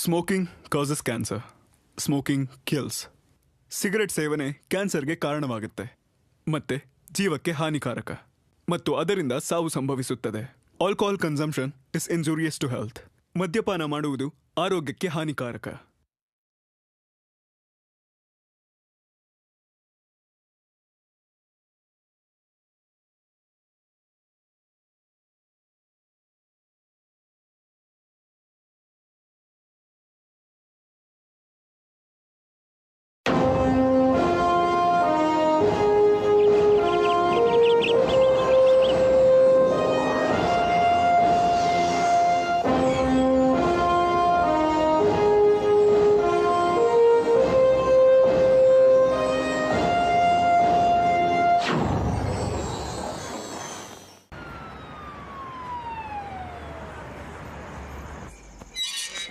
Smoking causes cancer. Smoking kills. Cigarette ಸೇವನೆ ಕ್ಯಾನ್ಸರ್ಗೆ ಕಾರಣವಾಗುತ್ತೆ ಮತ್ತೆ ಜೀವಕ್ಕೆ ಹಾನಿಕಾರಕ ಮತ್ತು ಅದರಿಂದ ಸಾವು ಸಂಭವಿಸುತ್ತದೆ. Alcohol consumption is injurious to health. ಮದ್ಯಪಾನ ಮಾಡುವುದು ಆರೋಗ್ಯಕ್ಕೆ ಹಾನಿಕಾರಕ.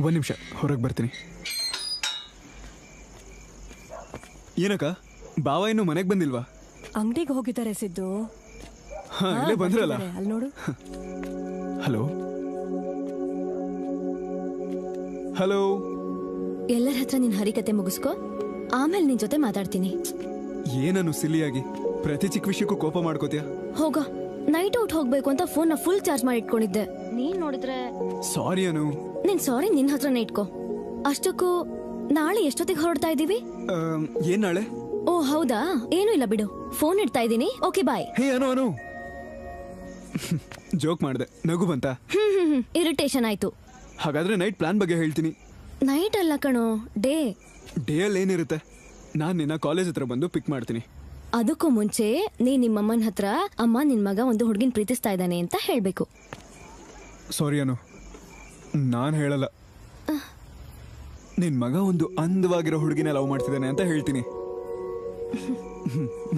ಒಂದು ನಿಮಿಷ ಹೊರಗೆ ಬರ್ತೀನಿ. ಏನಕ್ಕ ಬಾವ ಇನ್ನು ಮನೆಗೆ ಬಂದಿಲ್ವಾ? ಅಂಗಡಿಗೆ ಹೋಗಿದ್ದಾರೆ ಸಿದ್ದು. ಹಾ ಇಲ್ಲೇ ಬಂದ್ರಲ್ಲ. ಅಲ್ಲಿ ನೋಡು. Hello hello. ಎಲ್ಲರ ಹತ್ರ ನಿನ್ ಹರಿಕತೆ ಮುಗಿಸ್ಕೊ, ಆಮೇಲೆ ನಿನ್ ಜೊತೆ ಮಾತಾಡ್ತೀನಿ. ಏನನ್ನು ಸಿಲಿಯಾಗಿ ಪ್ರತಿ ಚಿಕ್ಕ ವಿಷಯಕ್ಕೂ ಕೋಪ ಮಾಡ್ಕೋತೀಯ? ಹೋಗ, ನೈಟ್ ಔಟ್ ಹೋಗ್ಬೇಕು ಅಂತ ಫೋನ್ ನ ಫುಲ್ ಚಾರ್ಜ್ ಮಾಡಿ ಇಟ್ಕೊಂಡಿದ್ದೆ. ನೀನ್ ನೋಡಿದ್ರೆ ಸಾರಿ ಅನು. ನಿನ್ ಸಾರಿ ನಿನ್ ಹತ್ರನೇ ಇಟ್ಕೋ. ಅಷ್ಟಕ್ಕೂ ನಾಳೆ ಎಷ್ಟೊತ್ತಿಗೆ ಹೊರಡ್ತಾ ಇದೀವಿ? ಏನ್ ನಾಳೆ? ಓ ಹೌದಾ, ಏನು ಇಲ್ಲ ಬಿಡು, ಫೋನ್ ಇಡ್ತಾ ಇದೀನಿ. Okay bye. ಹೇ ಅನು ಅನು, ಜೋಕ್ ಮಾಡಿದೆ, ನಗು ಬಂತ? ಇರಿಟೇಷನ್ ಆಯ್ತು. ಹಾಗಾದ್ರೆ ನೈಟ್ ಪ್ಲಾನ್ ಬಗ್ಗೆ ಹೇಳ್ತೀನಿ. ನೈಟ್ ಅಲ್ಲ ಕಣೋ, ಡೇ. ಡೇ ಅಲ್ಲಿ ಏನಿರುತ್ತೆ? ನಾನು ನಿನ್ನ ಕಾಲೇಜ್ ಹತ್ರ ಬಂದು ಪಿಕ್ ಮಾಡ್ತೀನಿ. ಅದಕ್ಕೂ ಮುಂಚೆ ನೀನ್ ನಿಮ್ಮಮ್ಮನ ಹತ್ರ ಅಮ್ಮ ನಿನ್ ಮಗ ಒಂದು ಹುಡುಗಿನ ಪ್ರೀತಿಸ್ತಾ ಇದ್ದಾನೆ ಅಂತ ಹೇಳ್ಬೇಕು. ಸಾರಿ ಅನು, ನಾನು ಹೇಳಲ್ಲ. ನಿನ್ ಮಗ ಒಂದು ಅಂದವಾಗಿರೋ ಹುಡುಗಿನ ಲವ್ ಮಾಡ್ತಿದ್ದಾನೆ ಅಂತ ಹೇಳ್ತೀನಿ.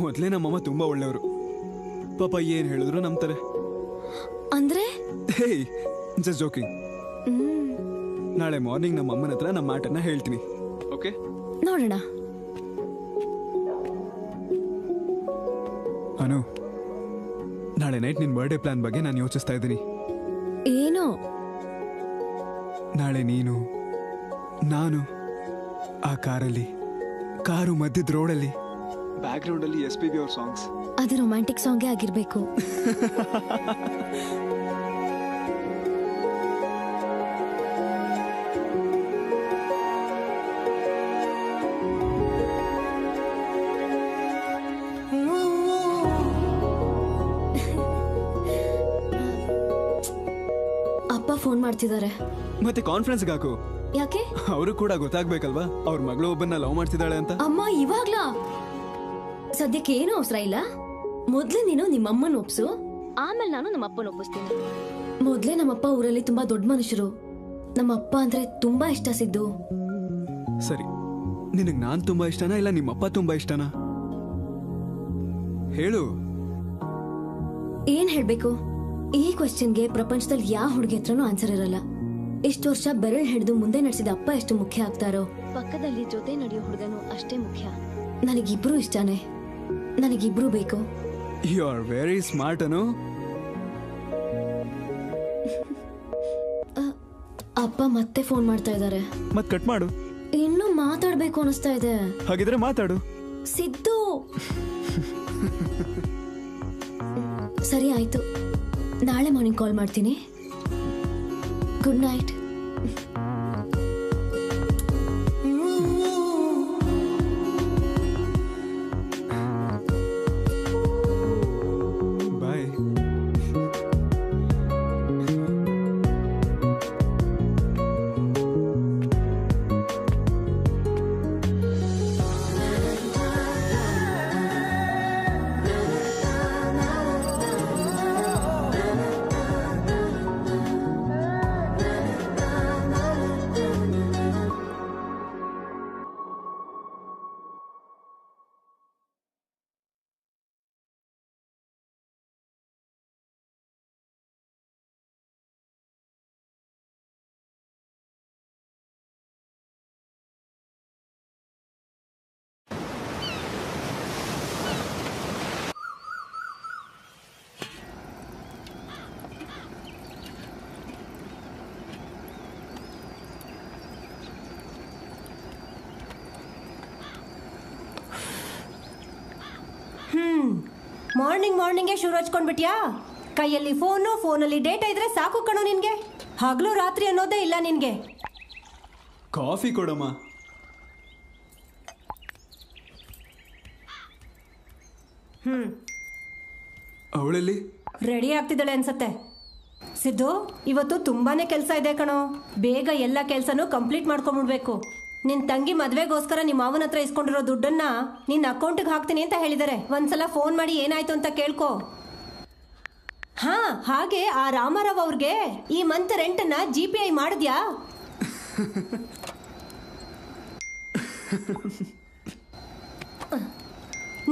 ಮೊದಲೇ ನಮ್ಮಮ್ಮ ತುಂಬಾ ಒಳ್ಳೆಯವರು, ಪಾಪ ಏನ್ ಹೇಳಿದ್ರು ನಂಬ್ತಾರೆ. ಅಂದ್ರೆ ಹೇ ಜಸ್ಟ್ ಜೋಕಿಂಗ್. ನಾಳೆ ಮಾರ್ನಿಂಗ್ ನಮ್ಮ ಅಮ್ಮನ ಹತ್ರ ನಮ್ಮ ಮಾಟನ್ನ ಹೇಳ್ತೀನಿ. ಓಕೆ, ನೋಡೋಣ. ಅನು, ನಾಳೆ ನೈಟ್ ನಿನ್ ಬರ್ಡೇ ಪ್ಲಾನ್ ಬಗ್ಗೆ ನಾನು ಯೋಚಿಸ್ತಾ ಇದ್ದೀನಿ. ಏನು? ನಾಳೆ ನೀನು ನಾನು ಆ ಕಾರಲ್ಲಿ, ಕಾರು ಮಧ್ಯದ ರೋಡಲ್ಲಿ, ಬ್ಯಾಕ್ ಗ್ರೌಂಡ್ ಅಲ್ಲಿ SPB ಅವ್ರ ಸಾಂಗ್ಸ್. ಅದು ರೊಮ್ಯಾಂಟಿಕ್ ಸಾಂಗೇ ಆಗಿರ್ಬೇಕು. ಅಪ್ಪ ಫೋನ್ ಮಾಡ್ತಿದ್ದಾರೆ. ಮತ್ತೆ ಕಾನ್ಫರೆನ್ಸ್ಗೆ ಹಾಕು. ಯಾಕೆ? ಅವರು ಕೂಡ ಗೊತ್ತಾಗ್ಬೇಕಲ್ವಾ ಅವ್ರ ಮಗಳು ಒಬ್ಬನ್ನ ಲವ್ ಮಾಡ್ತಿದ್ದಾಳೆ ಅಂತ. ಅಮ್ಮ ಇವಾಗ್ಲಾ? ಸದ್ಯಕ್ಕೆ ಏನು ಅವಸರ ಇಲ್ಲ. ಮೊದ್ಲೇ ನೀನು ನಿಮ್ಮಮ್ಮನ ಒಪ್ಸು, ಆಮೇಲೆ ನಾನು ನಮ್ಮ ಅಪ್ಪನ ಒಪ್ಪಿಸ್ತೀನಿ. ಮೊದ್ಲೇ ನಮ್ಮಪ್ಪ ಊರಲ್ಲಿ ತುಂಬಾ ದೊಡ್ಡ ಮನುಷ್ಯರು. ನಮ್ಮಪ್ಪ ಅಂದ್ರೆ ತುಂಬಾ ಇಷ್ಟ ಸಿದ್ದು. ಸರಿ, ನಿನಗ್ ನಾನ್ ತುಂಬಾ ಇಷ್ಟನಾ ಇಲ್ಲ ನಿಮ್ಮಪ್ಪ ತುಂಬಾ ಇಷ್ಟನಾ? ಹೇಳು. ಏನ್ ಹೇಳ್ಬೇಕು? ಈ ಕ್ವೆಶ್ಚನ್ಗೆ ಪ್ರಪಂಚದಲ್ಲಿ ಯಾವ ಹುಡುಗಿ ಹತ್ರನೂ ಆನ್ಸರ್ ಇರಲ್ಲ. ಇಷ್ಟು ವರ್ಷ ಬೆರಳು ಹಿಡಿದು ಮುಂದೆ ನಡೆಸಿದ ಅಪ್ಪ ಎಷ್ಟು ಮುಖ್ಯ ಆಗ್ತಾರೋ, ಪಕ್ಕದಲ್ಲಿ ಜೊತೆ ನಡೆಯೋ ಹುಡುಗನು ಅಷ್ಟೇ ಮುಖ್ಯ. ನನಗಿಬ್ರು ಇಷ್ಟನೇ, ನನಗಿಬ್ರು ಬೇಕು. ಯು ಆರ್ ವೆರಿ ಸ್ಮಾರ್ಟ್ ಅನು. ಅಪ್ಪ ಮತ್ತೆ ಫೋನ್ ಮಾಡ್ತಾ ಇದ್ದಾರೆ. ಮತ್ ಕಟ್ ಮಾಡು. ಇನ್ನು ಮಾತಾಡ್ಬೇಕು ಅನಿಸ್ತಾ ಇದೆ. ಹಾಗಿದ್ರೆ ಮಾತಾಡು. ಸಿದ್ದು. ಸರಿ ಆಯ್ತು, ನಾಳೆ ಮಾರ್ನಿಂಗ್ ಕಾಲ್ ಮಾಡ್ತೀನಿ. Good night. ಬಾಯ್. ಮಾರ್ನಿಂಗೇ ಶುರು ಹಚ್ಕೊಂಡ್ಬಿಟ್ಯಾ? ಕೈಯಲ್ಲಿ ಫೋನಲ್ಲಿ ಡೇಟಾ ಇದ್ರೆ ಸಾಕು ಕಣೋ ನಿನ್ಗೆ. ಹಗಲು ರಾತ್ರಿ ಅನ್ನೋದೇ ಇಲ್ಲ ನಿನ್ಗೆ. ಕಾಫಿ ಕೊಡಮ್ಮ. ಅವಳಲ್ಲಿ ರೆಡಿ ಆಗ್ತಿದ್ದಾಳೆ ಅನ್ಸತ್ತೆ. ಸಿದ್ದು, ಇವತ್ತು ತುಂಬಾನೇ ಕೆಲಸ ಇದೆ ಕಣೋ. ಬೇಗ ಎಲ್ಲ ಕೆಲಸನೂ ಕಂಪ್ಲೀಟ್ ಮಾಡ್ಕೊಂಡ್ಬಿಡ್ಬೇಕು. ನಿನ್ ತಂಗಿ ಮದ್ವೆಗೋಸ್ಕರ ನಿಮ್ಮ ಮಾವನ ಹತ್ರ ಇಸ್ಕೊಂಡಿರೋ ದುಡ್ಡನ್ನ ನಿನ್ನ ಅಕೌಂಟ್ಗೆ ಹಾಕ್ತೀನಿ ಅಂತ ಹೇಳಿದಾರೆ. ಒಂದ್ಸಲ ಫೋನ್ ಮಾಡಿ ಏನಾಯ್ತು ಅಂತ ಕೇಳ್ಕೊ. ಹಾ, ಹಾಗೆ ಆ ರಾಮಾರಾವ್ ಅವ್ರಿಗೆ ಈ ಮಂತ್ ರೆಂಟನ್ನ GPI ಮಾಡಿದ್ಯಾ?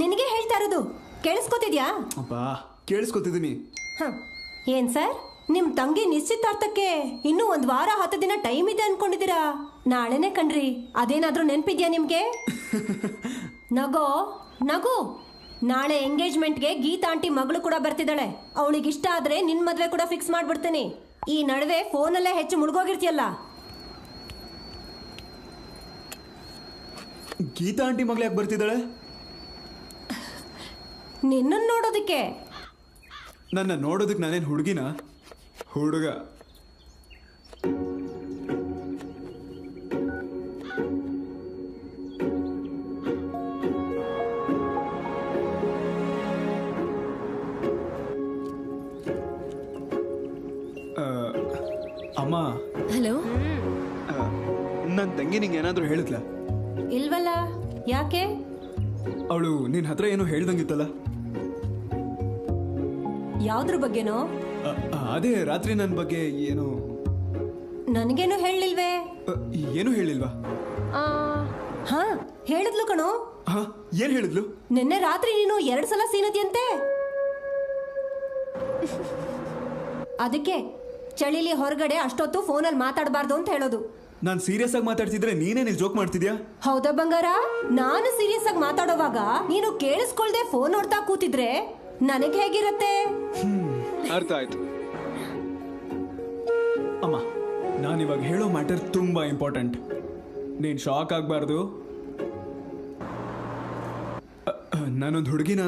ನಿನಗೆ ಹೇಳ್ತಾ ಇರೋದು ಕೇಳಿಸ್ಕೊತಿದ್ಯಾ? ಅಪ್ಪ, ಕೇಳಿಸ್ಕೊತಿದ್ದೀನಿ. ಏನ್ ಸರ್, ನಿಮ್ ತಂಗಿ ನಿಶ್ಚಿತಾರ್ಥಕ್ಕೆ ಇನ್ನೂ 1 ವಾರ 10 ದಿನ ಟೈಮ್ ಇದೆ ಅನ್ಕೊಂಡಿದ್ದೀರಾ? ನಾಳೆನೆ ಕಣ್ರಿ. ಅದೇನಾದ್ರೂ ನೆನ್ಪಿದ್ಯಾ ನಿಮ್ಗೆ? ನಗೋ ನಗು. ನಾಳೆ ಎಂಗೇಜ್ಮೆಂಟ್ಗೆ ಗೀತಾ ಆಂಟಿ ಮಗಳು ಕೂಡ ಬರ್ತಿದ್ದಾಳೆ. ಅವಳಿಗೆ ಇಷ್ಟ ಆದ್ರೆ ನಿನ್ ಮದ್ವೆ ಕೂಡ ಫಿಕ್ಸ್ ಮಾಡ್ಬಿಡ್ತೀನಿ. ಈ ನಡುವೆ ಫೋನಲ್ಲೇ ಹೆಚ್ಚು ಮುಳುಗೋಗಿರ್ತೀಯಲ್ಲ. ಗೀತಾ ಆಂಟಿ ಮಗಳು ಯಾಕೆ ಬರ್ತಿದ್ದಾಳೆ? ನಿನ್ನನ್ನು ನೋಡೋದಕ್ಕೆ. ನನ್ನ ನೋಡೋದಕ್ಕೆ ನಾನೇನು ಹುಡುಗಿನ? ಹುಡುಗ. ಅಮ್ಮ. ಹಲೋ. ನನ್ನ ತಂಗಿ ನಿಂಗೆ ಏನಾದರೂ ಹೇಳಿದ್ಲಾ? ಇಲ್ವಲ್ಲ, ಯಾಕೆ? ಅವಳು ನಿನ್ನ ಹತ್ರ ಏನೋ ಹೇಳ್ದಂಗಿತ್ತಲ್ಲ. ಯಾವ್ದ್ರ ಬಗ್ಗೆನೋ? ಅದೇ ರಾತ್ರಿ ನನ್ನ ಬಗ್ಗೆ ಏನು. ನನಗೇನು ಹೇಳಿಲ್ವೇ? ಏನು ಹೇಳಿಲ್ವಾ? ಹಾ, ಹೇಳಿದ್ಲು ಕಣೋ. ಹಾ, ಏನ್ ಹೇಳಿದ್ಲು? ನಿನ್ನೆ ರಾತ್ರಿ ನೀನು 2 ಸಲ ಸೀನದಿಯಂತೆ. ಅದಕ್ಕೆ ಚಳಿಲಿ ಹೊರಗಡೆ ಅಷ್ಟೊತ್ತು ಫೋನಲ್ಲಿ ಮಾತಾಡಬಾರ್ದು ಅಂತ ಹೇಳೋದು. ನಾನು ಸೀರಿಯಸ್ ಆಗಿ ಮಾತಾಡ್ತಿದ್ರೆ ನೀನೇನು ಜೋಕ್ ಮಾಡ್ತಿದ್ಯಾ? ಹೌದಾ ಬಂಗಾರ? ನಾನು ಸೀರಿಯಸ್ ಆಗಿ ಮಾತಾಡೋವಾಗ ನೀನು ಕೇಳಿಸ್ಕೊಳ್ದೆ ಫೋನ್ ನೋಡ್ತಾ ಕೂತಿದ್ರೆ ನನಗೆ ಹೇಗಿರತ್ತೆ? ಅರ್ಥ ಆಯ್ತು ಅಮ್ಮ. ನಾನಿವಾಗ ಹೇಳೋ ಮ್ಯಾಟರ್ ತುಂಬಾ ಇಂಪಾರ್ಟೆಂಟ್. ನೀನ್ ಶಾಕ್ ಆಗ್ಬಾರ್ದು. ನಾನೊಂದು ಹುಡುಗಿನ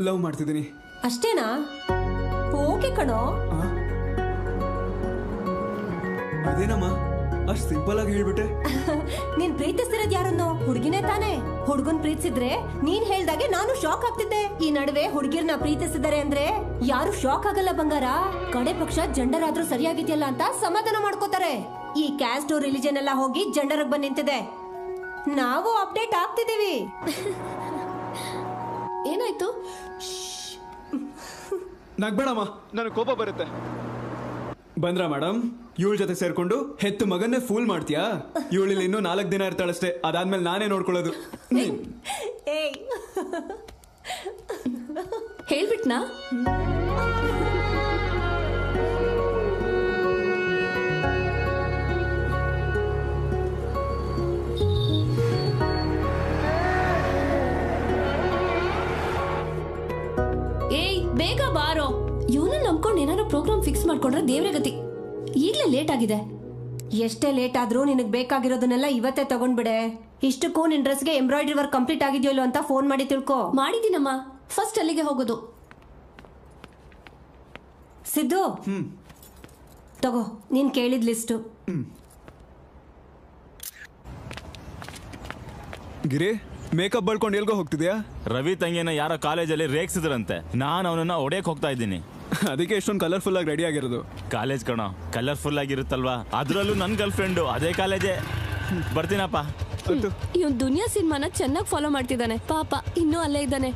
ಲವ್ ಮಾಡ್ತಿದ್ದೀನಿ. ಅಷ್ಟೇನಾ? ಓಕೆ ಕಣೋ. ಅದೇನಮ್ಮ ಅಷ್ಟು ಸಿಂಪಲ್ ಆಗಿ ಹೇಳ್ಬಿಟ್ಟೆ? ನೀನ್ ಪ್ರೀತಿಸ್ತಿರೋದ್ ಯಾರನ್ನೋ? ಹುಡುಗಿನೇ ತಾನೇ. ಹುಡುಗನ್ ಪ್ರೀತಿಸಿದ್ರೆ ನೀನ್ ಹೇಳ್ದಾಗೆ ನಾನು ಶಾಕ್ ಆಗ್ತಿದ್ದೆ. ಈ ನಡುವೆ ಹುಡುಗಿರ್ನ ಪ್ರೀತಿಸಿದ್ದಾರೆ ಅಂದ್ರೆ ಯಾರು ಶಾಕ್ ಆಗಲ್ಲ ಬಂಗಾರ. ಕಡೆ ಪಕ್ಷ ಜೆಂಡರ್ ಆದ್ರೂ ಸರಿಯಾಗಿದೆಯಲ್ಲ ಅಂತ ಸಮಾಧಾನ ಮಾಡ್ಕೋತಾರೆ. ಈ ಕ್ಯಾಸ್ಟ್ ರಿಲಿಜನ್ ಎಲ್ಲ ಹೋಗಿ ಜೆಂಡರ್ ಬಂದ್ ನಿಂತಿದೆ. ನಾವು ಅಪ್ಡೇಟ್ ಆಗ್ತಿದೀವಿ. ಏನಾಯ್ತು? ನಗ್ಬೇಡಮ್ಮ, ನನಗೆ ಕೋಪ ಬರುತ್ತೆ. ಬಂದ್ರ ಮೇಡಮ್, ಇವಳ ಜೊತೆ ಸೇರ್ಕೊಂಡು ಹೆತ್ತು ಮಗನ್ನೇ ಫೂಲ್ ಮಾಡ್ತೀಯಾ? ಇವಳಲ್ಲಿ ಇನ್ನೂ 4 ದಿನ ಇರ್ತಾಳಷ್ಟೇ. ಅದಾದ್ಮೇಲೆ ನಾನೇ ನೋಡ್ಕೊಳ್ಳೋದು. ಹೇಳ್ಬಿಟ್ನಾ? ಏಯ್, ಬೇಗ ಬಾರೋ. ಇವನು ನಂಬ್ಕೊಂಡು ಏನಾದ್ರು ಪ್ರೋಗ್ರಾಮ್ ಫಿಕ್ಸ್ ಮಾಡ್ಕೊಂಡ್ರೆ ದೇವ್ರೆ ಗತಿ. ಈಗಲೇ ಲೇಟ್ ಆಗಿದೆ. ಎಷ್ಟೇ ಲೇಟ್ ಆದ್ರೂ ನಿನಗೆ ಬೇಕಾಗಿರೋದನ್ನೆಲ್ಲ ಇವತ್ತೇ ತಗೊಂಡ್ಬಿಡೆ. ಇಷ್ಟಕ್ಕೂ ನಿನ್ ಡ್ರೆಸ್ಗೆ ಎಂಬ್ರಾಯ್ಡ್ರಿ ವರ್ಕ್ ಕಂಪ್ಲೀಟ್ ಆಗಿದೆಯೋ ಇಲ್ಲೋ ಅಂತ ಫೋನ್ ಮಾಡಿ ತಿಳ್ಕೊ. ಮಾಡಿದ್ದೀನಮ್ಮ. ಫಸ್ಟ್ ಅಲ್ಲಿಗೆ ಹೋಗೋದು. ಸಿದ್ದು, ತಗೋ ನೀನ್ ಕೇಳಿದ ಲಿಸ್ಟು. ಗಿರಿ, ಮೇಕಪ್ ಬಳ್ಕೊಂಡು ಎಲ್ಗೋ ಹೋಗ್ತಿದ್ಯಾ? ರವಿ ತಂಗಿಯನ್ನ ಯಾರೋ ಕಾಲೇಜಲ್ಲಿ ರೇಗ್ಸಿದ್ರಂತೆ. ನಾನು ಅವನನ್ನ ಹೊಡೆಯಕ್ ಹೋಗ್ತಾ ಇದ್ದೀನಿ. ಅದಕ್ಕೆ ಇಷ್ಟೊಂದು ಕಲರ್ಫುಲ್ ಆಗಿ ರೆಡಿ ಆಗಿರೋದು. ಕಾಲೇಜ್ ಕಣೋ, ಕಲರ್ಫುಲ್ ಆಗಿರುತ್ತಲ್ವಾ. ಅದ್ರಲ್ಲೂ ನನ್ನ ಗರ್ಲ್ ಫ್ರೆಂಡು ಅದೇ ಕಾಲೇಜೇ. ಬರ್ತೀನಪ್ಪ. ಇವನ್ ದುನಿಯಾ ಸಿನಿಮಾನ ಚೆನ್ನಾಗಿ ಫಾಲೋ ಮಾಡ್ತಿದ್ದಾನೆ. ಪಾಪ ಇನ್ನೂ ಅಲ್ಲೇ ಇದ್ದಾನೆ.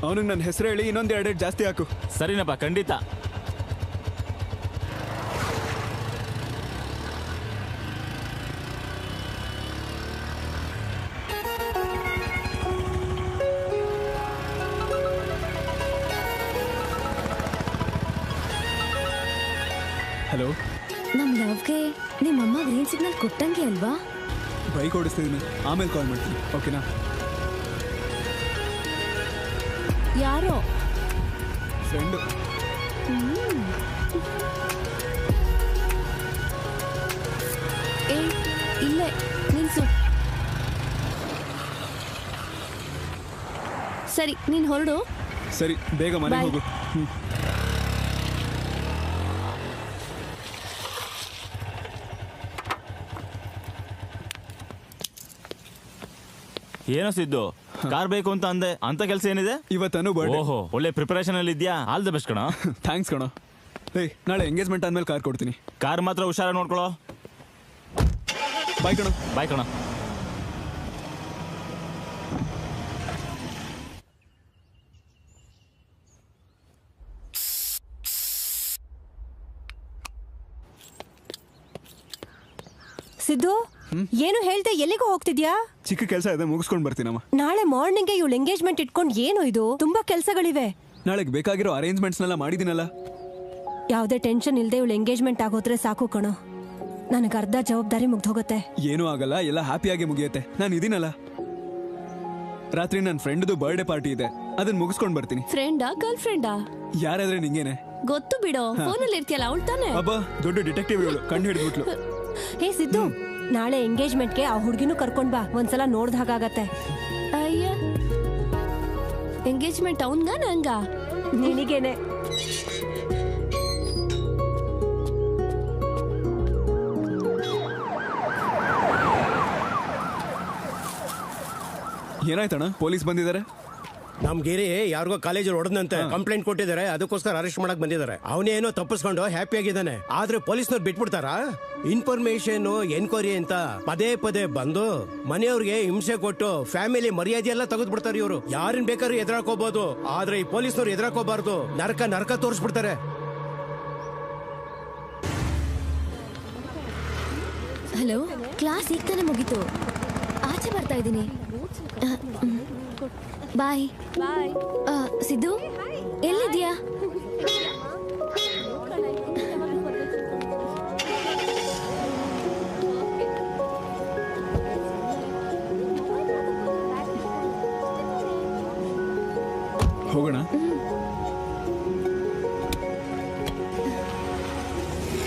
ಅವನಿಗೆ ನನ್ನ ಹೆಸರು ಹೇಳಿ ಇನ್ನೊಂದು 2 ಜಾಸ್ತಿ ಹಾಕು. ಸರಿನಪ್ಪ, ಖಂಡಿತ. ಹಲೋ. ನಮ್ ಲವ್ಗೆ ನಿಮ್ಮಮ್ಮ ಗ್ರೀನ್ ಸಿಗ್ನಲ್ ಕೊಟ್ಟಂಗೆ ಅಲ್ವಾ? ಬೈಕ್ ಓಡಿಸ್ತಿದ್ದೀನಿ, ಆಮೇಲೆ ಕಾಲ್ ಮಾಡ್ತೀನಿ. ಓಕೆನಾ? ಯಾರೋ ಫ್ರೆಂಡು. ಏ, ಇಲ್ಲೇ ನಿಲ್ಸು. ಸರಿ ನೀನ್ ಹೊರಡು. ಸರಿ ಬೇಗ ಮನೆಗೆ Bye. ಹೋಗು. ಏನೋ ಸಿದ್ದು, ಕಾರ್ ಬೇಕು ಅಂತ ಅಂದೆ, ಅಂತ ಕೆಲಸ ಏನಿದೆ? ಇವತ್ತನು ಬರ್ಡೇ. ಓಹೋ, ಒಳ್ಳೆ ಪ್ರಿಪರೇಷನ್ ಅಲ್ಲಿ ಇದೆಯಾ. ಆಲ್ ದ ಬೆಸ್ಟ್ ಕಣ. ಥ್ಯಾಂಕ್ಸ್ ಕಣ. ಏಯ್ ನಾಳೆ ಎಂಗೇಜ್ಮೆಂಟ್ ಆದ್ಮೇಲೆ ಕಾರ್ ಕೊಡ್ತೀನಿ. ಕಾರ್ ಮಾತ್ರ ಹುಷಾರಾಗಿ ನೋಡ್ಕೊಳ್ಳೋ. ಬಾಯ್ ಕಣ. ಬಾಯ್ ಕಣ. ಸಿದ್ದು ಏನು ಹೇಳ್ದೆ, ಎಲ್ಲಿಗೂ ಹೋಗ್ತಿದ್ಯಾ? ಚಿಕ್ಕ ಕೆಲಸ ಇದೆ, ಮುಗಿಸ್ಕೊಂಡು ಬರ್ತೀನಮ್ಮ. ನಾಳೆ ಮಾರ್ನಿಂಗ್ಗೆ ಇವಳು ಎಂಗೇಜ್ಮೆಂಟ್ ಇಟ್ಕೊಂಡು ಏನು ಇದು? ತುಂಬಾ ಕೆಲ್ಸಗಳಿವೆ. ನಾಳೆಗೆ ಬೇಕಾಗಿರೋ ಅರೇಂಜ್ಮೆಂಟ್ಸ್ನೆಲ್ಲ ಮಾಡಿದ್ದೀನಲ್ಲ. ಯಾವುದೇ ಟೆನ್ಷನ್ ಇಲ್ಲದೆ ಇವಳು ಎಂಗೇಜ್ಮೆಂಟ್ ಆಗೋದ್ರೆ ಸಾಕು ಕಣೋ. ನನಗೆ ಅರ್ಧ ಜವಾಬ್ದಾರಿ ಮುಗ್ದೋಗತ್ತೆ. ಏನೂ ಆಗಲ್ಲ, ಎಲ್ಲ ಹ್ಯಾಪಿಯಾಗಿ ಮುಗಿಯುತ್ತೆ. ನಾನು ಇದೀನಲ್ಲ. ರಾತ್ರಿ ನನ್ನ ಫ್ರೆಂಡ್ದು ಬರ್ಡೇ ಪಾರ್ಟಿ ಇದೆ, ಅದನ್ನ ಮುಗಿಸ್ಕೊಂಡು ಬರ್ತೀನಿ. ಫ್ರೆಂಡಾ ಗರ್ಲ್ ಫ್ರೆಂಡಾ? ಯಾರಾದ್ರೆ ನಿಂಗೇನೆ ಗೊತ್ತು ಬಿಡೋ, ಫೋನಲ್ಲಿ ಇರ್ತೀಯಲ್ಲ ಅವಳು ತಾನೆ. ಅಬ್ಬಾ, ದೊಡ್ಡ ಡಿಟೆಕ್ಟಿವ್ ಇವಳು, ಕಂಡು ಹಿಡಿದ್ಬಿಟ್ಲು. ಹೇ ಸಿದ್ದು, ನಾಳೆ ಎಂಗೇಜ್ಮೆಂಟ್ಗೆ ಆ ಹುಡುಗಿನೂ ಕರ್ಕೊಂಡ್ ಬಾ, ಒಂದ್ಸಲ ನೋಡ್ದ ಹಾಗಾಗತ್ತೆ. ಅಯ್ಯ, ಎಂಗೇಜ್ಮೆಂಟ್ ಅವನ್ಗ ನಂಗ? ನಿನಗೇನೆ. ಏನಾಯ್ತಣ್ಣ, ಪೊಲೀಸ್ ಬಂದಿದ್ದಾರೆ? ನಮ್ ಗಿರಿ ಯಾರಿಗೋ ಕಾಲೇಜಲ್ಲಿ ಹೊಡೆದಂತೆ ಕಂಪ್ಲೇಂಟ್ ಕೊಟ್ಟಿದ್ದಾರೆ, ಅದಕ್ಕೋಸ್ಕರ ಅರೆಸ್ಟ್ ಮಾಡಕ್ ಬಂದಿದ್ದಾರೆ. ಅವನೇನೋ ತಪ್ಪಿಸ್ಕೊಂಡು ಹ್ಯಾಪಿ ಆಗಿದ್ದಾನೆ. ಆದ್ರೆ ಪೊಲೀಸ್ನವ್ರು ಬಿಟ್ಬಿಡ್ತಾರ? ಇನ್ಫಾರ್ಮೇಶನ್ ಎನ್ಕ್ವೈರಿ ಅಂತ ಪದೇ ಪದೇ ಬಂದು ಮನೆಯವ್ರಿಗೆ ಹಿಂಸೆ ಕೊಟ್ಟು ಫ್ಯಾಮಿಲಿ ಮರ್ಯಾದೆ ಎಲ್ಲ ತೆಗೆದು ಬಿಡ್ತಾರೆ ಇವರು. ಯಾರನ್ ಬೇಕಾದ್ರೂ ಎದುರಾಕೋಬಹುದು, ಆದ್ರೆ ಈ ಪೊಲೀಸ್ನವ್ರು ಎದುರಾಕೋಬಾರ್ದು. ನರಕ ತೋರಿಸ್ಬಿಡ್ತಾರೆ. ಹಲೋ, ಕ್ಲಾಸ್ ಈಗ ತಾನೇ ಮುಗೀತು, ಆಚೆ ಬರ್ತಾ ಇದ್ದೀನಿ. ಬಾಯ್. ಬಾಯ್. ಸಿದ್ದು, ಎಲ್ಲಿದ್ಯಾ? ಹೋಗೋಣ.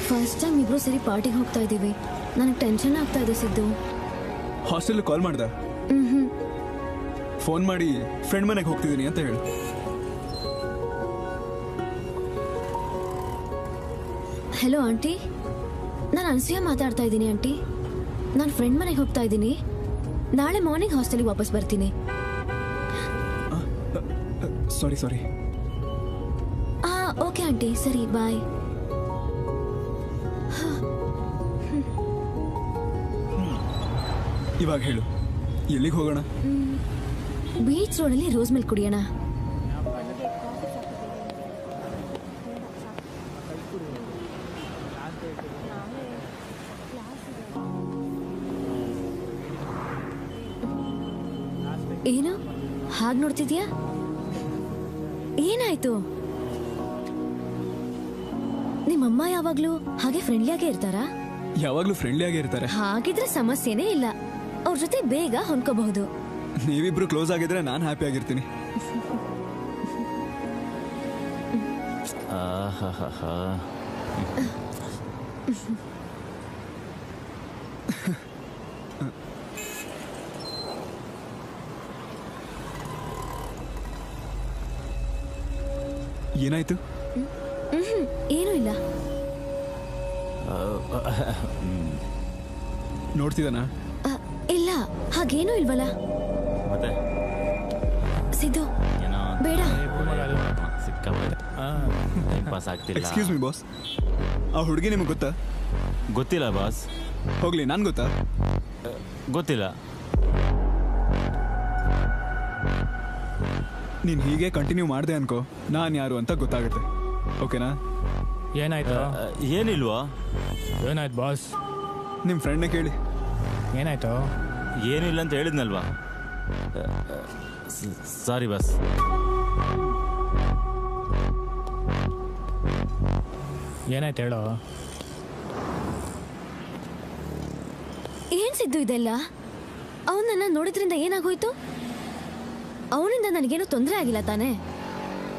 ಫಸ್ಟ್ ಟೈಮ್ ಇಬ್ರು ಸರಿ ಪಾರ್ಟಿಗೆ ಹೋಗ್ತಾ ಇದ್ದೀವಿ. ನನಗೆ ಟೆನ್ಷನ್ ಆಗ್ತಾ ಇದೆ ಸಿದ್ದು. ಹಾಸ್ಟೆಲ್ ಕಾಲ್ ಮಾಡ್ದ? ಫೋನ್ ಮಾಡಿ ಫ್ರೆಂಡ್ ಮನೆಗೆ ಹೋಗ್ತಿದ್ದೀನಿ ಅಂತ ಹೇಳು. ಹಲೋ ಆಂಟಿ, ನಾನು ಅನ್ಸೂಯ ಮಾತಾಡ್ತಾ ಇದ್ದೀನಿ ಆಂಟಿ. ನಾನು ಫ್ರೆಂಡ್ ಮನೆಗೆ ಹೋಗ್ತಾ ಇದ್ದೀನಿ. ನಾಳೆ ಮಾರ್ನಿಂಗ್ ಹಾಸ್ಟೆಲಿಗೆ ವಾಪಸ್ ಬರ್ತೀನಿ. ಸಾರಿ. ಓಕೆ ಆಂಟಿ, ಸರಿ ಬಾಯ್. ಇವಾಗ ಹೇಳು, ಎಲ್ಲಿಗೆ ಹೋಗೋಣ? ಬೀಚ್ ರೋಡಲ್ಲಿ ರೋಸ್ ಮಿಲ್ಕ್ ಕುಡಿಯೋಣ. ಏನು ಹಾಗೆ ನೋಡ್ತಿದ್ಯಾ? ಏನಾಯ್ತು? ನಿಮ್ಮಮ್ಮ ಯಾವಾಗ್ಲೂ ಹಾಗೆ ಫ್ರೆಂಡ್ಲಿಯಾಗೇ ಇರ್ತಾರಾ? ಯಾವಾಗ್ಲೂ ಫ್ರೆಂಡ್ಲಿಯಾಗೇ ಇರ್ತಾರೆ. ಹಾಗಿದ್ರೆ ಸಮಸ್ಯೆನೇ ಇಲ್ಲ, ಅವ್ರ ಜೊತೆ ಬೇಗ ಹೊಂದ್ಕೋಬಹುದು. ನೀವಿಬ್ರು ಕ್ಲೋಸ್ ಆಗಿದ್ರೆ ನಾನು ಹ್ಯಾಪಿ ಆಗಿರ್ತೀನಿ. ಏನಾಯ್ತು? ಏನೂ ಇಲ್ಲ. ನೋಡ್ತಿದ್ದಾನ? ಇಲ್ಲ, ಹಾಗೇನೂ ಇಲ್ವಲ್ಲ. ಮತ್ತೆ ಸಿದ್ದು, ಬೇಡ. ಪಾಸ್ ಆಗ್ತಿಲ್ಲ. ಎಕ್ಸ್ಕ್ಯೂಸ್ ಮಿ ಬಾಸ್, ಆ ಹುಡುಗಿ ನಿಮಗೆ ಗೊತ್ತಾ? ಗೊತ್ತಿಲ್ಲ ಬಾಸ್. ಹೋಗ್ಲಿ, ನಾನು ಗೊತ್ತಾ? ಗೊತ್ತಿಲ್ಲ. ನೀನು ಹೀಗೆ ಕಂಟಿನ್ಯೂ ಮಾಡಿದೆ ಅನ್ಕೋ, ನಾನು ಯಾರು ಅಂತ ಗೊತ್ತಾಗುತ್ತೆ. ಓಕೆನಾ? ಏನಾಯ್ತು? ಏನಿಲ್ವಾ? ಏನಾಯ್ತು ಬಾಸ್? ನಿಮ್ಮ ಫ್ರೆಂಡ್ನೇ ಕೇಳಿ. ಏನಾಯ್ತು? ಏನಿಲ್ಲ ಅಂತ ಹೇಳಿದ್ನಲ್ವಾ. Sorry boss. ಏನಾಯ್ತು ಹೇಳೋ. ಏನ್ ಸಿದ್ದು ಇದೆಲ್ಲ? ಅವನನ್ನ ನೋಡಿದ್ರಿಂದ ಏನಾಗೋಯ್ತು? ಅವನಿಂದ ನನಗೇನು ತೊಂದರೆ ಆಗಿಲ್ಲ ತಾನೆ?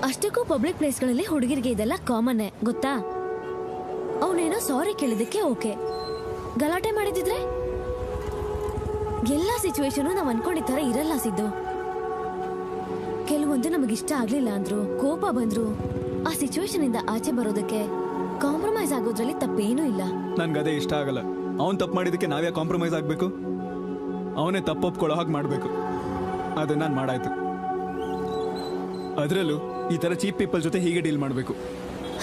ಅಷ್ಟಕ್ಕೂ ಪಬ್ಲಿಕ್ ಪ್ಲೇಸ್ಗಳಲ್ಲಿ ಹುಡುಗಿರಿಗೆ ಇದೆಲ್ಲ ಕಾಮನ್ನೇ, ಗೊತ್ತಾ? ಅವನೇನೋ ಸಾರಿ ಕೇಳಿದಕ್ಕೆ ಓಕೆ, ಗಲಾಟೆ ಮಾಡಿದಿದ್ರೆ? ಎಲ್ಲ ಸಿಚುವೇಶನ್ ನಾವು ಅನ್ಕೊಂಡಿದ್ದ ಥರ ಇರಲ್ಲ ಸಿದ್ದು. ಕೆಲವು ಒಂದು ನಮಗಿಷ್ಟ ಆಗ್ಲಿಲ್ಲ ಅಂದ್ರು, ಕೋಪ ಬಂದ್ರು, ಆ ಸಿಚುವೇಶನ್ ಇಂದ ಆಚೆ ಬರೋದಕ್ಕೆ ಕಾಂಪ್ರಮೈಸ್ ಆಗೋದ್ರಲ್ಲಿ ತಪ್ಪೇನೂ ಇಲ್ಲ. ನನ್ಗದೇ ಇಷ್ಟ ಆಗಲ್ಲ. ಅವನ್ ತಪ್ಪು ಮಾಡಿದಕ್ಕೆ ನಾವ್ಯಾ ಕಾಂಪ್ರಮೈಸ್ ಆಗ್ಬೇಕು? ಅವನೇ ತಪ್ಪೊಪ್ಕೊಳ್ಳೋ ಹಾಗೆ ಮಾಡ್ಬೇಕು. ಅದನ್ನ ನಾನು ಮಾಡಾಯ್ತು. ಅದರಲ್ಲೂ ಈ ತರ ಚೀಪ್ ಪೀಪಲ್ ಜೊತೆ ಹೀಗೆ ಡೀಲ್ ಮಾಡ್ಬೇಕು.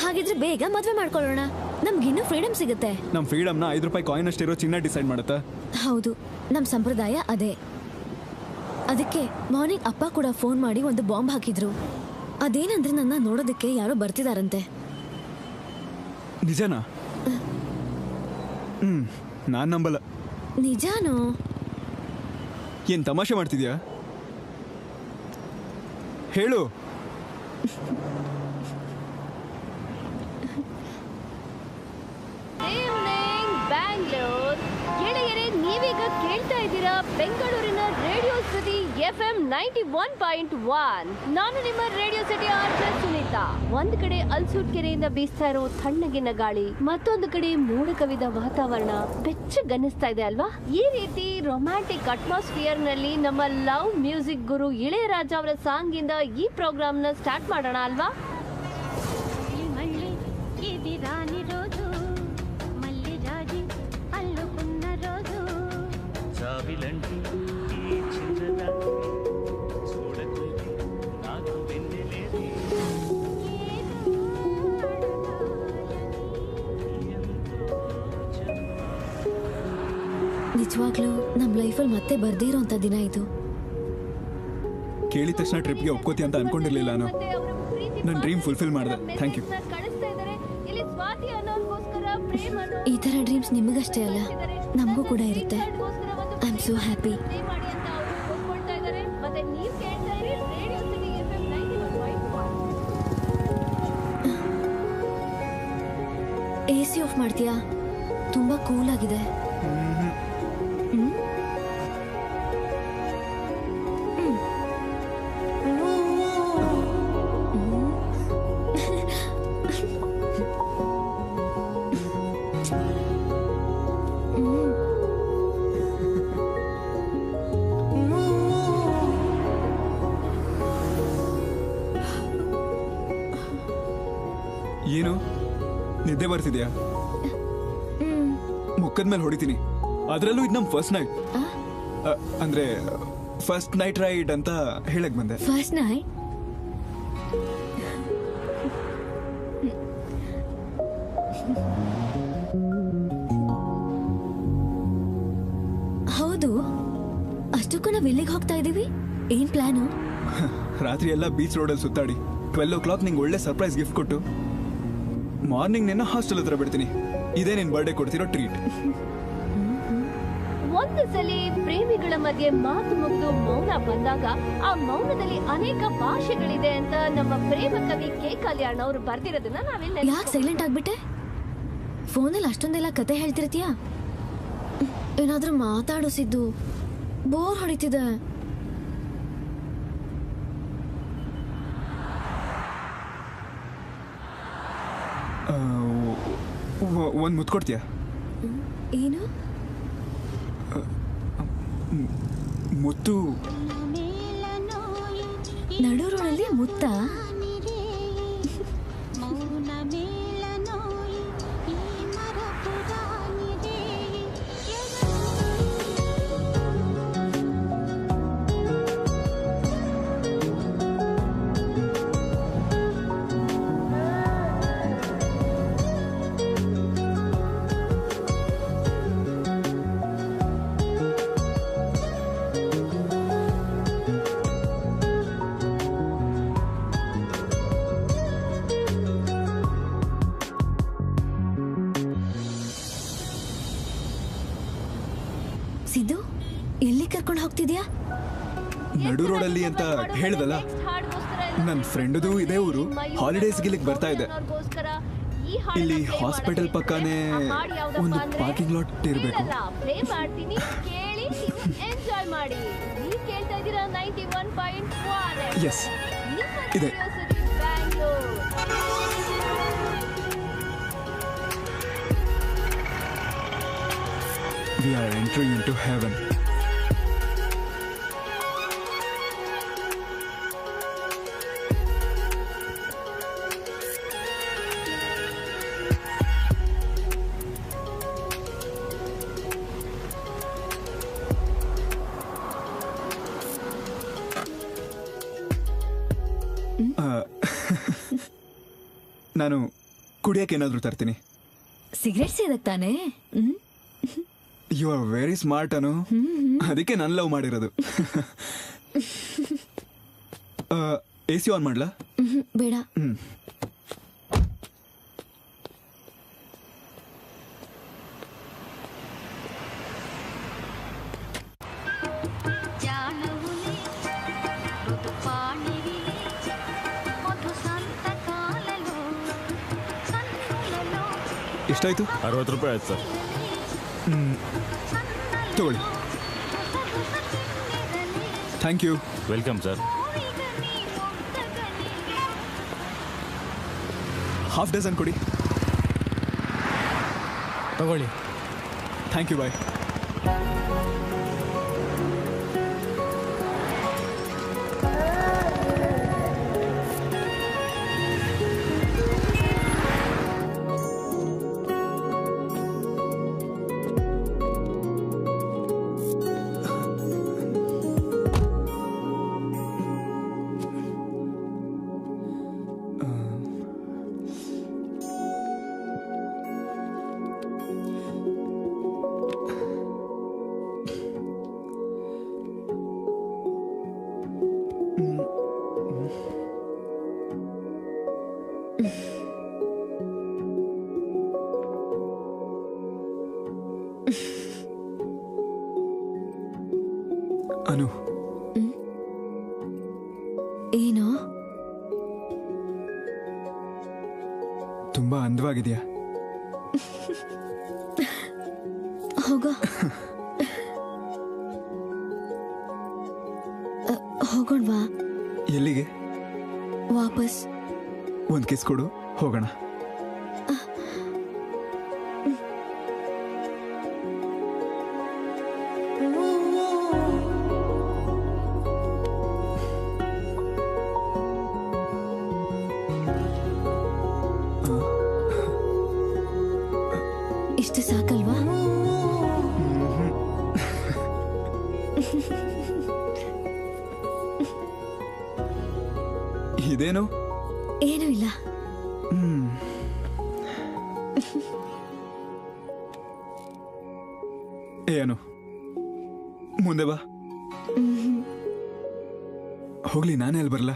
ಹಾಗಿದ್ರೆ ಬೇಗ ಮದ್ವೆ ಮಾಡ್ಕೊಳ್ಳೋಣ, ನಮ್ಗಿನ್ನೂ ಫ್ರೀಡಮ್ ಸಿಗುತ್ತೆ. ನಮ್ ಫ್ರೀಡಮ್ನ 5 ರೂಪಾಯಿ ಕಾಯಿನ್ ಅಷ್ಟಿರೋ ಚಿನ್ನ ಡಿಸೈಡ್ ಮಾಡುತ್ತಾ? ಹೌದು, ನಮ್ ಸಂಪ್ರದಾಯ ಅದೇ. ಅದಕ್ಕೆ ಮಾರ್ನಿಂಗ್ ಅಪ್ಪ ಕೂಡ ಫೋನ್ ಮಾಡಿ ಒಂದು ಬಾಂಬ್ ಹಾಕಿದ್ರು. ಅದೇನಂದ್ರೆ ನನ್ನ ನೋಡೋದಕ್ಕೆ ಯಾರೋ ಬರ್ತಿದಾರಂತೆ. ನಿಜನಾ? ನಾನ್ ನಂಬಲ್ಲ. ನಿಜಾನೋ? ಏನ್ ತಮಾಷೆ ಮಾಡ್ತಿದ್ಯಾ? ಹೇಳು. ಬ್ಯಾಂಗ್ಳೂರ್ ಗೆಳೆಯರೇ, ನೀವೀಗ ಕೇಳ್ತಾ ಇದ್ದೀರಾ ಬೆಂಗಳೂರಿನ ರೇಡಿಯೋ ಸಿಟಿ FM 91.1. ನಾನು ನಿಮ್ಮ ರೇಡಿಯೋ ಸಿಟಿ ಆರ್ಜೆ ಸುನೀತಾ. ಒಂದ್ ಕಡೆ ಅಲ್ಸೂರ್ ಕೆರೆಯಿಂದ ಬೀಸ್ತಾ ಇರೋ ತಣ್ಣಗಿನ ಗಾಳಿ, ಮತ್ತೊಂದು ಕಡೆ ಮೋಡ ಕವಿದ ವಾತಾವರಣ ಬೆಚ್ಚಗನ್ನಿಸ್ತಾ ಇದೆ ಅಲ್ವಾ? ಈ ರೀತಿ ರೊಮ್ಯಾಂಟಿಕ್ ಅಟ್ಮಾಸ್ಫಿಯರ್ ನಲ್ಲಿ ನಮ್ಮ ಲವ್ ಮ್ಯೂಸಿಕ್ ಗುರು ಇಳೆಯರಾಜ ಅವರ ಸಾಂಗ್ ಇಂದ ಈ ಪ್ರೋಗ್ರಾಮ್ ನ ಸ್ಟಾರ್ಟ್ ಮಾಡೋಣ ಅಲ್ವಾ? ನಿಜವಾಗ್ಲೂ ನಮ್ ಲೈಫಲ್ಲಿ ಮತ್ತೆ ಬರ್ದೇ ಇರೋಂಥ ದಿನ ಇದು. ಕೇಳಿದ ತಕ್ಷಣ ಟ್ರಿಪ್ಗೆ ಒಪ್ಕೋತಿ ಅಂತ ಅನ್ಕೊಂಡಿರ್ಲಿಲ್ಲ ನಾನು. ನನ್ನ ಡ್ರೀಮ್ ಫುಲ್ಫಿಲ್ ಮಾಡಿದೆ. Thank you. ಈ ತರ ಡ್ರೀಮ್ಸ್ ನಿಮಗಷ್ಟೇ ಅಲ್ಲ, ನಮಗೂ ಕೂಡ ಇರುತ್ತೆ. I am so happy. AC off ಮಾಡ್ತೀಯಾ? ತುಂಬಾ ಕೂಲ್ ಆಗಿದೆ. ಏನು ನಿದ್ದೆ ಬರ್ತಿದ್ಯಾ? ಮುಖದ ಮೇಲೆ ಹೊಡಿತೀನಿ. ಅದರಲ್ಲೂ ಇದು ನಮ್ ಫಸ್ಟ್ ನೈಟ್. ಅಂದ್ರೆ ಫಸ್ಟ್ ನೈಟ್ ರೈಡ್ ಅಂತ ಹೇಳಕ್ ಬಂದೆ. First night? ಹೌದು. ಅಷ್ಟಕ್ಕೂ ನಾವು ಎಲ್ಲಿಗೆ ಹೋಗ್ತಾ ಇದೀವಿ? ಏನ್ ಪ್ಲಾನು? ರಾತ್ರಿ ಎಲ್ಲ ಬೀಚ್ ರೋಡಲ್ಲಿ ಸುತ್ತಾಡಿ 12 o'clock ನಿಂಗೆ ಒಳ್ಳೆ ಸರ್ಪ್ರೈಸ್ ಗಿಫ್ಟ್ ಕೊಟ್ಟು ಮಾರ್ನಿಂಗ್ ನಿನ್ನ ಹಾಸ್ಟೆಲ್ ಹತ್ರ ಬಿಡ್ತೀನಿ. ಇದೇ ನಿನ್ ಬರ್ಡೇ ಕೊಡ್ತಿರೋ ಟ್ರೀಟ್. ಒಂದು ಸಲ ಪ್ರೇಮಿಗಳ ಮಧ್ಯೆ ಮಾತು ಮುಗಿದು ಮೌನ ಬಂದಾಗ ಆ ಮೌನದಲ್ಲಿ ಅನೇಕ ಭಾಷೆಗಳಿದೆ ಅಂತ ನಮ್ಮ ಪ್ರೇಮ ಕವಿ ಕೆ ಕಲ್ಯಾಣ್ ಅವರು ಬರ್ದಿರೋದನ್ನ ನಾವೆಲ್ಲ. ಯಾಕೆ ಸೈಲೆಂಟ್ ಆಗ್ಬಿಟ್ಟೆ? ಫೋನಲ್ಲಿ ಅಷ್ಟೊಂದೆಲ್ಲ ಕತೆ ಹೇಳ್ತಿರ್ತೀಯಾ? ಏನಾದ್ರೂ ಮಾತಾಡಿಸಿದ್ದು ಬೋರ್ ಹೊಡಿತಿದೆ. ಒಂದ್ ಮುತ್ತು ಕೊಡ್ತೀಯಾ? ಏನು ಮುತ್ತು? ನಡು ರೋಡಲ್ಲಿ ಮುತ್ತ? ಸಿದ್ದು, ಎಲ್ಲಿ ಕರ್ಕೊಂಡು ಹೋಗ್ತಿದ್ಯಾ? ನಡು ರೋಡಲ್ಲಿ ಅಂತ ಹೇಳ್ದಲ್ಲ, ನನ್ನ ಫ್ರೆಂಡದು ಇದೇ ಊರು. ಹಾಲಿಡೇಸ್ ಗಿಲ್ಲಿಗೆ ಬರ್ತಾ ಇದೆ. ಇಲ್ಲಿ ಹಾಸ್ಪಿಟಲ್ ಪಕ್ಕನೇ ಒಂದು ಪಾರ್ಕಿಂಗ್ ಲಾಟ್ ಇರಬೇಕು. ಎಸ್, ಇದೆ. We are entering into heaven. ನಾನು ಕುಡಿಯಕ್ಕೆ ಏನಾದರೂ ತರ್ತೀನಿ. ಸಿಗರೇಟ್ ಸೇದಕ್ ತಾನೇ? ಯು ಆರ್ ವೆರಿ ಸ್ಮಾರ್ಟ್ ಅನು. ಅದಕ್ಕೆ ನಾನು ಲವ್ ಮಾಡಿರೋದು. AC ಆನ್ ಮಾಡ್ಲಾ? ಬೇಡ. ಎಷ್ಟಾಯ್ತು? 60 ರೂಪಾಯಿ ಆಯ್ತು ಸರ್. ತಗೊಳ್ಳಿ. Thank you. Welcome sir. Half dozen ಕೊಡಿ. ತಗೊಳ್ಳಿ. Thank you. ಬಾಯ್. ಅನು, ಏನೋ ತುಂಬಾ ಅಂದವಾಗಿದೆಯಾ? ಹೋಗೋ. ಹೋಗೋಣವಾ? ಎಲ್ಲಿಗೆ? ವಾಪಸ್. ಒಂದು ಕಿಸ್ ಕೊಡು, ಹೋಗೋಣ. ಇಷ್ಟು ಸಾಕಲ್ವಾ? ಇದೇನು? ಏನೂ ಇಲ್ಲ. ಏನು? ಮುಂದೆ ಬಾ. ಹೋಗ್ಲಿ, ನಾನೇ ಅಲ್ಲಿ ಬರಲ್ಲ.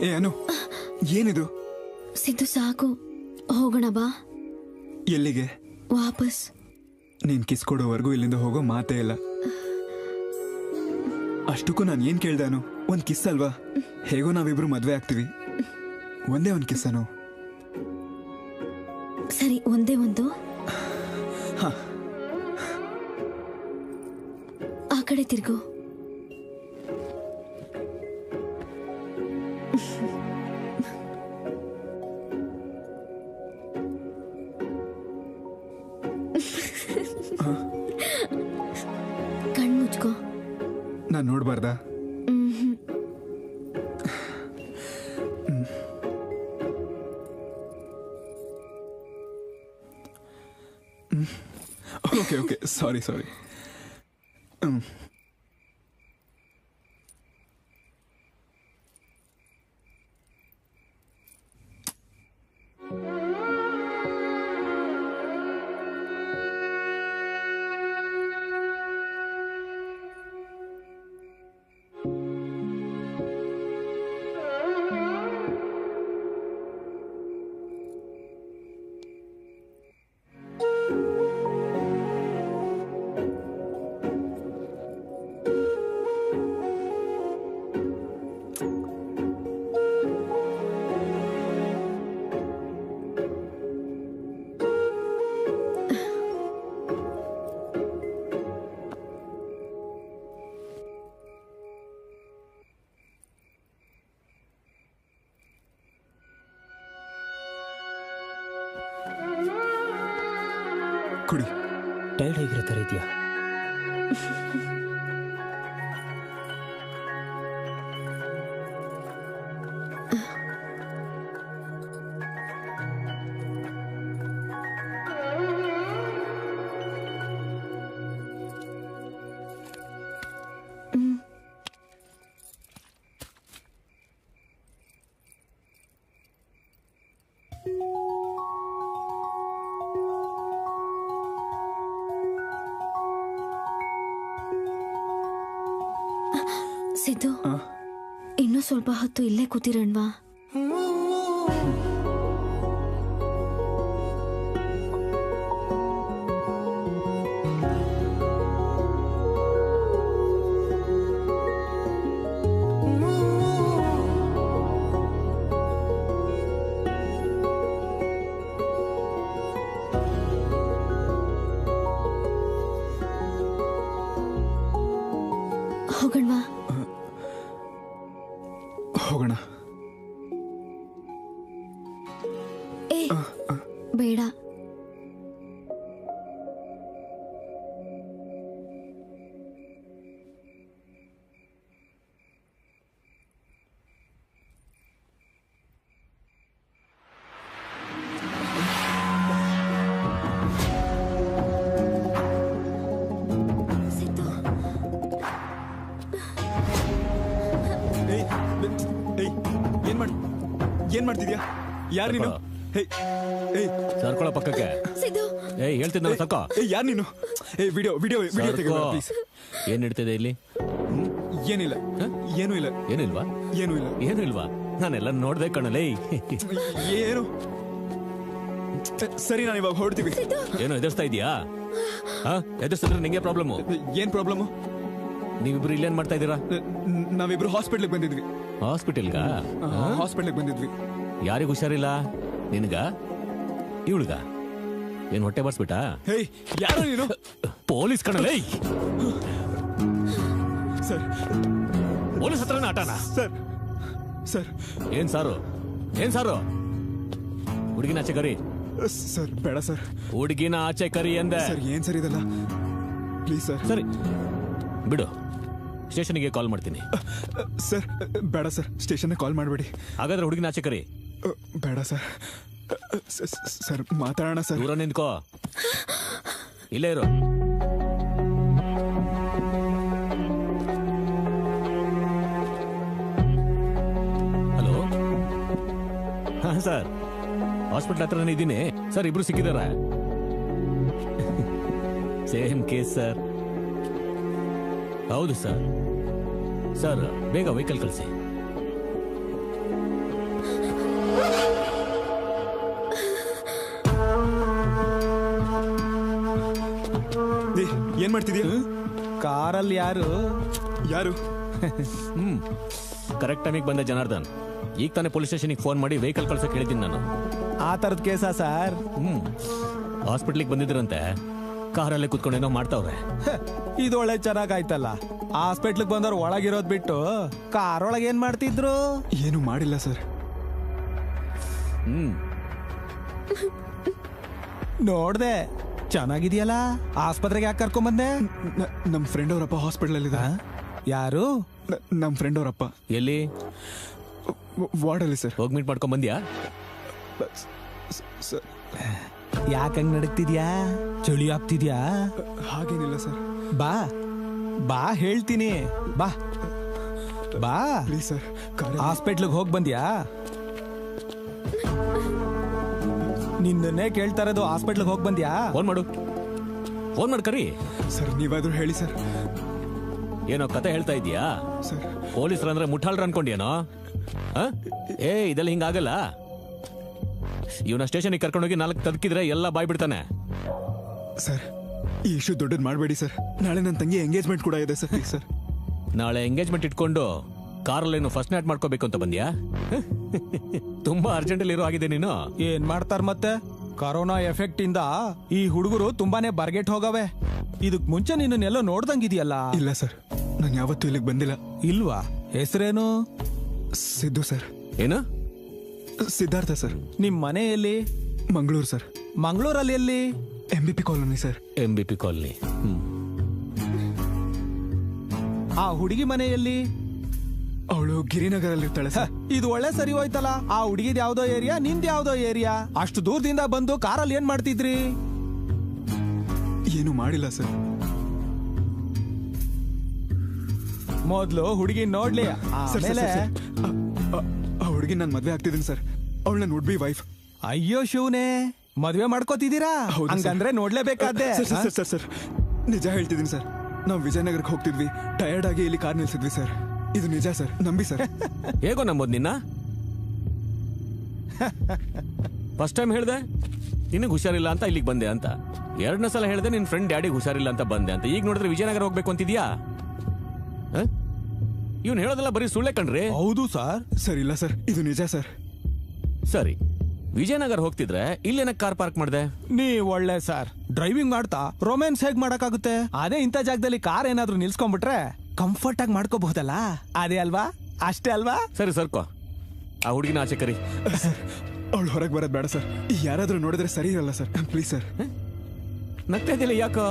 ಏನು? ಏನಿದು? ಸಿದ್ದು ಸಾಕು, ಹೋಗೋಣ ಬಾ. ಎಲ್ಲಿಗೆ? ವಾಪಸ್. ನೀನ್ ಕಿಸ್ ಕೊಡೋವರೆಗೂ ಇಲ್ಲಿಂದ ಹೋಗೋ ಮಾತೇ ಇಲ್ಲ. ಅಷ್ಟಕ್ಕೂ ನಾನು ಏನ್ ಕೇಳ್ದಾನು? ಒಂದ್ ಕಿಸ್ ಅಲ್ವಾ? ಹೇಗೋ ನಾವಿಬ್ರು ಮದ್ವೆ ಆಗ್ತೀವಿ. ಒಂದೇ ಒಂದ್ ಕಿಸ್ಸನು. ಸರಿ, ಒಂದೇ ಒಂದು. ಆ ಕಡೆ ತಿರ್ಗು. ಕಣ್ ಮುಚ್ಕೋ. ನಾನ್ ನೋಡ್ಬಾರ್ದಾ? ಓಕೆ, ಸಾರಿ. ಕುಡಿ. ಟೈರ್ಡ್ ಆಗಿರೋ ಥರ ಇದೆಯಾ? ಸಿದ್ದು, ಇನ್ನೂ ಸ್ವಲ್ಪ ಹೊತ್ತು ಇಲ್ಲೇ ಕೂತಿರಣ್ವಾ? ಹೋಗಣ್ವಾ? ಹೋಗೋಣ. ಏ ಬೇಡ. ಏನ್ ಮಾಡ್ತಿದ್ಯಾ? ಯಾರು ನೀನು? ಸರ್ಕೊಳ್ಳೋ ಪಕ್ಕಕ್ಕೆ. ಸಿದ್ದು, ಹೇಳ್ತಿದ್ದ ತಕೋ. ಯಾರು ನೀನು? ವಿಡಿಯೋ ವಿಡಿಯೋ ವಿಡಿಯೋ ತೆಗೆದು ಪ್ಲೀಸ್. ಏನ್ ನಡೀತಿದೆ ಇಲ್ಲಿ? ಏನಿಲ್ಲ. ಏನೂ ಇಲ್ಲ. ಏನಿಲ್ವಾ? ಏನೂ ಇಲ್ಲ. ಏನೂ ಇಲ್ವಾ? ನಾನೆಲ್ಲ ನೋಡ್ದೆ ಕಣಲೇ. ಏನು? ಸರಿ, ನಾನು ಇವಾಗ ಹೊರಡ್ತೀವಿ. ಏನೋ ಎದುರಿಸ್ತಾ ಇದೀಯಾ? ಎದುರಿಸಿದ್ರೆ ನಿಂಗೆ ಪ್ರಾಬ್ಲಮ್. ಏನ್ ಪ್ರಾಬ್ಲಮ್? ನೀವಿಬ್ರು ಇಲ್ಲೇನ್ ಮಾಡ್ತಾ ಇದ್ದೀರಾ? ನಾವಿಬ್ರು ಹಾಸ್ಪಿಟ್ಲಿಗೆ ಬಂದಿದ್ವಿ. ಹಾಸ್ಪಿಟಲ್ಗ? ಹಾಸ್ಪಿಟ್ಲಿಗೆ ಬಂದಿದ್ವಿ. ಯಾರಿಗ ಹುಷಾರಿಲ್ಲ? ನಿನ್ಗ? ಇವಳ್ಗ? ಏನ್ ಹೊಟ್ಟೆ ಬರ್ಸ್ಬಿಟ್ಟಾ? ಹೇಯ್, ಯಾರು ನೀನು? ಪೊಲೀಸ್ ಕಣಲೇ. ಸರ್, ಪೊಲೀಸ್ ಹತ್ರನ ಆಟನ? ಸರ್ ಸರ್ ಏನ್ ಸಾರು? ಏನ್ ಸಾರು? ಹುಡುಗಿನ ಆಚೆ ಕರಿ. ಸರ್ ಬೇಡ ಸರ್. ಹುಡುಗಿನ ಆಚೆ ಕರಿ ಎಂದೆ. ಸರ್ ಏನ್ ಸರ್ ಇದಲ್ಲ, ಪ್ಲೀಸ್ ಸರ್. ಸರಿ ಬಿಡು, ಸ್ಟೇಷನ್ಗೆ ಕಾಲ್ ಮಾಡ್ತೀನಿ. ಸರ್ ಬೇಡ ಸರ್, ಸ್ಟೇಷನ್ ಕಾಲ್ ಮಾಡಬೇಡಿ. ಹಾಗಾದ್ರೆ ಹುಡುಗಿನ ಆಚೆ ಕರಿ. ಬೇಡ ಸರ್. ಸರ್ ಮಾತಾಡೋಣ ಸರ್. ದೂರ ನಿಂತ್ಕೋ, ಇಲ್ಲೇ ಇರು. ಹಲೋ, ಹಾ ಸರ್, ಹಾಸ್ಪಿಟಲ್ ಹತ್ರನೇ ಇದ್ದೀನಿ ಸರ್. ಇಬ್ರು ಸಿಕ್ಕಿದಾರ. Same case sir. ಹೌದು ಸರ್. ಸರ್ ಬೇಗ ವೆಹಿಕಲ್ ಕಳಿಸಿ. ಏನ್ ಮಾಡ್ತಿದ್ಯಾ? ಕಾರಲ್ಲಿ ಯಾರು? ಯಾರು? ಕರೆಕ್ಟ್ ಟೈಮಿಗೆ ಬಂದೆ ಜನಾರ್ದನ್. ಈಗ ತಾನೇ ಪೊಲೀಸ್ ಸ್ಟೇಷನ್ಗೆ ಫೋನ್ ಮಾಡಿ ವೆಹಿಕಲ್ ಕಳ್ಸಕ್ ಹೇಳಿದ್ದೀನಿ ನಾನು. ಆ ತರದ ಕೇಸಾ ಸರ್? ಹಾಸ್ಪಿಟ್ಲಿಗೆ ಬಂದಿದ್ರಂತೆ, ಕಾರಲ್ಲೇ ಕುತ್ಕೊಂಡೇನೋ ಮಾಡ್ತಾವ್ರೆ. ಇದು ಒಳ್ಳೆ ಚೆನ್ನಾಗಾಯ್ತಲ್ಲ. ಹಾಸ್ಪಿಟ್ಲಿಗೆ ಬಂದವ್ರು ಒಳಗಿರೋದ್ ಬಿಟ್ಟು ಕಾರ್ ಒಳಗೆ ಏನ್ ಮಾಡ್ತಿದ್ರು? ಏನು ಮಾಡಿಲ್ಲ ಸರ್. ನೋಡ್ದೆ, ಚೆನ್ನಾಗಿದೆಯಲ್ಲ. ಆಸ್ಪತ್ರೆಗೆ ಯಾಕೆ ಕರ್ಕೊಂಬಂದೆ? ನಮ್ ಫ್ರೆಂಡ್ ಅವರಪ್ಪ ಹಾಸ್ಪಿಟಲ್ ಅಲ್ಲಿ. ಯಾರು? ನಮ್ ಫ್ರೆಂಡ್ ಅವರಪ್ಪ. ಎಲ್ಲಿ? ವಾರ್ಡಲ್ಲಿ ಸರ್. ಹೋಗಿ ಮೀಟ್ ಮಾಡ್ಕೊಂಡ್ ಬಂದ್ಯಾ? ಯಾಕಂಗ್ ನಡಕ್ತಿದ್ಯಾ? ಚಳಿ ಆಗ್ತಿದ್ಯಾ? ಹಾಗೇನಿಲ್ಲ ಸರ್. ಬಾ ಬಾ ಹೇಳ್ತೀನಿ, ಬಾ ಬಾ. Please sir. ಹಾಸ್ಪಿಟ್ಲಿಗೆ ಹೋಗಿ ಬಂದ್ಯಾ? ನಿನ್ನೇ ಕೇಳ್ತಾ ಇರೋದು, ಹಾಸ್ಪಿಟ್ಲಿಗೆ ಹೋಗಿ ಬಂದ್ಯಾ? ಫೋನ್ ಮಾಡು, ಫೋನ್ ಮಾಡಿ ಕರಿ. ಸರ್ ನೀವಾದ್ರೂ ಹೇಳಿ ಸರ್. ಏನೋ ಕತೆ ಹೇಳ್ತಾ ಇದೀಯಾ? ಸರ್ ಪೊಲೀಸರು ಅಂದ್ರೆ ಮುಠಾಳ್ರ ಅನ್ಕೊಂಡ್ಯೇನೋ? ಇದೆಲ್ಲ ಹಿಂಗಾಗಲ್ಲ. ಇವನ ಸ್ಟೇಷನ್ಗೆ ಕರ್ಕೊಂಡೋಗಿ 4 ತದಕಿದ್ರೆ ಎಲ್ಲ ಬಾಯ್ ಬಿಡ್ತಾನೆ. ಸರ್ ಈ ಇಶ್ಯೂ ದೊಡ್ಡದು ಮಾಡಬೇಡಿ ಸರ್. ನಾಳೆ ನನ್ನ ತಂಗಿ ಎಂಗೇಜ್ಮೆಂಟ್ ಕೂಡ ಇದೆ ಸರ್. Please sir. ನಾಳೆ ಎಂಗೇಜ್ಮೆಂಟ್ ಇಟ್ಕೊಂಡು ಕಾರಲ್ಲೇನು ಫಸ್ಟ್ ನೈಟ್ ಮಾಡ್ಕೋಬೇಕು ಅಂತ ಬಂದ್ಯಾ? ತುಂಬಾ ಅರ್ಜೆಂಟಲ್ಲಿ ಇರೋ ಆಗಿದೆ ನೀನು. ಏನ್ ಮಾಡ್ತಾರ ಮತ್ತೆ? ಕರೋನಾ ಎಫೆಕ್ಟ್ ಇಂದ ಈ ಹುಡುಗರು ತುಂಬಾನೇ ಬರ್ಗೆಟ್ ಹೋಗವೆ. ಇದಕ್ ಮುಂಚೆ ನಿನ್ನೆಲ್ಲೋ ನೋಡ್ದಂಗಿದೆಯಲ್ಲ? ಇಲ್ಲ ಸರ್, ನಾನು ಯಾವತ್ತೂ ಇಲ್ಲಿಗೆ ಬಂದಿಲ್ಲ. ಇಲ್ವಾ? ಹೆಸರೇನು? ಸಿದ್ದು ಸರ್. ಏನು? ಸಿದ್ಧಾರ್ಥ ಸರ್. ನಿಮ್ ಮನೆ ಎಲ್ಲಿ? ಮಂಗಳೂರು ಸರ್. ಮಂಗಳೂರಲ್ಲಿ ಎಲ್ಲಿ? MBP colony sir. MBP colony. ಆ ಹುಡುಗಿ ಮನೆಯಲ್ಲಿ? ಅವಳು ಗಿರಿನಗರಲ್ಲಿ ಇರ್ತಾಳೆ ಸರ್. ಇದು ಒಳ್ಳೆ ಸರಿ ಹೋಯ್ತಲ್ಲ. ಆ ಹುಡುಗಿದ್ ಯಾವ್ದೋ ಏರಿಯಾ, ನಿಂದ್ ಯಾವ್ದೋ ಏರಿಯಾ. ಅಷ್ಟು ದೂರದಿಂದ ಬಂದು ಕಾರಲ್ಲಿ ಏನ್ ಮಾಡ್ತಿದ್ರಿ? ಏನು ಮಾಡಿಲ್ಲ ಸರ್. ಮೊದ್ಲು ಹುಡುಗಿ ನೋಡ್ಲಿ, ಆಮೇಲೆ. ಆ ಹುಡುಗಿ ನಾನು ಮದ್ವೆ ಆಗ್ತಿದ್ದೀನಿ ಸರ್. ಅವಳು ನನ್ನ ವುಡ್ ಬಿ ವೈಫ್. ಅಯ್ಯೋ ಶಿವನೇ, ಮದ್ವೆ ಮಾಡ್ಕೋತಿದ್ದೀರಾ? ಹಂಗಂದ್ರೆ ನೋಡ್ಲೇಬೇಕಾದ್ದೆ. ಸರ್ ನಿಜ ಹೇಳ್ತಿದ್ದೀನಿ ಸರ್. ನಾವು ವಿಜಯನಗರಕ್ಕೆ ಹೋಗ್ತಿದ್ವಿ, ಟಯರ್ಡ್ ಆಗಿ ಇಲ್ಲಿ ಕಾರ್ ನಿಲ್ಸಿದ್ವಿ ಸರ್. ಇದು ನಿಜ ಸರ್, ನಂಬಿ ಸರ್. ಹೇಗೋ ನಂಬೋದ್ ನಿನ್ನ? ಫಸ್ಟ್ ಟೈಮ್ ಹೇಳ್ದೆ ನಿನಗೆ ಹುಷಾರಿಲ್ಲ ಅಂತ ಇಲ್ಲಿಗೆ ಬಂದೆ ಅಂತ. 2ನೇ ಸಲ ಹೇಳ್ದೆ ನಿನ್ ಫ್ರೆಂಡ್ ಡ್ಯಾಡಿಗೆ ಹುಷಾರಿಲ್ಲ ಅಂತ ಬಂದೆ ಅಂತ. ಈಗ ನೋಡಿದ್ರೆ ವಿಜಯನಗರ ಹೋಗ್ಬೇಕು ಅಂತಿದ್ಯಾ? ಇವ್ನು ಹೇಳೋದೆಲ್ಲ ಬರೀ ಸುಳ್ಳೆ ಕಣ್ರಿ. ಹೌದು ಸರ್. ಸರ್ ಇಲ್ಲ ಸರ್, ಇದು ನಿಜ ಸರ್. ಸರಿ, ವಿಜಯನಗರ ಹೋಗ್ತಿದ್ರೆ ಇಲ್ಲೇನ ಕಾರ್ ಪಾರ್ಕ್ ಮಾಡ್ದೆ? ನೀ ಒಳ್ಳೆ ಸರ್. ಡ್ರೈವಿಂಗ್ ಮಾಡ್ತಾ ರೊಮ್ಯಾನ್ಸ್ ಹೇಗ್ ಮಾಡಕ್ಕಾಗುತ್ತೆ? ಅದೇ ಇಂಥ ಜಾಗದಲ್ಲಿ ಕಾರ್ ಏನಾದ್ರೂ ನಿಲ್ಸ್ಕೊಂಡ್ಬಿಟ್ರೆ ಕಂಫರ್ಟ್ ಆಗಿ ಮಾಡ್ಕೋಬಹುದಲ್ಲ, ಅದೇ ಅಲ್ವಾ? ಅಷ್ಟೇ ಅಲ್ವಾ? ಸರಿ ಸರ್ಕೋ, ಆ ಹುಡುಗಿನ ಆಚೆ ಕರಿ. ಅವಳು ಹೊರಗೆ ಬರೋದು ಬೇಡ ಸರ್. ಯಾರಾದ್ರೂ ನೋಡಿದ್ರೆ ಸರಿ ಇರಲ್ಲ ಸರ್, ಪ್ಲೀಸ್ ಸರ್. ನಗ್ತಾ ಇದೆಯಲ್ಲ ಯಾಕೋ?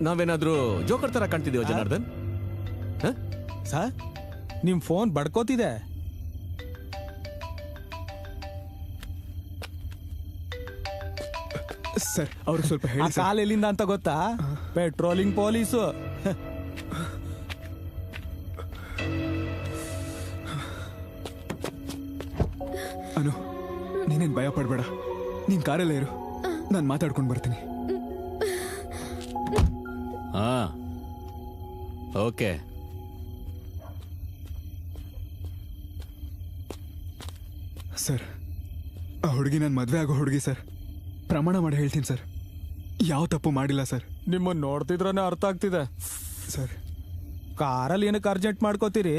ನಾವೇನಾದ್ರೂ ಜೋಕರ್ ತರ ಕಾಣ್ತಿದೀವ ಜನಾರ್ದನ್? ಸರ್, ನಿಮ್ ಫೋನ್ ಬಡ್ಕೋತಿದೆ. ಸರ್ ಅವ್ರು ಸ್ವಲ್ಪ ಹೇಳಿ ಸರ್. ಕಾಲ್ ಎಲ್ಲಿಂದ ಅಂತ ಗೊತ್ತಾ? Patrolling police. ಅನು, ನೀನೇನ್ ಭಯ ಪಡ್ಬೇಡ. ನೀನ್ ಕಾರಲ್ಲೇ ಇರು, ನಾನು ಮಾತಾಡ್ಕೊಂಡು ಬರ್ತೀನಿ. ಹಾ, ಓಕೆ. ಸರ್, ಆ ಹುಡುಗಿ ನನ್ನ ಮದ್ವೆ ಆಗೋ ಹುಡುಗಿ ಸರ್. ಪ್ರಮಾಣ ಮಾಡಿ ಹೇಳ್ತೀನಿ ಸರ್, ಯಾವ ತಪ್ಪು ಮಾಡಿಲ್ಲ ಸರ್. ನಿಮ್ಮನ್ನ ನೋಡ್ತಿದ್ರನೇ ಅರ್ಥ ಆಗ್ತಿದೆ ಸರ್. ಕಾರಲ್ಲಿ ಏನಕ್ಕೆ ಅರ್ಜೆಂಟ್ ಮಾಡ್ಕೋತೀರಿ?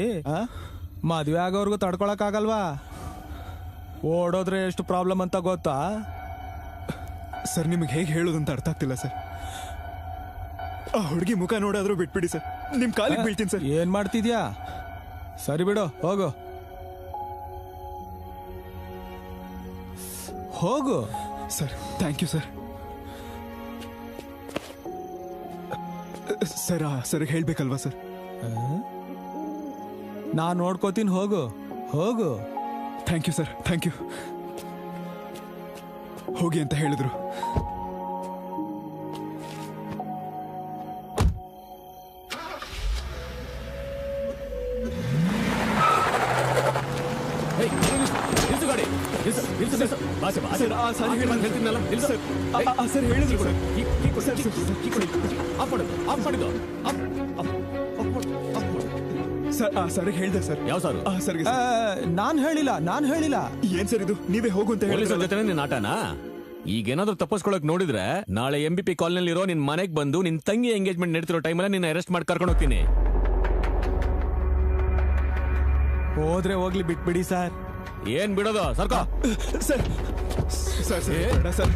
ಮದ್ವೆ ಆಗೋರ್ಗು ತಡ್ಕೊಳಕ್ ಆಗಲ್ವಾ? ಓಡೋದ್ರೆ ಎಷ್ಟು ಪ್ರಾಬ್ಲಮ್ ಅಂತ ಗೊತ್ತಾ? ಸರ್ ನಿಮಗೆ ಹೇಗೆ ಹೇಳೋದು ಅಂತ ಅರ್ಥ ಆಗ್ತಿಲ್ಲ ಸರ್. ಆ ಹುಡುಗಿ ಮುಖ ನೋಡಾದ್ರೂ ಬಿಟ್ಬಿಡಿ ಸರ್, ನಿಮ್ ಕಾಲಿಗೆ ಬೀಳ್ತೀನಿ ಸರ್. ಏನ್ ಮಾಡ್ತಿದ್ಯಾ? ಸರಿ ಬಿಡು, ಹೋಗು ಹೋಗು. Sir thank you sir. Sir sir ಹೇಳ್ಬೇಕಲ್ವಾ ಸರ್? ನಾನ್ ನೋಡ್ಕೋತೀನಿ, ಹೋಗು ಹೋಗು. Thank you sir, thank you. ಹೋಗಿ ಅಂತ ಹೇಳಿದ್ರು. ಸರ್ ಹೇಳಿದ್ರು ಸರ್ ಹೇಳ್ದೆ ಸರ್. ಯಾವ ಸರ್? ಸರ್ಗೆ ನಾನ್ ಹೇಳಿಲ್ಲ. ಏನ್ ಸರ್ ಇದು? ನೀವೇ ಹೋಗು ಅಂತ ಪೊಲೀಸರ ಜೊತೆ ನಿನ್ನ ಆಟನಾ? ಈಗೇನಾದ್ರೂ ತಪ್ಪಿಸ್ಕೊಳಕ್ ನೋಡಿದ್ರೆ ನಾಳೆ MBP ಕಾಲೋನಿಲಿರೋ ನಿನ್ ಮನೆಗ್ ಬಂದು ನಿನ್ ತಂಗಿ ಎಂಗೇಜ್ಮೆಂಟ್ ನಡೀತಿರೋ ಟೈಮಲ್ಲಿ ನಿನ್ನ ಅರೆಸ್ಟ್ ಮಾಡಿ ಕರ್ಕೊಂಡು ಹೋಗ್ತೀನಿ. ಹೋದ್ರೆ ಹೋಗ್ಲಿ, ಬಿಟ್ಬಿಡಿ ಸರ್. ಏನ್ ಬಿಡೋದು? ಸರ್ಕೋ. ಸರ್ ಸರ್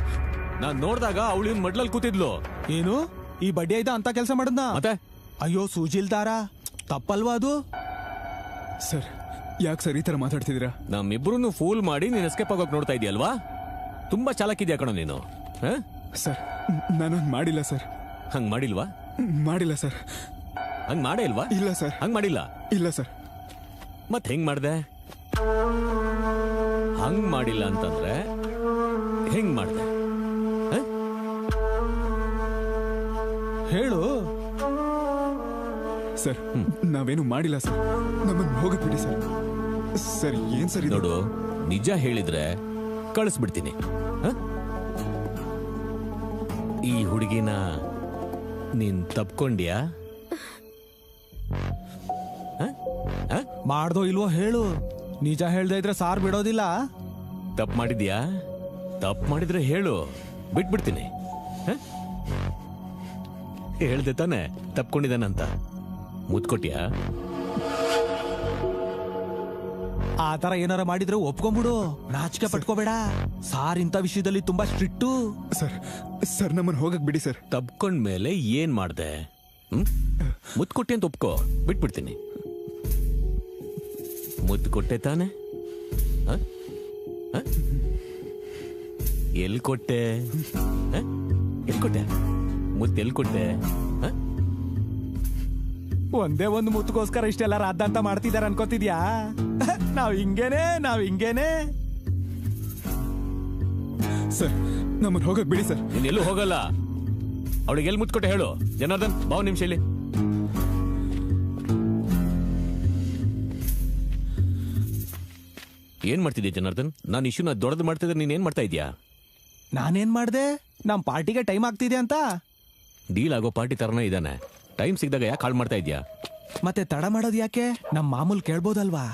ನಾನ್ ನೋಡ್ದಾಗ ಅವಳು ಇವ್ನ ಮಡ್ಲಲ್ಲಿ ಕೂತಿದ್ಲು. ಏನು ಈ ಬಡ್ಡಿ ಆಯ್ತಾ ಅಂತ ಕೆಲಸ ಮಾಡದ್ನ? ಮತ್ತೆ ಅಯ್ಯೋ ಸೂಜಿಲ್ದಾರ, ತಪ್ಪಲ್ವಾ ಅದು? ಸರ್ ಯಾಕೆ ಸರ್ ಈ ತರ ಮಾತಾಡ್ತಿದ್ದೀರಾ? ನಮ್ಮಿಬ್ರು ಫೂಲ್ ಮಾಡಿ ನೀನ್ ಎಸ್ಕೇಪ್ ಆಗೋಕ್ ನೋಡ್ತಾ ಇದೆಯಲ್ವಾ? ತುಂಬಾ ಚಾಲಾಕಿದ್ಯಾ ಕಣೋ ನೀನು. ಸರ್ ನಾನು ಮಾಡಿಲ್ಲ ಸರ್. ಹಂಗ್ ಮಾಡಿಲ್ವಾ? ಮಾಡಿಲ್ಲ ಸರ್. ಹಂಗ್ ಮಾಡೇ ಇಲ್ವಾ? ಇಲ್ಲ ಸರ್. ಹಂಗ್ ಮಾಡಿಲ್ಲ? ಇಲ್ಲ ಸರ್. ಮತ್ ಹೆಂಗ್ ಮಾಡ್ದೆ? ಹಂಗ್ ಮಾಡಿಲ್ಲ ಅಂತಂದ್ರೆ ಹೆಂಗ್ ಮಾಡ್ದೆ? ಹೇಳು ಸರ್. ನಾವೇನು ಮಾಡಿಲ್ಲ ಸರ್, ನಮ್ಮನ್ನು ಹೋಗಕ್ ಬಿಡಿ ಸರ್. ಸರ್ ಏನ್ ಸರ್ ಇದು? ನೋಡು, ನಿಜ ಹೇಳಿದ್ರೆ ಕಳಿಸ್ಬಿಡ್ತೀನಿ. ಈ ಹುಡುಗಿನ ನೀನ್ ತಪ್ಕೊಂಡ್ಯಾ? ಮಾಡ್ದೋ ಇಲ್ವೋ ಹೇಳು. ನಿಜ ಹೇಳ್ದೆ ಇದ್ರೆ ಸಾರ್ ಬಿಡೋದಿಲ್ಲ. ತಪ್ಪು ಮಾಡಿದ್ಯಾ? ತಪ್ಪು ಮಾಡಿದ್ರೆ ಹೇಳು, ಬಿಟ್ಬಿಡ್ತೀನಿ. ಹೇಳ್ದೆ ತಾನೆ ತಪ್ಕೊಂಡಿದ್ದಾನಂತ? ಮುತ್ಕೊಟ್ಯಾ? ಆ ತರ ಏನಾರ ಮಾಡಿದ್ರೆ ಒಪ್ಕೊಂಡ್ಬಿಡು, ನಾಚಿಕೆ ಪಟ್ಕೋಬೇಡ. ಸಾರ್ ಇಂಥ ವಿಷಯದಲ್ಲಿ ತುಂಬಾ ಸ್ಟ್ರಿಕ್ಟು. ಸರ್ ಸರ್ ನಮ್ಮನ್ನು ಹೋಗಕ್ ಬಿಡಿ ಸರ್. ತಪ್ಕೊಂಡ್ಮೇಲೆ ಏನ್ ಮಾಡ್ದೆ? ಮುತ್ಕೊಟ್ಟೆ ಅಂತ ಒಪ್ಕೋ, ಬಿಟ್ಬಿಡ್ತೀನಿ. ಮುತ್ತು ಕೊಟ್ಟೆ ತಾನೆ? ಎಲ್ಲಿ ಕೊಟ್ಟೆ? ಎಲ್ಕೊಟ್ಟೆ ಮುತ್ತೆಲ್ಕೊಟ್ಟೆ? ಒಂದೇ ಒಂದು ಮುತ್ತುಗೋಸ್ಕರ ಇಷ್ಟೆಲ್ಲ ರಾದ್ದಾಂತ ಮಾಡ್ತಿದಾರೆ ಅನ್ಕೋತಿದ್ಯಾ? ನಾವ್ ಹಿಂಗೇನೆ. ಸರ್ ನಮ್ಮನ್ನು ಹೋಗಕ್ ಬಿಡಿ ಸರ್. ನೀನ್ ಎಲ್ಲೂ ಹೋಗಲ್ಲ. ಅವಳಿಗೆ ಎಲ್ಲಿ ಮುತ್ಕೊಟ್ಟೆ ಹೇಳು. ಜನಾರ್ದನ್ ಬಾವು ನಿಮಿಷ ಇಲ್ಲಿ. ಏನ್ ಮಾಡ್ತಿದ್ಯಾ ಜನಾರ್ದನ್? ನಾನು ಇಶ್ಯೂನ ದೊಡ್ಡದು ಮಾಡ್ತಿದ್ರೆ ನೀನ್ ಏನ್ ಮಾಡ್ತಾ ಇದ್ಯಾ? ನಾನೇನ್ ಮಾಡ್ದೆ? ನಮ್ ಪಾರ್ಟಿಗೆ ಟೈಮ್ ಆಗ್ತಿದೆ ಅಂತ. ಡೀಲ್ ಆಗೋ ಪಾರ್ಟಿ ತರನೇ ಇದ್ದಾನೆ. ಟೈಮ್ ಸಿಗ್ದಾಗ ಯಾಕೆ ಹಾಳು ಮಾಡ್ತಾ ಇದ್ಯಾ? ಮತ್ತೆ ತಡ ಮಾಡೋದು ಯಾಕೆ? ನಮ್ ಮಾಮೂಲ್ ಕೇಳ್ಬೋದಲ್ವಾ?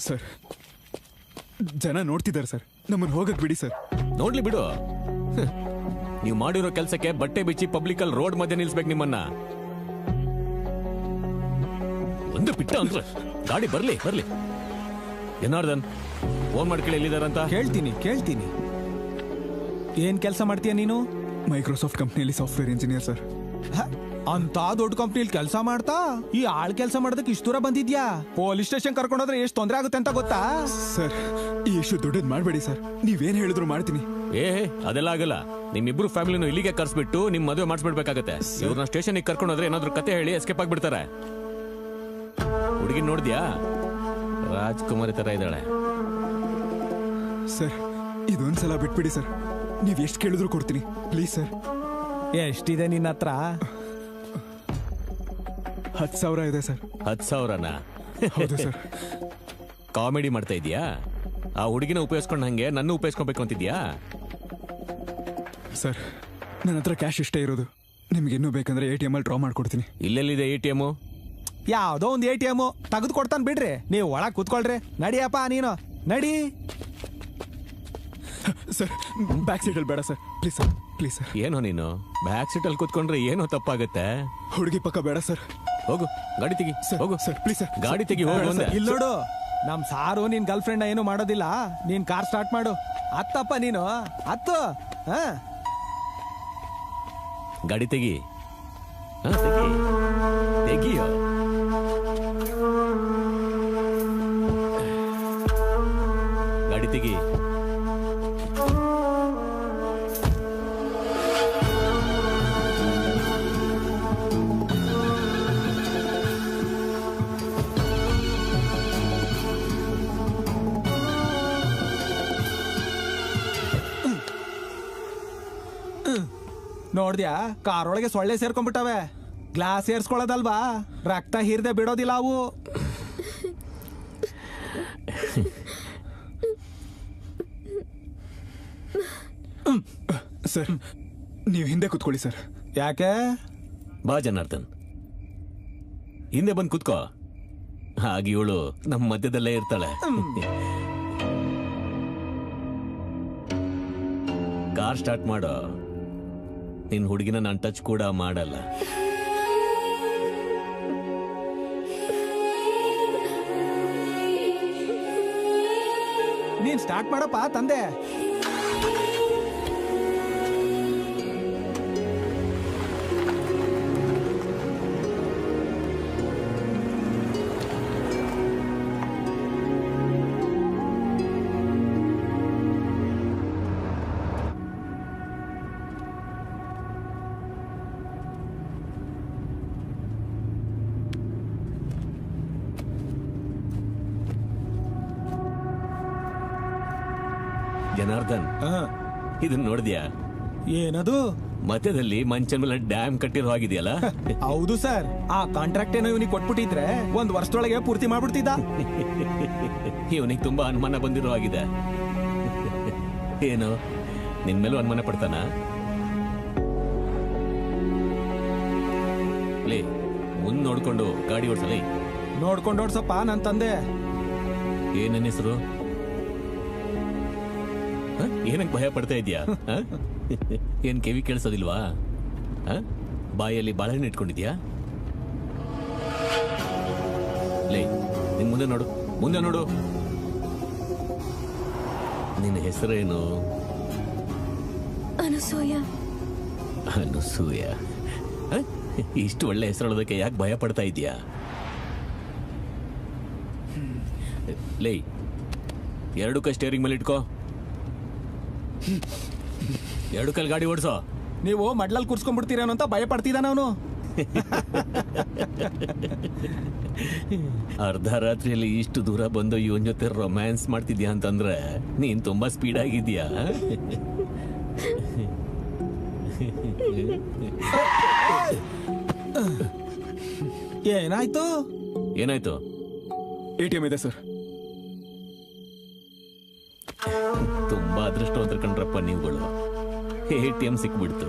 ಸರ್ ಜನ ನೋಡ್ತಿದ್ದಾರೆ ಸರ್, ನಮ್ಮನ್ನು ಹೋಗಕ್ ಬಿಡಿ ಸರ್. ನೋಡ್ಲಿ ಬಿಡು. ನೀವು ಮಾಡಿರೋ ಕೆಲಸಕ್ಕೆ ಬಟ್ಟೆ ಬಿಚ್ಚಿ ಪಬ್ಲಿಕ್ ಅಲ್ಲಿ ರೋಡ್ ಮಧ್ಯೆ ನಿಲ್ಸ್ಬೇಕು ನಿಮ್ಮನ್ನ. ಒಂದು ಪಿಟ್ಟ ಅಂದ್ರೆ ಗಾಡಿ ಬರ್ಲಿ. ಜನಾರ್ದನ್ ಫೋನ್ ಮಾಡ್ಕೊಳ್ಳಿ ಎಲ್ಲಿದಾರಂತ. ಕೇಳ್ತೀನಿ. ಏನ್ ಕೆಲಸ ಮಾಡ್ತೀಯ ನೀನು? ಮೈಕ್ರೋಸಾಫ್ಟ್ ಕಂಪ್ನಿಯಲ್ಲಿ ಸಾಫ್ಟ್ವೇರ್ ಇಂಜಿನಿಯರ್ ಸರ್. ಅಂತ ದೊಡ್ಡ ಕಂಪ್ನಿಲಿ ಕೆಲಸ ಮಾಡ್ತಾ ಈ ಆಳ್ ಕೆಲಸ ಮಾಡೋದಕ್ಕೆ ಇಷ್ಟು ದೂರ ಬಂದಿದ್ಯಾ? ಪೊಲೀಸ್ ಸ್ಟೇಷನ್ ಕರ್ಕೊಂಡೋದ್ರೆ ಎಷ್ಟು ತೊಂದರೆ ಆಗುತ್ತೆ ಅಂತ ಗೊತ್ತಾ? ಸರ್ ಈ ಇಶ್ಯೂ ದೊಡ್ಡದ್ ಮಾಡ್ಬೇಡಿ ಸರ್. ನೀವೇನ್ ಹೇಳಿದ್ರು ಮಾಡ್ತೀನಿ. ಅದೆಲ್ಲ ಆಗಲ್ಲ. ನಿಮ್ಮಿಬ್ರು ಫ್ಯಾಮಿಲಿನೂ ಇಲ್ಲಿಗೆ ಕರ್ಸ್ಬಿಟ್ಟು ನಿಮ್ ಮದುವೆ ಮಾಡಿಸ್ಬಿಡ್ಬೇಕಾಗತ್ತೆ. ಇವ್ರನ್ನ ಸ್ಟೇಷನ್ ಕರ್ಕೊಂಡೋದ್ರೆ ಏನಾದ್ರು ಕತೆ ಹೇಳಿ ಎಸ್ಕೇಪ್ ಆಗ್ಬಿಡ್ತಾರೆ. ಹುಡುಗಿ ನೋಡಿದ್ಯಾ? ರಾಜ್ಕುಮಾರಿ ತರ ಇದ್ದಾಳೆ. ಸರ್ ಇದೊಂದ್ಸಲ ಬಿಟ್ಬಿಡಿ ಸರ್. ನೀವ್ ಎಷ್ಟು ಕೇಳಿದ್ರು ಕೊಡ್ತೀನಿ ಪ್ಲೀಸ್ ಸರ್. ಎಷ್ಟಿದೆ ನಿನ್ನ ಹತ್ರ? 10,000 ಇದೆ ಸರ್. 10,000ನಾ? ಹೌದು ಸರ್. ಕಾಮಿಡಿ ಮಾಡ್ತಾ ಇದೀಯಾ? ಆ ಹುಡುಗಿನ ಉಪಯೋಗಿಸ್ಕೊಂಡು ಹಂಗೆ ನನ್ನ ಉಪಯೋಗಿಸ್ಕೊಬೇಕು ಅಂತಿದ್ಯಾ? ಸರ್ ನನ್ನ ಹತ್ರ ಕ್ಯಾಶ್ ಇಷ್ಟೇ ಇರೋದು. ನಿಮ್ಗೆ ಇನ್ನೂ ಬೇಕಂದ್ರೆ ATM ಅಲ್ಲಿ ಡ್ರಾ ಮಾಡ್ಕೊಡ್ತೀನಿ. ಇಲ್ಲೆಲ್ಲಿದೆ ATM? ಯಾವ್ದೋ ಒಂದು ATM ತೆಗೆದು ಕೊಡ್ತಾನೆ ಬಿಡ್ರಿ. ನೀವು ಒಳಗ್ ಕೂತ್ಕೊಳ್ರಿ. ನಡಿಯಪ್ಪ ನೀನು ನಡಿ. ಸರ್ ಬ್ಯಾಕ್ ಸೀಟಲ್ಲಿ ಬೇಡ ಸರ್, ಪ್ಲೀಸ್ ಸರ್. ಏನೋ ನೀನು ಬ್ಯಾಕ್ ಸೀಟಲ್ಲಿ ಕೂತ್ಕೊಂಡ್ರೆ ಏನೋ ತಪ್ಪಾಗುತ್ತೆ. ಹುಡುಗಿ ಪಕ್ಕ ಬೇಡ ಸರ್. ಹೋಗು ಗಾಡಿ ತೆಗಿ. ಹೋಗು ಸರ್ ಪ್ಲೀಸ್ ಸರ್. ಗಾಡಿ ತೆಗಿ ಹೋಗು. ಇಲ್ಲಿ ನೋಡು, ನಮ್ ಸಾರು ನಿನ್ ಗರ್ಲ್ ಫ್ರೆಂಡ್ ಏನು ಮಾಡೋದಿಲ್ಲ. ನೀನ್ ಕಾರ್ ಸ್ಟಾರ್ಟ್ ಮಾಡು. ಹತ್ತಪ್ಪ ನೀನು ಹತ್ತು. ಗಾಡಿ ತೆಗಿ. ತೆಗಿಯೋ. ಗಾಡಿ ತೆಗಿ. ನೋಡ್ದ್ಯಾ? ಕಾರ್ ಒಳಗೆ ಸೊಳ್ಳೆ ಸೇರ್ಕೊಂಡ್ಬಿಟ್ಟವೆ. ಗ್ಲಾಸ್ ಏರ್ಸ್ಕೊಳ್ಳೋದಲ್ವಾ, ರಕ್ತ ಹೀರ್ದೆ ಬಿಡೋದಿಲ್ಲ ಅವು. ಸರ್ ನೀವು ಹಿಂದೆ ಕೂತ್ಕೊಳ್ಳಿ ಸರ್. ಯಾಕೆ? ಬಾ ಜನಾರ್ದನ್, ಹಿಂದೆ ಬಂದು ಕೂತ್ಕೋ. ಹಾಗೆ ಇವಳು ನಮ್ಮ ಮಧ್ಯದಲ್ಲೇ ಇರ್ತಾಳೆ. ಕಾರ್ ಸ್ಟಾರ್ಟ್ ಮಾಡೋ. ನಿನ್ ಹುಡುಗಿನ ನಾನು ಟಚ್ ಕೂಡ ಮಾಡಲ್ಲ. ನೀನ್ ಸ್ಟಾರ್ಟ್ ಮಾಡಪ್ಪ ತಂದೆ. ಜನಾರ್ದನ್, ಇದನ್ನ ನೋಡಿದ್ಯಾ? ಏನದು? ಮಧ್ಯದಲ್ಲಿ ಮಂಚದ ಮೇಲೆ ಡ್ಯಾಮ್ ಕಟ್ಟಿರೋ ಆಗಿದೆಯಲ್ಲ? ಹೌದು ಸರ್. ಆ ಕಾಂಟ್ರಾಕ್ಟ್ ಏನೋ ಇವನಿಗೆ ಕೊಟ್ಬಿಟ್ಟಿದ್ರೆ 1 ವರ್ಷದೊಳಗೆ ಪೂರ್ತಿ ಮಾಡ್ಬಿಡ್ತಿದ್ದ. ಇವನಿಗೆ ತುಂಬಾ ಅನುಮಾನ ಬಂದಿರೋ ಆಗಿದೆ. ಏನು ನಿನ್ ಮೇಲೂ ಅನುಮಾನ ಪಡ್ತಾನ? ಲೇ, ಮುಂದ್ ನೋಡ್ಕೊಂಡು ಗಾಡಿ ಓಡ್ಸಲೇ. ನೋಡ್ಕೊಂಡು ಓಡ್ಸಪ್ಪ ನನ್ ತಂದೆ. ಏನನ್ನ ಹೆಸರು? ಏನಕ್ಕೆ ಭಯ ಪಡ್ತಾ ಇದ್ಯಾ? ಏನ್ ಕಿವಿ ಕೇಳಿಸೋದಿಲ್ವಾ? ಬಾಯಲ್ಲಿ ಬಾಳೆಹಣ್ಣು ಇಟ್ಕೊಂಡಿದ್ಯಾ? ಲೇ, ನಿನ್ ಮುಂದೆ ನೋಡು, ಮುಂದೆ ನೋಡು. ನಿನ್ನ ಹೆಸರೇನು? ಅನಸೂಯ. ಅನಸೂಯ? ಇಷ್ಟು ಒಳ್ಳೆ ಹೆಸರೊಳೋದಕ್ಕೆ ಯಾಕೆ ಭಯ ಪಡ್ತಾ ಇದೀಯಾ? ಲೇ, 2 ಕೈ ಸ್ಟೇರಿಂಗ್ ಮೇಲೆ ಇಟ್ಕೋ. ಎರಡು ಕಲ್ ಗಾಡಿ ಓಡಿಸೋ. ನೀವು ಮಡ್ಲಲ್ಲಿ ಕೂರ್ಸ್ಕೊಂಡ್ಬಿಡ್ತೀರೇನೋ ಅಂತ ಭಯ ಪಡ್ತಿದ್ದಾನ ಅವನು. ಅರ್ಧ ರಾತ್ರಿಯಲ್ಲಿ ಇಷ್ಟು ದೂರ ಬಂದು ಇವನ್ ಜೊತೆ ರೊಮ್ಯಾನ್ಸ್ ಮಾಡ್ತಿದ್ಯಾ ಅಂತಂದ್ರೆ ನೀನ್ ತುಂಬಾ ಸ್ಪೀಡ್ ಆಗಿದ್ಯಾ. ಏನಾಯ್ತು? ಏನಾಯ್ತು? ATM ಇದೆ ಸರ್. ತುಂಬಾ ಅದೃಷ್ಟವಂತರ ಕಣ್ರಪ್ಪ ನೀವುಗಳು. ATM ಸಿಕ್ಬಿಡ್ತು.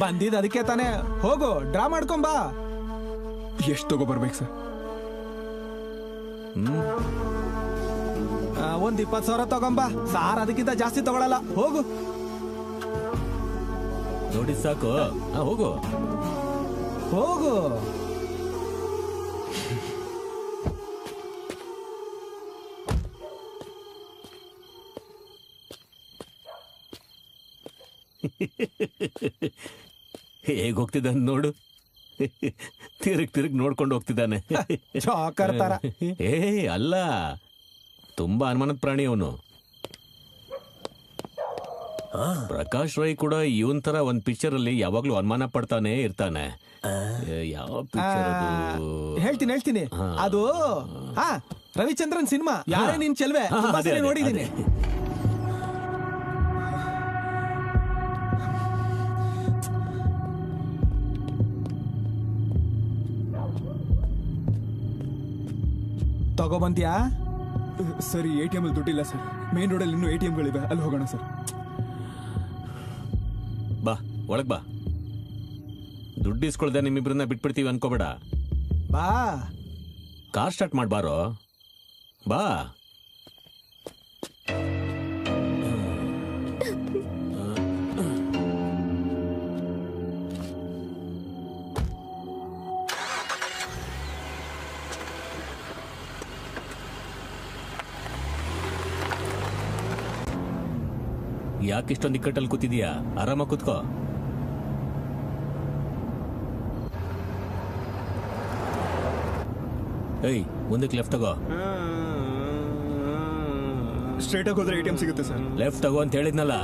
ಬಂದಿದ್ ಅದಕ್ಕೆ ತಾನೇ. ಹೋಗು ಡ್ರಾ ಮಾಡ್ಕೊಂಬಾ. ಎಷ್ಟು ತಗೋಬರ್ಬೇಕು ಸರ್? ಒಂದ್ 20,000 ತಗೊಂಬಾ ಸಾರ್. ಅದಕ್ಕಿಂತ ಜಾಸ್ತಿ ತಗೊಳಲ್ಲ. ಹೋಗು. ನೋಡಿ ಸಾಕು. ಹೋಗು ಹೋಗು. ಹೇಗ್ ಹೋಗ್ತಿದ್ದಾನೆ ನೋಡು. ತಿರುಗ್ ನೋಡ್ಕೊಂಡು ಹೋಗ್ತಿದ್ದಾನೆ. ಚಾಕರ್ ತರ. ಅಲ್ಲ, ತುಂಬಾ ಅನುಮಾನದ ಪ್ರಾಣಿ ಅವನು. ಪ್ರಕಾಶ್ ರೈ ಕೂಡ ಇವನ್ ತರ ಒಂದ್ ಪಿಕ್ಚರ್ ಅಲ್ಲಿ ಯಾವಾಗ್ಲೂ ಅನುಮಾನ ಪಡ್ತಾನೆ ಇರ್ತಾನೆ. ಯಾವ ಪಿಕ್ಚರ್ ಅದು? ಹೇಳ್ತೀನಿ. ಅದು ರವಿಚಂದ್ರನ್ ಸಿನಿಮಾ ಯಾರೇ ನಿನ್ ಚೆಲ್ವೆ ನೋಡಿದೀನಿ. ತಗೋಬಂದ್ಯಾ? ಸರಿ, ATM ಅಲ್ಲಿ ದುಡ್ಡಿಲ್ಲ ಸರ್. ಮೇನ್ ರೋಡಲ್ಲಿ ಇನ್ನೂ ATMಗಳಿವೆ, ಅಲ್ಲಿ ಹೋಗೋಣ ಸರ್. ಬಾ ಒಳಗ್ ಬಾ. ದುಡ್ಡು ಇಸ್ಕೊಳ್ದೆ ನಿಮ್ಮಿಬ್ರನ್ನ ಬಿಟ್ಬಿಡ್ತೀವಿ ಅನ್ಕೋಬೇಡ. ಬಾ. ಕಾರ್ ಸ್ಟಾರ್ಟ್ ಮಾಡ್ಬಾರೋ. ಬಾ. ಯಾಕಿಷ್ಟೊಂದು ಇಕ್ಕಟ್ಟಲ್ಲಿ ಕೂತಿದೀಯಾ? ಆರಾಮಾಗಿ ಕೂತ್ಕೋ. ಏಯ್, ಮುಂದಕ್ಕೆ ಲೆಫ್ಟ್ ತಗೋ. ಸ್ಟ್ರೇಟ್ ಆಗಿ ಹೋದ್ರೆ ATM ಸಿಗುತ್ತೆ ಸರ್. ಲೆಫ್ಟ್ ತಗೋ ಅಂತ ಹೇಳಿದ್ನಲ್ಲ.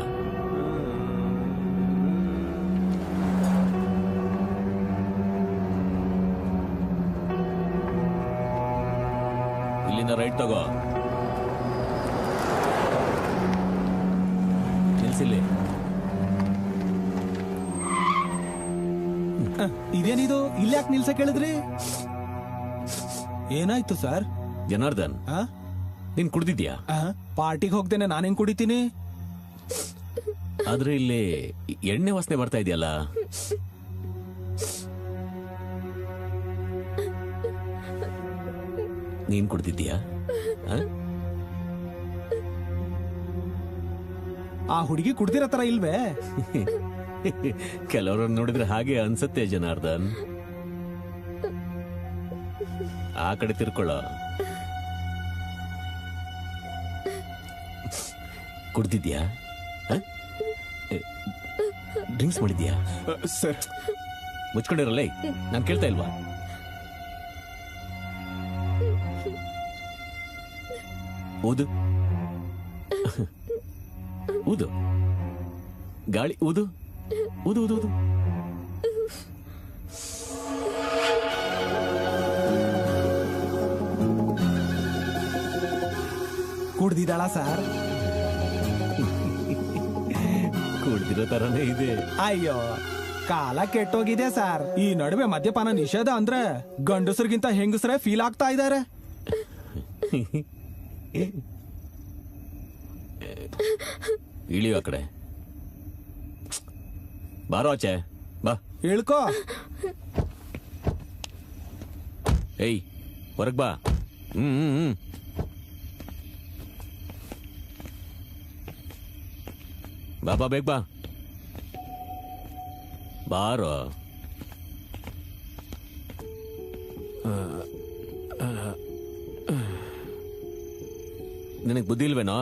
ಇಲ್ಲಿಂದ ರೈಟ್ ತಗೋ. ನಿಲ್ಸಿಲ್ಲಿ. ಇದೇನಿದು? ಇಲ್ಲಿ ಯಾಕೆ ನಿಲ್ಸಕ್ ಹೇಳಿದ್ರಿ? ಏನಾಯ್ತು ಸರ್? ಜನಾರ್ದನ್, ನೀನ್ ಕುಡ್ದಿದ್ಯಾ? ಪಾರ್ಟಿಗೆ ಹೋಗ್ದೇನೆ ನಾನೇನ್ ಕುಡಿತೀನಿ? ಆದ್ರೆ ಇಲ್ಲಿ ಎಣ್ಣೆ ವಾಸನೆ ಬರ್ತಾ ಇದೆಯಲ್ಲ. ನೀನ್ ಕುಡ್ದಿದ್ಯಾ? ಆ ಹುಡುಗಿ ಕುಡ್ದಿರೋ ತರ ಇಲ್ವೇ? ಕೆಲವ್ರನ್ನ ನೋಡಿದ್ರೆ ಹಾಗೆ ಅನ್ಸತ್ತೆ ಜನಾರ್ದನ್. ಆ ಕಡೆ ತಿರ್ಕೊಳ್ಳೋ. ಕುಡ್ದಿದ್ಯಾ? ಡ್ರಿಂಕ್ಸ್ ಮಾಡಿದ್ಯಾ? ಸರ್ ಮುಚ್ಕೊಂಡಿರಲ್ಲ, ನಾನು ಕೇಳ್ತಾ ಇಲ್ವಾ? ಊದು ಊದು, ಗಾಳಿ ಊದು ಊದು ಊದು ಊದು. ಕುಡ್ದಿದ್ದಾಳ ಸರ್? ಕುಡ್ದಿರೋ ತರನೇ ಇದೆ. ಅಯ್ಯೋ, ಕಾಲ ಕೆಟ್ಟೋಗಿದೆ ಸರ್. ಈ ನಡುವೆ ಮದ್ಯಪಾನ ನಿಷೇಧ ಅಂದ್ರೆ ಗಂಡಸರಿಗಿಂತ ಹೆಂಗಸರೇ ಫೀಲ್ ಆಗ್ತಾ ಇದ್ದಾರೆ. ಇಳಿಯೋ ಆ ಕಡೆ. ಬಾರೋ ಆಚೆ ಬಾ. ಹೇಳ್ಕೋ. ಏಯ್, ಹೊರಗ್ ಬಾ. ಬಾ ಬೇಗ ಬಾ. ಬಾರೋ. ನಿನಗೆ ಬುದ್ಧಿ ಇಲ್ವೇನೋ?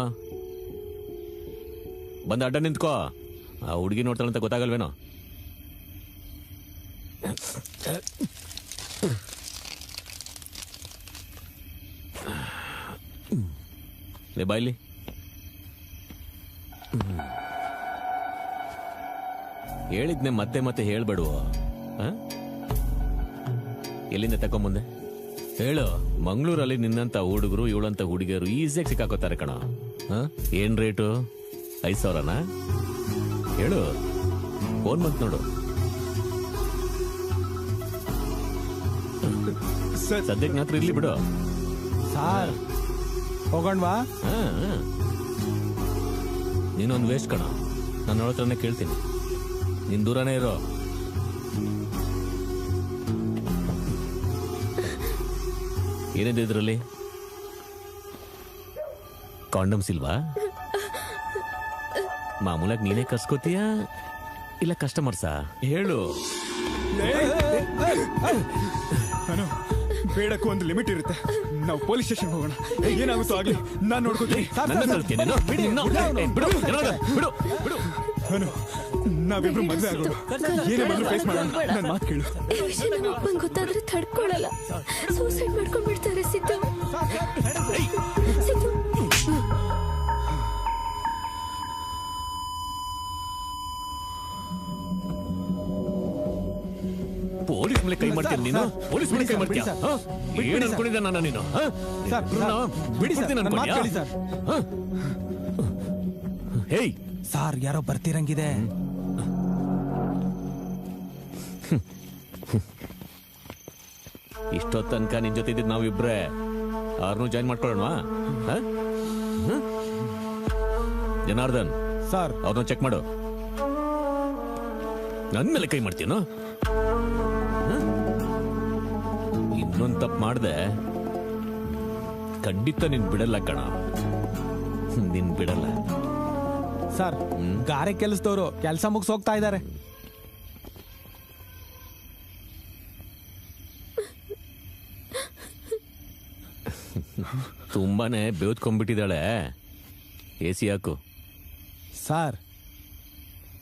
ಬಂದ ಅಡ್ಡ ನಿಂತ್ಕೋ. ಆ ಹುಡುಗಿ ನೋಡ್ತಾಳಂತ ಗೊತ್ತಾಗಲ್ವೇನೋ? ಲೇ ಬಾಯ್ಲಿ. ಹೇಳಿದ್ನೆ ಮತ್ತೆ ಮತ್ತೆ ಹೇಳ್ಬೇಡುವ. ಎಲ್ಲಿಂದ ತಕೊಂಬಂದೆ ಹೇಳು. ಮಂಗಳೂರಲ್ಲಿ ನಿನ್ನಂತ ಹುಡುಗರು ಇವಳಂತ ಹುಡುಗಿಯರು ಈಸಿಯಾಗಿ ಸಿಕ್ಕಾಕೋತಾರೆ ಕಣ. ಏನ್ ರೇಟು? 5,000ನಾ? ಹೇಳು, ಫೋನ್ ಬಂತು ನೋಡು. ಸದ್ಯಕ್ಕೆ ಮಾತ್ರ ಇರ್ಲಿ ಬಿಡು. ಸಾರ್ ಹೋಗೋಣವಾ? ನೀನೊಂದು ವೇಸ್ಟ್ ಕಣ. ನಾನು ನೋಡತ್ರನೇ ಕೇಳ್ತೀನಿ. ನೀನ್ ದೂರನೇ ಇರೋ. ಏನಿದೆ ಇದ್ರಲ್ಲಿ? ಕಾಂಡಮ್ಸ್ ಇಲ್ವಾ? ಮಾಮೂಲಾಗಿ ನೀನೇ ಕರ್ಸ್ಕೋತೀಯಾ ಇಲ್ಲ ಕಸ್ಟಮರ್ಸಾ? ಹೇಳು. ನಾನು ಬೇಡಕ್ಕೂ ಒಂದು ಲಿಮಿಟ್ ಇರುತ್ತೆ. ನಾವು ಪೊಲೀಸ್ ಸ್ಟೇಷನ್ ಹೋಗೋಣ. ಏನಾಗುತ್ತೋ ಆಗ್ಲಿ, ನಾನು ನೋಡ್ಕೋತೀನಿ. ನಾವಿಬ್ರು ಮದುವೆ ಆಗೋಣ. ಏನೇ ಬಂದ್ರು ಫೇಸ್ ಮಾಡೋಣ. ನನ್ನ ಮಾತು ಕೇಳು. ಈ ವಿಷಯ ನಮ್ಮ ಅಪ್ಪಂಗೆ ಗೊತ್ತಾದ್ರೆ ತಡ್ಕೊಳ್ಳಲ್ಲ. ಸೂಸೈಡ್ ಮಾಡ್ಕೊಂಡ್ಬಿಡ್ತಾರೆ ಸಿದ್ದು. ಸಿದ್ದು ಪೊಲೀಸ್ ಮೇಲೆ ಕೈ ಮಾಡ್ತೀನಿ ನೀನು? ಪೊಲೀಸ್ ಮೇಲೆ ಕೈ ಮಾಡ್ತೀಯ? ಏನ್ ಅನ್ಕೊಂಡಿದ್ದೆ ನಾನು ನೀನು? ಬಿಡಿಸ್ತೀನಿ ಅನ್ಕೊಂಡ್ಯಾ? ಹೇಯ್ ಸಾರ್, ಯಾರೋ ಬರ್ತಿರಂಗಿದೆ. ಇಷ್ಟೊತ್ತು ತನಕ ನಿನ್ ಜೊತೆ ಇದ್ದಿದ್ ನಾವಿಬ್ರೆ. ಅವ್ರನ್ನೂ ಜಾಯಿನ್ ಮಾಡ್ಕೊಳ್ಳೋಣವಾ? ಜನಾರ್ದನ್ ಸರ್, ಅವ್ರನ್ನ ಚೆಕ್ ಮಾಡು. ನನ್ ಮೇಲೆ ಕೈ ಮಾಡ್ತೀನೋ? ಇನ್ನೊಂದು ತಪ್ಪು ಮಾಡ್ದೆ ಖಂಡಿತ ನಿನ್ ಬಿಡಲ್ಲ ಕಣ. ನಿನ್ ಬಿಡಲ್ಲ. ಸರ್, ಗಾರೆ ಕೆಲಸದವರು ಕೆಲಸ ಮುಗಿಸ್ ಹೋಗ್ತಾ ಇದ್ದಾರೆ. ತುಂಬಾನೇ ಬೇವ್ಕೊಂಡ್ಬಿಟ್ಟಿದ್ದಾಳೆ. AC ಹಾಕು. ಸರ್,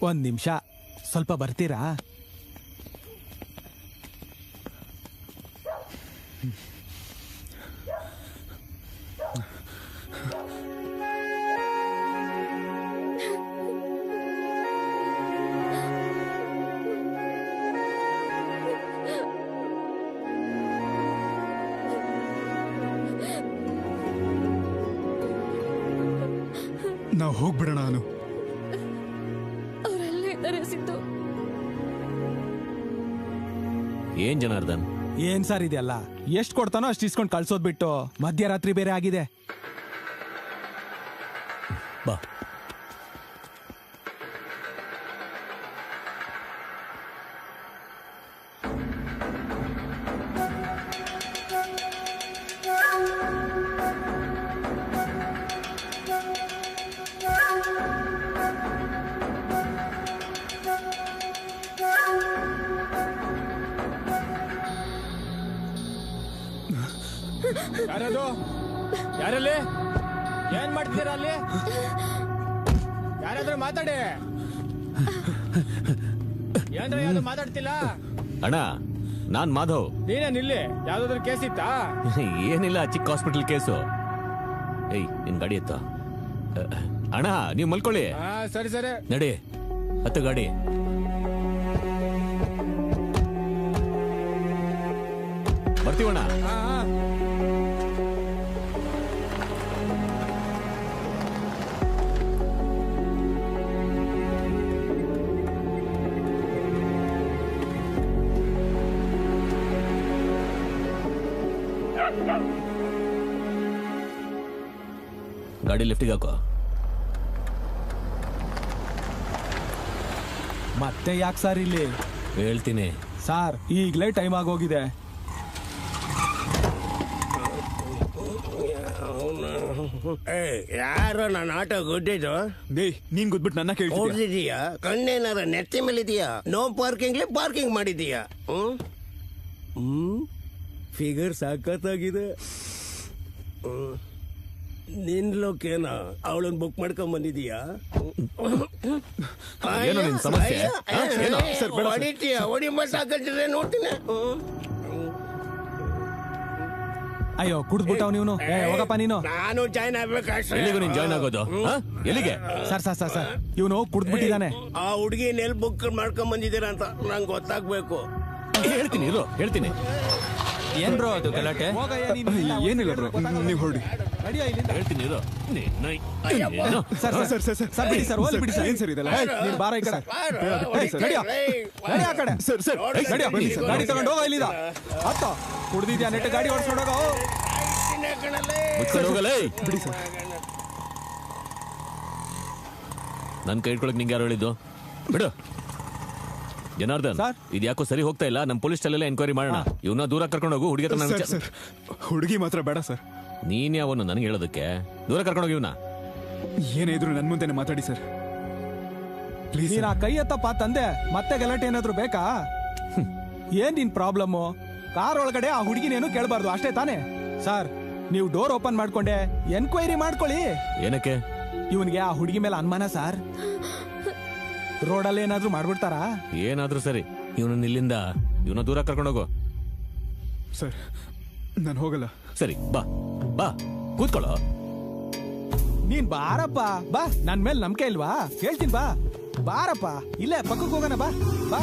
ಒಂದ್ ನಿಮಿಷ ಸ್ವಲ್ಪ ಬರ್ತೀರಾ? ನಾವು ಹೋಗ್ಬಿಡೋಣ. ನಾನು ಅವರಲ್ಲೇ ಇದ್ದಾರೆ ಸಿದ್ದು. ಏನ್ ಜನಾರ್ದನ್? ಏನ್ ಸರ್ ಇದೆಲ್ಲ? ಎಷ್ಟ್ ಕೊಡ್ತಾನೋ ಅಷ್ಟು ಇಸ್ಕೊಂಡ್ ಕಳ್ಸೋದ್ ಬಿಟ್ಟು ಮಧ್ಯರಾತ್ರಿ ಬೇರೆ ಆಗಿದೆ. ಬಾ. ಯಾರದು? ಯಾರಲ್ಲಿ? ಏನ್ ಮಾಡ್ತೀರಾ ಅಲ್ಲಿ? ಯಾರಾದ್ರೂ ಮಾತಾಡಿ. ಏನ್ರ ಯಾವ್ದು ಮಾತಾಡ್ತಿಲ್ಲ? ಅಣ್ಣ, ನಾನ್ ಮಾಧವ್. ನೀನೇ ನಿಲ್ಲಿ. ಯಾವ್ದಾದ್ರು ಕೇಸ್ ಇತ್ತಾ? ಏನಿಲ್ಲ, ಚಿಕ್ಕ ಹಾಸ್ಪಿಟಲ್ ಕೇಸು. ಏಯ್, ನಿನ್ ಗಾಡಿ ಎತ್ತ. ಅಣ್ಣ, ನೀವ್ ಮಲ್ಕೊಳ್ಳಿ. ಸರಿ ಸರಿ ನಡಿ, ಹತ್ತು ಗಾಡಿ. ಬರ್ತೀವಣ್ಣ. ಗಾಡಿ ಲಿಫ್ಟಿಗೆ ಹಾಕೋ. ಮತ್ತೆ ಯಾಕೆ ಸರ್ ಇಲ್ಲಿ? ಹೇಳ್ತೀನಿ ಸಾರ್, ಈಗ್ಲೇ ಟೈಮ್ ಆಗೋಗಿದೆ. ಯಾರು ನನ್ನ ಆಟೋ ಗುಡ್ಡಿದ್ದು? ನೀನ್ ಗುದ್ಬಿಟ್ಟು ನನ್ನ ಕೇಳ್ತಿದ್ಯಾ? ಹೊಡ್ದಿದೀಯಾ? ಕಣ್ಣೇನಾರ ನೆತ್ತಿ ಮೇಲಿದೀಯಾ? ನೋ ಪಾರ್ಕಿಂಗ್ಲಿ ಪಾರ್ಕಿಂಗ್ ಮಾಡಿದೀಯಾ? ಫಿಗರ್ ಸಾಕತ್ತಾಗಿದೆ. ನಿನ್ ಲೋಕೇನ ಅವಳನ್ನ ಬುಕ್ ಮಾಡ್ಕೊಂಡ್ ಬಂದಿದೀಯಾ? ಏನೋ ನಿನ್ ಸಮಸ್ಯೆ? ಹೊಡಿತೀಯ? ಹೊಡಿ ಮಟ್ಟ ಹಾಕಿದ್ರೆ ನೋಡ್ತೀನಿ. ಅಯ್ಯೋ ಕುಡ್ದ್ಬಿಟ್ಟವ್ ನೀನು ಹೋಗಪ್ಪ ನೀನು. ನಾನು ಜಾಯ್ನ್ ಆಗ್ಬೇಕಾ? ಎಲ್ಲಿಗೂ ನೀನ್ ಜಾಯ್ನ್ ಆಗೋದು? ಎಲ್ಲಿಗೆ? ಸರ್ ಇವನು ಕುಡ್ದ್ಬಿಟ್ಟಿದ್ದಾನೆ. ಆ ಹುಡುಗಿ ನೆಲ್ ಬುಕ್ ಮಾಡ್ಕೊಂಡ್ ಬಂದಿದ್ದೀರಾ ಅಂತ ನಂಗೆ ಗೊತ್ತಾಗ್ಬೇಕು. ಹೇಳ್ತೀನಿ ಇರು, ಹೇಳ್ತೀನಿ. ಏನ್ ಬ್ರೋ ಅದು ಗಲಾಟೆ? ಏನಿಲ್ಲ ಬ್ರೋ, ನೀವು ಹೊರಡಿ. ಹೇಳ್ತೀನಿ ಇರು. ಸರ್ ಬಿಡಿ ಸರ್, ಹೋಗ್ಲಿ ಬಿಡಿ ಸರ್. ಏನ್ ಸರ್ ಇದೆಲ್ಲ? ನೀನ್ ಬಾರ ಈ ಕಡೆ. ನಡಿಯೋ ಆ ಕಡೆ. ಸರ್ ನಡಿಯೋ, ಗಾಡಿ ತಗೊಂಡು ಹೋಗ ಇಲ್ಲಿದ. ಹತ್ತ ಕುಡ್ದಿದ್ಯಾ ನೆಟ್ಟು ಗಾಡಿ ಓಡಿಸ್ಕೊಂಡು ಹೋಗೋ. ಮುಚ್ಕೊಂಡು ಹೋಗಲೇ. ಬಿಡಿ ಸರ್. ನನ್ ಕೈ ಇಟ್ಕೊಳಕ್ ನಿಂಗೆ ಯಾರು ಹೇಳಿದ್ದು? ಬಿಡು. ಜನಾರ್ದನ್, ಇದು ಯಾಕೋ ಸರಿ ಹೋಗ್ತಾ ಇಲ್ಲ. ನಮ್ಮ ಪೊಲೀಸ್ ಸ್ಟೇಷನ್ ಎನ್ಕ್ವೈರಿ ಮಾಡೋಣ. ಇವನ್ನ ದೂರ ಕರ್ಕೊಂಡು ಹೋಗು. ಹುಡುಗಿ ಸರ್ ಹುಡುಗಿ ಮಾತ್ರ ಬೇಡ ಸರ್. ನೀನ್ ಯಾವನು ನನಗೆ ಹೇಳೋದಕ್ಕೆ? ದೂರ ಕರ್ಕೊಂಡು ಹೋಗಿ ಇವನ್ನ. ಏನೇ ಇದ್ರು ನನ್ ಮುಂದೆನೆ ಮಾತಾಡಿ ಸರ್ ಪ್ಲೀಸ್. ನೀನ್ ಆ ಕೈ ಎತ್ತಪ್ಪ ತಂದೆ. ಮತ್ತೆ ಗಲಾಟೆ ಏನಾದ್ರು ಬೇಕಾ? ಏನ್ ನಿನ್ ಪ್ರಾಬ್ಲಮ್ಮು? ಕಾರ್ ಒಳಗಡೆ ಆ ಹುಡುಗಿನೇನು ಕೇಳಬಾರ್ದು ಅಷ್ಟೇ ತಾನೇ? ಸರ್ ನೀವು ಡೋರ್ ಓಪನ್ ಮಾಡ್ಕೊಂಡೆ ಎನ್ಕ್ವೈರಿ ಮಾಡ್ಕೊಳ್ಳಿ. ಏನಕ್ಕೆ? ಇವನ್ಗೆ ಆ ಹುಡುಗಿ ಮೇಲೆ ಅನುಮಾನ ಸರ್. ರೋಡಲ್ಲಿ ಏನಾದ್ರೂ ಮಾಡ್ಬಿಡ್ತಾರಾ? ಏನಾದ್ರೂ ಸರಿ, ಇವನನ್ನ ಇಲ್ಲಿಂದ ಇವನ ದೂರ ಕರ್ಕೊಂಡು ಹೋಗು. ಸರ್ ನಾನು ಹೋಗಲ್ಲ. ಸರಿ ಬಾ ಬಾ ಕೂತ್ಕೊಳ್ಳೋ. ನೀನ್ ಬಾರಪ್ಪ ಬಾ. ನನ್ ಮೇಲೆ ನಂಬಿಕೆ ಇಲ್ವಾ? ಹೇಳ್ತೀನಿ ಬಾ. ಬಾರಪ್ಪ, ಇಲ್ಲೇ ಪಕ್ಕಕ್ಕೆ ಹೋಗೋಣ. ಬಾ ಬಾ.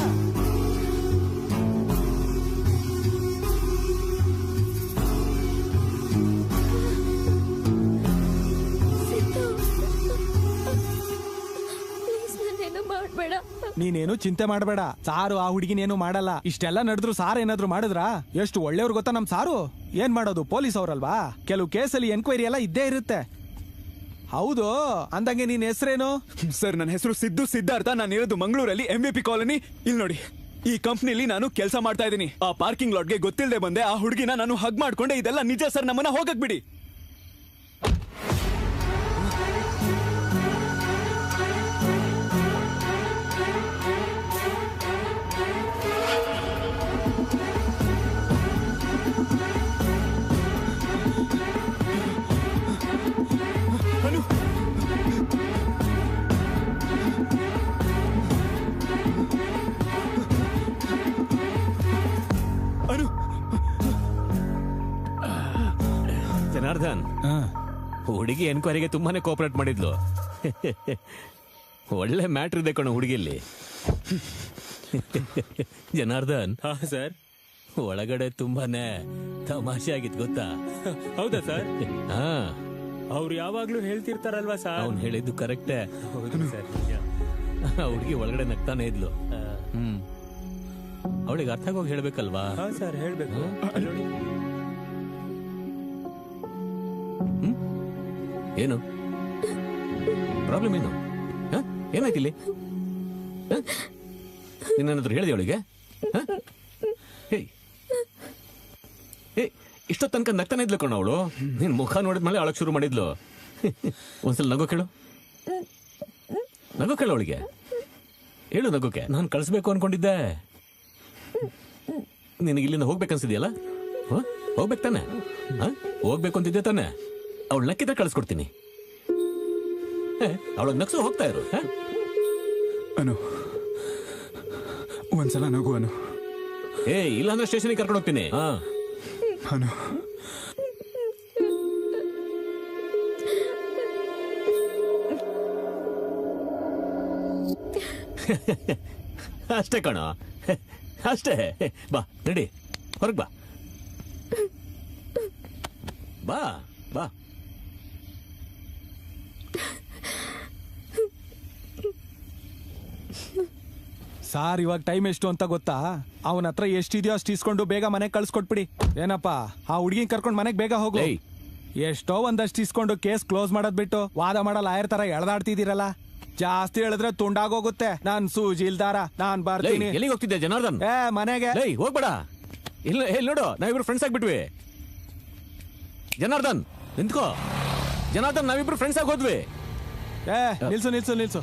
ನೀನೇನು ಚಿಂತೆ ಮಾಡಬೇಡ. ಸಾರು ಆ ಹುಡುಗಿನೇನು ಮಾಡಲ್ಲ. ಇಷ್ಟೆಲ್ಲ ನಡೆದ್ರು ಸಾರ್ ಏನಾದ್ರು ಮಾಡಿದ್ರ? ಎಷ್ಟು ಒಳ್ಳೆಯವ್ರು ಗೊತ್ತಾ ನಮ್ ಸಾರು. ಏನ್ ಮಾಡೋದು, ಪೊಲೀಸ್ ಅವರಲ್ವಾ? ಕೆಲವು ಕೇಸಲ್ಲಿ ಎನ್ಕ್ವೈರಿ ಎಲ್ಲ ಇದ್ದೇ ಇರುತ್ತೆ. ಹೌದು, ಅಂದಂಗೆ ನಿನ್ ಹೆಸರೇನು? ಸರ್ ನನ್ನ ಹೆಸರು ಸಿದ್ಧಾರ್ಥ. ನಾನು ಇರೋದು ಮಂಗಳೂರಲ್ಲಿ MVP ಕಾಲೋನಿ. ಇಲ್ಲಿ ನೋಡಿ, ಈ ಕಂಪ್ನಿಲಿ ನಾನು ಕೆಲಸ ಮಾಡ್ತಾ ಇದ್ದೀನಿ. ಆ ಪಾರ್ಕಿಂಗ್ ಲಾಟ್ಗೆ ಗೊತ್ತಿಲ್ಲದೆ ಬಂದೆ. ಆ ಹುಡುಗಿನ ನಾನು ಹಗ್ ಮಾಡ್ಕೊಂಡೆ. ಇದೆಲ್ಲ ನಿಜ ಸರ್. ನಮ್ಮನ್ನ ಹೋಗಕ್ ಬಿಡಿ. ಜನಾರ್ದನ್, ಹುಡುಗಿ ಎನ್ಕ್ವೈರಿಗೆ ತುಂಬಾನೇ ಕೋಆಪರೇಟ್ ಮಾಡಿದ್ಲು. ಒಳ್ಳೆ ಮ್ಯಾಟ್ರ್ ಇದೆ ಕಣೋ ಹುಡುಗಿಯಲ್ಲಿ. ಜನಾರ್ದನ್ ಸರ್, ಒಳಗಡೆ ತುಂಬಾನೇ ತಮಾಷೆ ಆಗಿತ್ತು ಗೊತ್ತಾ? ಹೌದಾ ಸರ್? ಹಾ, ಅವ್ರು ಯಾವಾಗ್ಲೂ ಹೇಳ್ತಿರ್ತಾರಲ್ವಾ ಸರ್? ಅವ್ನು ಹೇಳಿದ್ದು ಕರೆಕ್ಟೇ. ಹುಡುಗಿ ಒಳಗಡೆ ನಗ್ತಾನೆ ಇದ್ಲು. ಅವಳಿಗೆ ಅರ್ಥ ಆಗೋಗಿ ಹೇಳ್ಬೇಕಲ್ವಾ? ಸರ್ ಹೇಳ್ಬೇಕು. ಏನು ಪ್ರಾಬ್ಲಮ್? ಏನು ಏನಾಯ್ತು ಇಲ್ಲಿ? ನಿನ್ನೇನಾದ್ರು ಹೇಳಿದೆ ಅವಳಿಗೆ? ಇಷ್ಟೊತ್ತು ತನಕ ನಗ್ತಾನೆ ಇದ್ಲು ಕಣ ಅವಳು. ನಿನ್ ಮುಖ ನೋಡಿದ್ಮೇಲೆ ಅಳಕ್ ಶುರು ಮಾಡಿದ್ಲು. ಒಂದ್ಸಲ ನಗೋ ಕೇಳು, ನಗೋ ಕೇಳು ಅವಳಿಗೆ. ಹೇಳು ನಗೋಕೆ. ನಾನು ಕಳಿಸ್ಬೇಕು ಅನ್ಕೊಂಡಿದ್ದೆ. ನಿನಗೆ ಇಲ್ಲಿಂದ ಹೋಗ್ಬೇಕನ್ಸಿದ್ಯಲ್ಲ? ಹೋಗ್ಬೇಕು ತಾನೆ? ಹೋಗ್ಬೇಕು ಅಂತಿದ್ದೆ ತಾನೆ? ಅವಳು ನಕ್ಕಿದ್ರೆ ಕಳಿಸ್ಕೊಡ್ತೀನಿ. ಅವಳಗ್ ನಕ್ಸು ಹೋಗ್ತಾ ಇರು. ಅನು ಒಂದ್ಸಲ ನಗು ಅನು. ಇಲ್ಲಾಂದ್ರೆ ಸ್ಟೇಷನ್ಗೆ ಕರ್ಕೊಂಡು ಹೋಗ್ತೀನಿ. ಅನು ಅಷ್ಟೇ ಕಣ, ಅಷ್ಟೇ. ಬಾ ರೆಡಿ, ಹೊರಗ್ ಬಾ. ಬಾ ಬಾ. ಸಾರ್ ಇವಾಗ ಟೈಮ್ ಎಷ್ಟು ಅಂತ ಗೊತ್ತಾ? ಅವನ ಹತ್ರ ಎಷ್ಟಿದೆಯೋ ಅಷ್ಟು ಇಸ್ಕೊಂಡು ಬೇಗ ಮನೆಗೆ ಕಳ್ಸ್ಕೊಟ್ಬಿಡಿ. ಏನಪ್ಪಾ, ಆ ಹುಡುಗಿನ ಕರ್ಕೊಂಡು ಮನೆಗೆ ಬೇಗ ಹೋಗು. ಎಷ್ಟೋ ಒಂದಷ್ಟು ಇಸ್ಕೊಂಡು ಕೇಸ್ ಕ್ಲೋಸ್ ಮಾಡೋದ್ ಬಿಟ್ಟು ವಾದ ಮಾಡಲ್ಲ ಲಾಯರ್ ತರ ಎಳ್ದಾಡ್ತಿದ್ದೀರಲ್ಲ. ಜಾಸ್ತಿ ಹೇಳಿದ್ರೆ ತುಂಡಾಗೋಗುತ್ತೆ. ನಾನ್ ಸೂಜಿ ಇಲ್ದಾರ, ನಾನ್ ಬರ್ತೀನಿ. ಎಲ್ಲಿಗೆ ಹೋಗ್ತಿದ್ದೆ ಜನಾರ್ದನ್? ಮನೆಗೆ. ಹೋಗ್ಬೇಡ. ಇಲ್ಲ ನೋಡು, ನಾವಿಬ್ರು ಫ್ರೆಂಡ್ಸ್ ಆಗ್ಬಿಟ್ವಿ. ಜನಾರ್ದನ್ ನಿಂತ್ಕೋ. ಜನಾರ್ದನ್, ನಾವಿಬ್ರು ಫ್ರೆಂಡ್ಸ್ ಆಗಿ ಹೋದ್ವಿ. ನಿಲ್ಸು ನಿಲ್ಸು ನಿಲ್ಸು.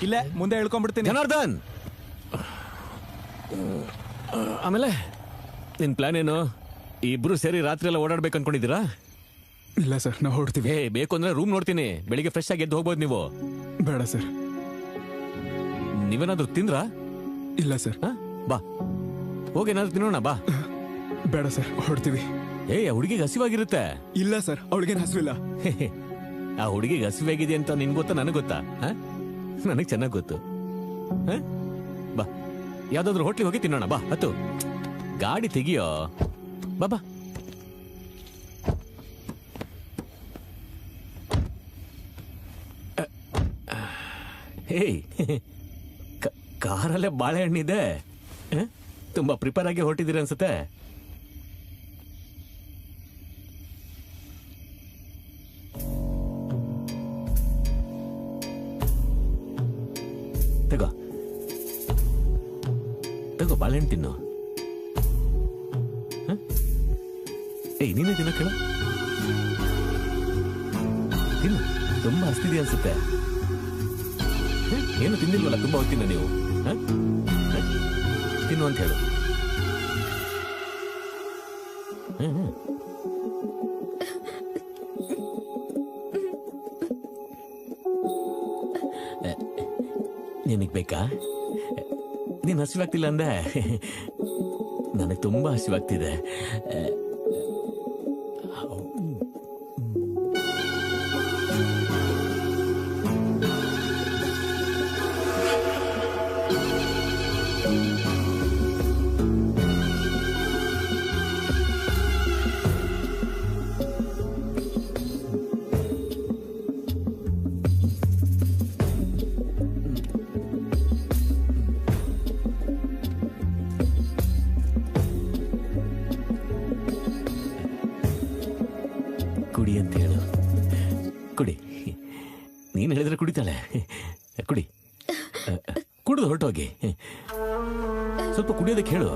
ಇಲ್ಲೇ ಮುಂದೆ ಹೇಳ್ಕೊಂಡ್ಬಿಡ್ತೀನಿ. ಜನಾರ್ದನ್, ಆಮೇಲೆ ನಿನ್ ಪ್ಲಾನ್ ಏನು? ಇಬ್ರು ಸೇರಿ ರಾತ್ರಿ ಎಲ್ಲ ಓಡಾಡ್ಬೇಕು ಅನ್ಕೊಂಡಿದ್ದೀರಾ? ಇಲ್ಲ ಸರ್, ನಾವು ಹೊರಡ್ತೀವಿ. ಬೇಕು ಅಂದ್ರೆ ರೂಮ್ ನೋಡ್ತೀನಿ. ಬೆಳಿಗ್ಗೆ ಫ್ರೆಶ್ ಆಗಿ ಎದ್ದು ಹೋಗ್ಬೋದು ನೀವು. ಬೇಡ ಸರ್. ನೀವೇನಾದ್ರೂ ತಿಂದ್ರಾ? ಇಲ್ಲ ಸರ್. ಬಾ ಹೋಗಿ ಏನಾದ್ರು ತಿನ್ನೋಣ. ಬಾ. ಬೇಡ ಸರ್, ಹೊರಡ್ತೀವಿ. ಆ ಹುಡುಗಿಗೆ ಹಸಿವಾಗಿರುತ್ತೆ. ಇಲ್ಲ ಸರ್, ಅವಳಿಗೇನು ಹಸುವಿಲ್ಲ. ಆ ಹುಡುಗಿಗೆ ಹಸಿವಾಗಿದೆ ಅಂತ ನಿನ್ ಗೊತ್ತಾ ನನಗೆ ಗೊತ್ತಾ? ನನಗೆ ಚೆನ್ನಾಗಿ ಗೊತ್ತು. ಬಾ, ಯಾವ್ದಾದ್ರು ಹೋಟ್ಲಿಗೆ ಹೋಗಿ ತಿನ್ನೋಣ. ಬಾ, ಹತ್ತು. ಗಾಡಿ ತೆಗಿಯೋ. ಬಾ. ಹೇಯ್, ಕಾರಲ್ಲೇ ಬಾಳೆಹಣ್ಣಿದೆ. ತುಂಬಾ ಪ್ರಿಪೇರ್ ಆಗಿ ಹೊರಟಿದ್ದೀರಿ ಅನ್ಸುತ್ತೆ. ತಗೋ ಬಾಳೆಹಣ್ಣು ತಿನ್ನು. ಏಯ್, ನೀನೇ ತಿನ್ನ ಕೇಳ. ತಿನ್ನು, ತುಂಬಾ ಹಸ್ತಿದೆ ಅನ್ಸುತ್ತೆ. ಏನು ತಿಂದಿಲ್ವಲ್ಲ, ತುಂಬಾ ಹೊತ್ತಿನ ನೀವು. ತಿನ್ನು ಅಂತ ಹೇಳು. ನಿನಗ್ ಬೇಕಾ? ನೀನ್ ಹಸಿವಾಗ್ತಿಲ್ಲ ಅಂದೆ. ನನಗೆ ತುಂಬಾ ಹಸಿವಾಗ್ತಿದೆ. ಕುಡಿ ಅಂತ ಹೇಳು. ಕುಡಿ. ನೀನು ಹೇಳಿದ್ರೆ ಕುಡಿತಾಳೆ. ಕುಡಿ. ಕುಡಿದು ಹೊರಟೋಗಿ. ಸ್ವಲ್ಪ ಕುಡಿಯೋದಕ್ಕೆ ಹೇಳು.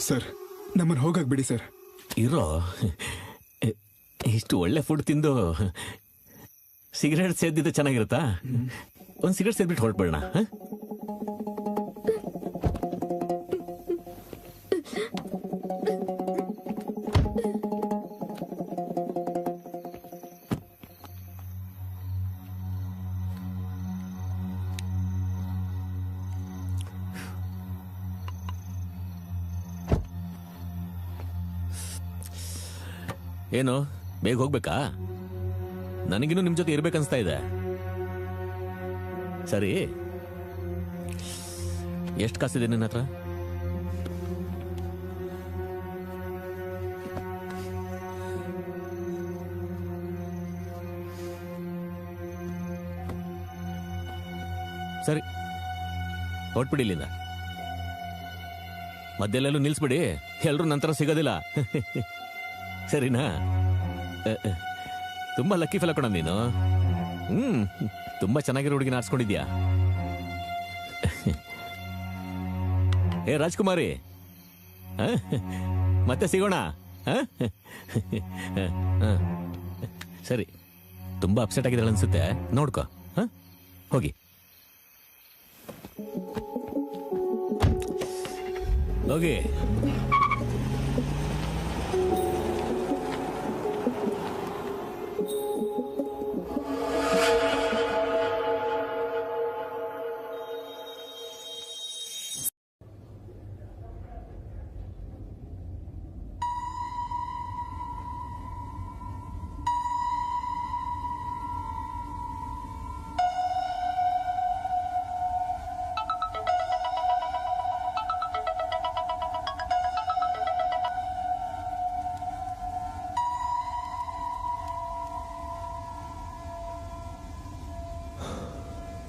ಸರ್, ನಮ್ಮನ್ನು ಹೋಗಕ್ ಬಿಡಿ ಸರ್. ಇರೋ, ಇಷ್ಟು ಒಳ್ಳೆ ಫುಡ್ ತಿಂದು ಸಿಗರೇಟ್ ಸೇದಿದ್ದು ಚೆನ್ನಾಗಿರುತ್ತಾ? ಒಂದು ಸಿಗರೇಟ್ ಸೇದ್ಬಿಟ್ಟು ಹೊರಟ್ಬೇಡ. ಏನು, ಬೇಗ ಹೋಗ್ಬೇಕಾ? ನನಗಿನ್ನೂ ನಿಮ್ ಜೊತೆ ಇರ್ಬೇಕನ್ಸ್ತಾ ಇದೆ. ಸರಿ, ಎಷ್ಟು ಕಾಸಿದೆ ನಿನ್ನ ಹತ್ರ? ಸರಿ, ಹೊಟ್ಬಿಡಿ ಇಲ್ಲಿಂದ. ಮಧ್ಯೆಲ್ಲೆಲ್ಲೂ ನಿಲ್ಸ್ಬಿಡಿ, ಎಲ್ರೂ ನಂತರ ಸಿಗೋದಿಲ್ಲ. ಸರಿನಾ? ತುಂಬಾ ಲಕ್ಕಿ ಫೆಲ ಕಣ ನೀನು. ತುಂಬಾ ಚೆನ್ನಾಗಿರೋ ಹುಡುಗಿನ ಆರಿಸ್ಕೊಂಡಿದ್ಯಾ. ಏ ರಾಜ್ಕುಮಾರಿ, ಮತ್ತೆ ಸಿಗೋಣ. ಸರಿ, ತುಂಬಾ ಅಪ್ಸೆಟ್ ಆಗಿದ್ದಾಳೆ ಅನ್ಸುತ್ತೆ. ನೋಡ್ಕೊ, ಹೋಗಿ. ಹೋಗಿ.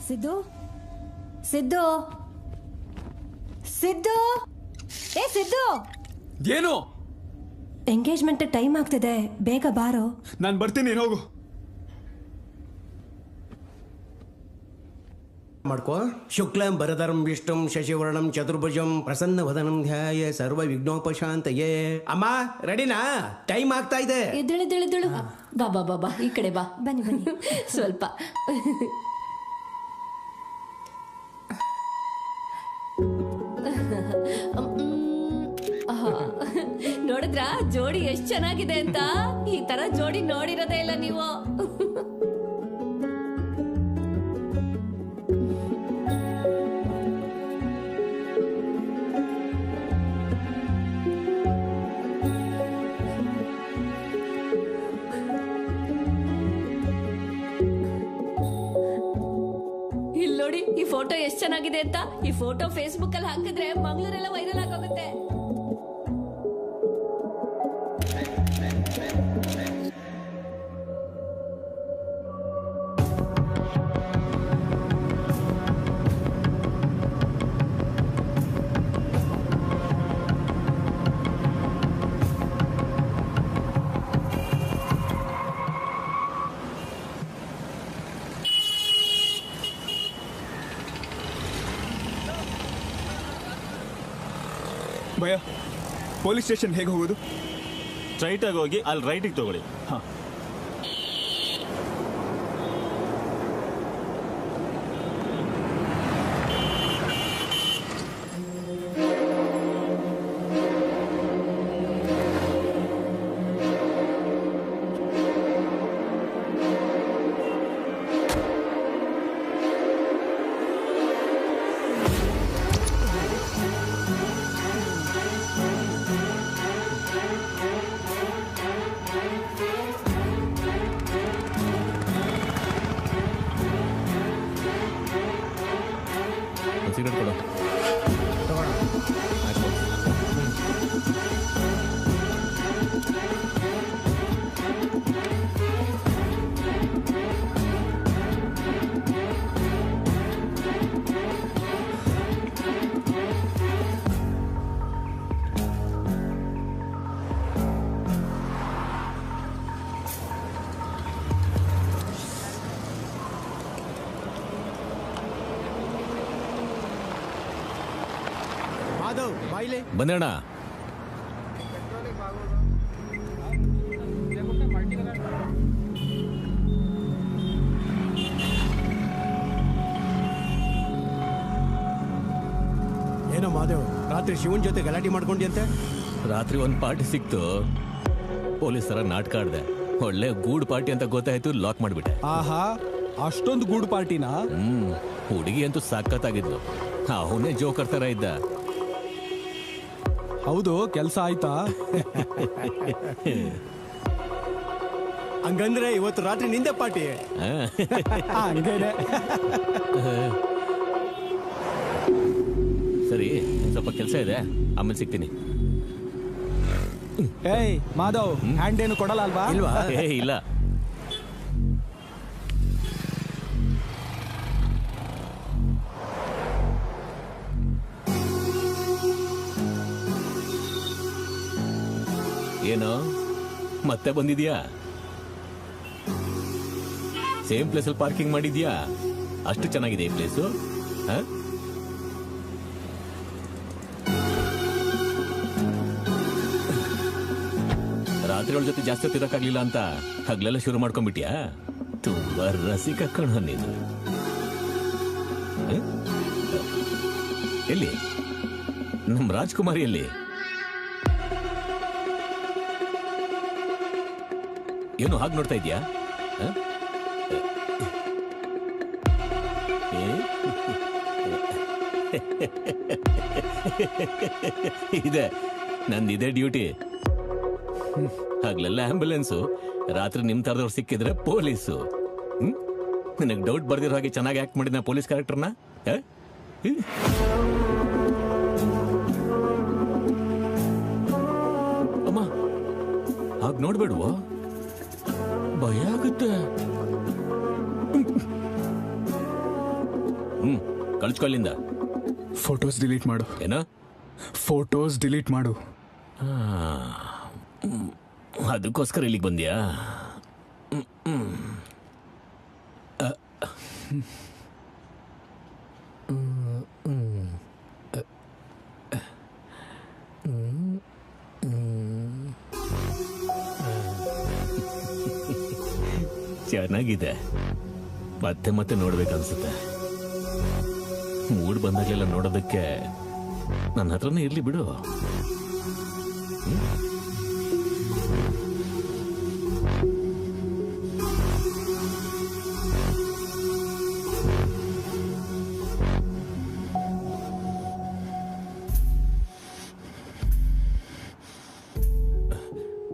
ಸಿದ್ದು, ಸಿದ್ದು, ಸಿದ್ದು, ಏ ಸಿದ್ದು, ಏನು? ಎಂಗೇಜ್ಮೆಂಟ್ ಟೈಮ್ ಆಗ್ತಿದೆ, ಬೇಗ ಬಾರೋ. ನಾನು ಬರ್ತೀನಿ, ಹೋಗು. ಮಾಡ್ಕೋ. ಶುಕ್ಲಂ ಭರಧರಂ ವಿಷ್ಣುಂ ಶಶಿವರ್ಣಂ ಚತುರ್ಭುಜಂ ಪ್ರಸನ್ನವದನಂ ಧ್ಯಾಯ ಸರ್ವ ವಿಘ್ನೋಪಶಾಂತಯೇ. ಅಮ್ಮ, ರೆಡಿನಾ? ಟೈಮ್ ಆಗ್ತಾ ಇದೆ. ಎದ್ದೇಳು. ಬಾ ಬಾ ಬಾ ಬಾ, ಈ ಕಡೆ ಬಾ. ಬನ್ನಿ ಬನ್ನಿ. ಸ್ವಲ್ಪ ನೋಡಿದ್ರ ಜೋಡಿ ಎಷ್ಟ್ ಚೆನ್ನಾಗಿದೆ ಅಂತ. ಈ ತರ ಜೋಡಿ ನೋಡಿರೋದೇ ಇಲ್ಲ ನೀವು. ಇಲ್ಲಿ ನೋಡಿ ಈ ಫೋಟೋ ಎಷ್ಟ್ ಚೆನ್ನಾಗಿದೆ ಅಂತ. ಈ ಫೋಟೋ ಫೇಸ್ಬುಕ್ ಅಲ್ಲಿ ಹಾಕಿದ್ರೆ ಮಂಗಳೂರೆಲ್ಲ ವೈರಲ್ ಆಗೋಗುತ್ತೆ. ಭಯ, ಪೊಲೀಸ್ ಸ್ಟೇಷನ್ ಹೇಗೆ ಹೋಗೋದು? ಸ್ಟ್ರೈಟ್ ಆಗಿ ಹೋಗಿ ಅಲ್ಲಿ ರೈಟಿಗೆ ತಗೊಳ್ಳಿ. ಹಾ. ಸಿಗರೇಟ್ ಕೊಡು. ಬಂದೇಣ. ಏನೋ ಮಾದೇವ್, ರಾತ್ರಿ ಶಿವನ್ ಜೊತೆ ಗಲಾಟೆ ಮಾಡ್ಕೊಂಡಿ ಅಂತೆ? ರಾತ್ರಿ ಒಂದು ಪಾರ್ಟಿ ಸಿಕ್ತು, ಪೊಲೀಸರ ನಾಟಕ ಆಡ್ದೆ. ಒಳ್ಳೆ ಗೂಡ್ ಪಾರ್ಟಿ ಅಂತ ಗೊತ್ತಾಯ್ತು, ಲಾಕ್ ಮಾಡ್ಬಿಟ್ಟೆ. ಆಹಾ, ಅಷ್ಟೊಂದು ಗೂಡ್ ಪಾರ್ಟಿನಾ? ಹುಡುಗಿ ಅಂತೂ ಸಖತ್ತಾಗಿದ್ಲು. ಅವನೇ ಜೋಕರ್ ತರ ಇದ್ದ. ಹೌದು, ಕೆಲಸ ಆಯ್ತಾ? ಹಂಗಂದ್ರೆ ಇವತ್ತು ರಾತ್ರಿ ನಿಂದೆ ಪಾರ್ಟಿ? ಹಂಗೇನೆ. ಸರಿ, ಸ್ವಲ್ಪ ಕೆಲಸ ಇದೆ, ಆಮೇಲೆ ಸಿಗ್ತೀನಿ. ಏಯ್ ಮಾಧವ್, ಹ್ಯಾಂಡ್ ಏನು ಕೊಡಲ್ಲ ಅಲ್ವಾ? ಇಲ್ವಾ? ಇಲ್ಲ. ಏನೋ ಮತ್ತೆ ಬಂದಿದ್ಯಾ? ಸೇಮ್ ಪ್ಲೇಸಲ್ಲಿ ಪಾರ್ಕಿಂಗ್ ಮಾಡಿದ್ಯಾ? ಅಷ್ಟು ಚೆನ್ನಾಗಿದೆ ಈ ಪ್ಲೇಸು. ರಾತ್ರಿ ಅವಳ ಜೊತೆ ಜಾಸ್ತಿ ತಿರಕ್ಕಾಗ್ಲಿಲ್ಲ ಅಂತ ಹಗ್ಲೆಲ್ಲ ಶುರು ಮಾಡ್ಕೊಂಡ್ಬಿಟ್ಯಾ? ತುಂಬಾ ರಸಿಕ ಕಣೋ ನೀನು. ಎಲ್ಲಿ ನಮ್ ರಾಜ್ಕುಮಾರಿ ಎಲ್ಲಿ? ಏನು ಹಾಗೆ ನೋಡ್ತಾ ಇದ್ಯಾ? ಇದೆ ನಂದಿದೆ ಡ್ಯೂಟಿ. ಆಗ್ಲೆಲ್ಲ ಆಂಬ್ಯುಲೆನ್ಸು, ರಾತ್ರಿ ನಿಮ್ ತರದವ್ರು ಸಿಕ್ಕಿದ್ರೆ ಪೊಲೀಸು. ನಿನಗೆ ಡೌಟ್ ಬರ್ದಿರೋ ಹಾಗೆ ಚೆನ್ನಾಗಿ ಆಕ್ಟ್ ಮಾಡಿದ ಪೊಲೀಸ್ ಕ್ಯಾರೆಕ್ಟರ್ನ. ಅಮ್ಮ, ಹಾಗೆ ನೋಡ್ಬೇಡುವ, ಭಯ ಆಗುತ್ತೆ. ಕಳ್ಸ್ಕೊಳ್ಳಿಂದ. ಫೋಟೋಸ್ ಡಿಲೀಟ್ ಮಾಡು. ಏನೋ ಫೋಟೋಸ್ ಡಿಲೀಟ್ ಮಾಡು. ಅದಕ್ಕೋಸ್ಕರ ಇಲ್ಲಿಗೆ ಬಂದ್ಯಾ? ಚೆನ್ನಾಗಿದೆ, ಮತ್ತೆ ಮತ್ತೆ ನೋಡ್ಬೇಕನ್ಸುತ್ತೆ. ಮೂಡ್ ಬಂದಾಗಲೆಲ್ಲ ನೋಡೋದಕ್ಕೆ ನನ್ನ ಹತ್ರನೇ ಇರ್ಲಿ ಬಿಡು.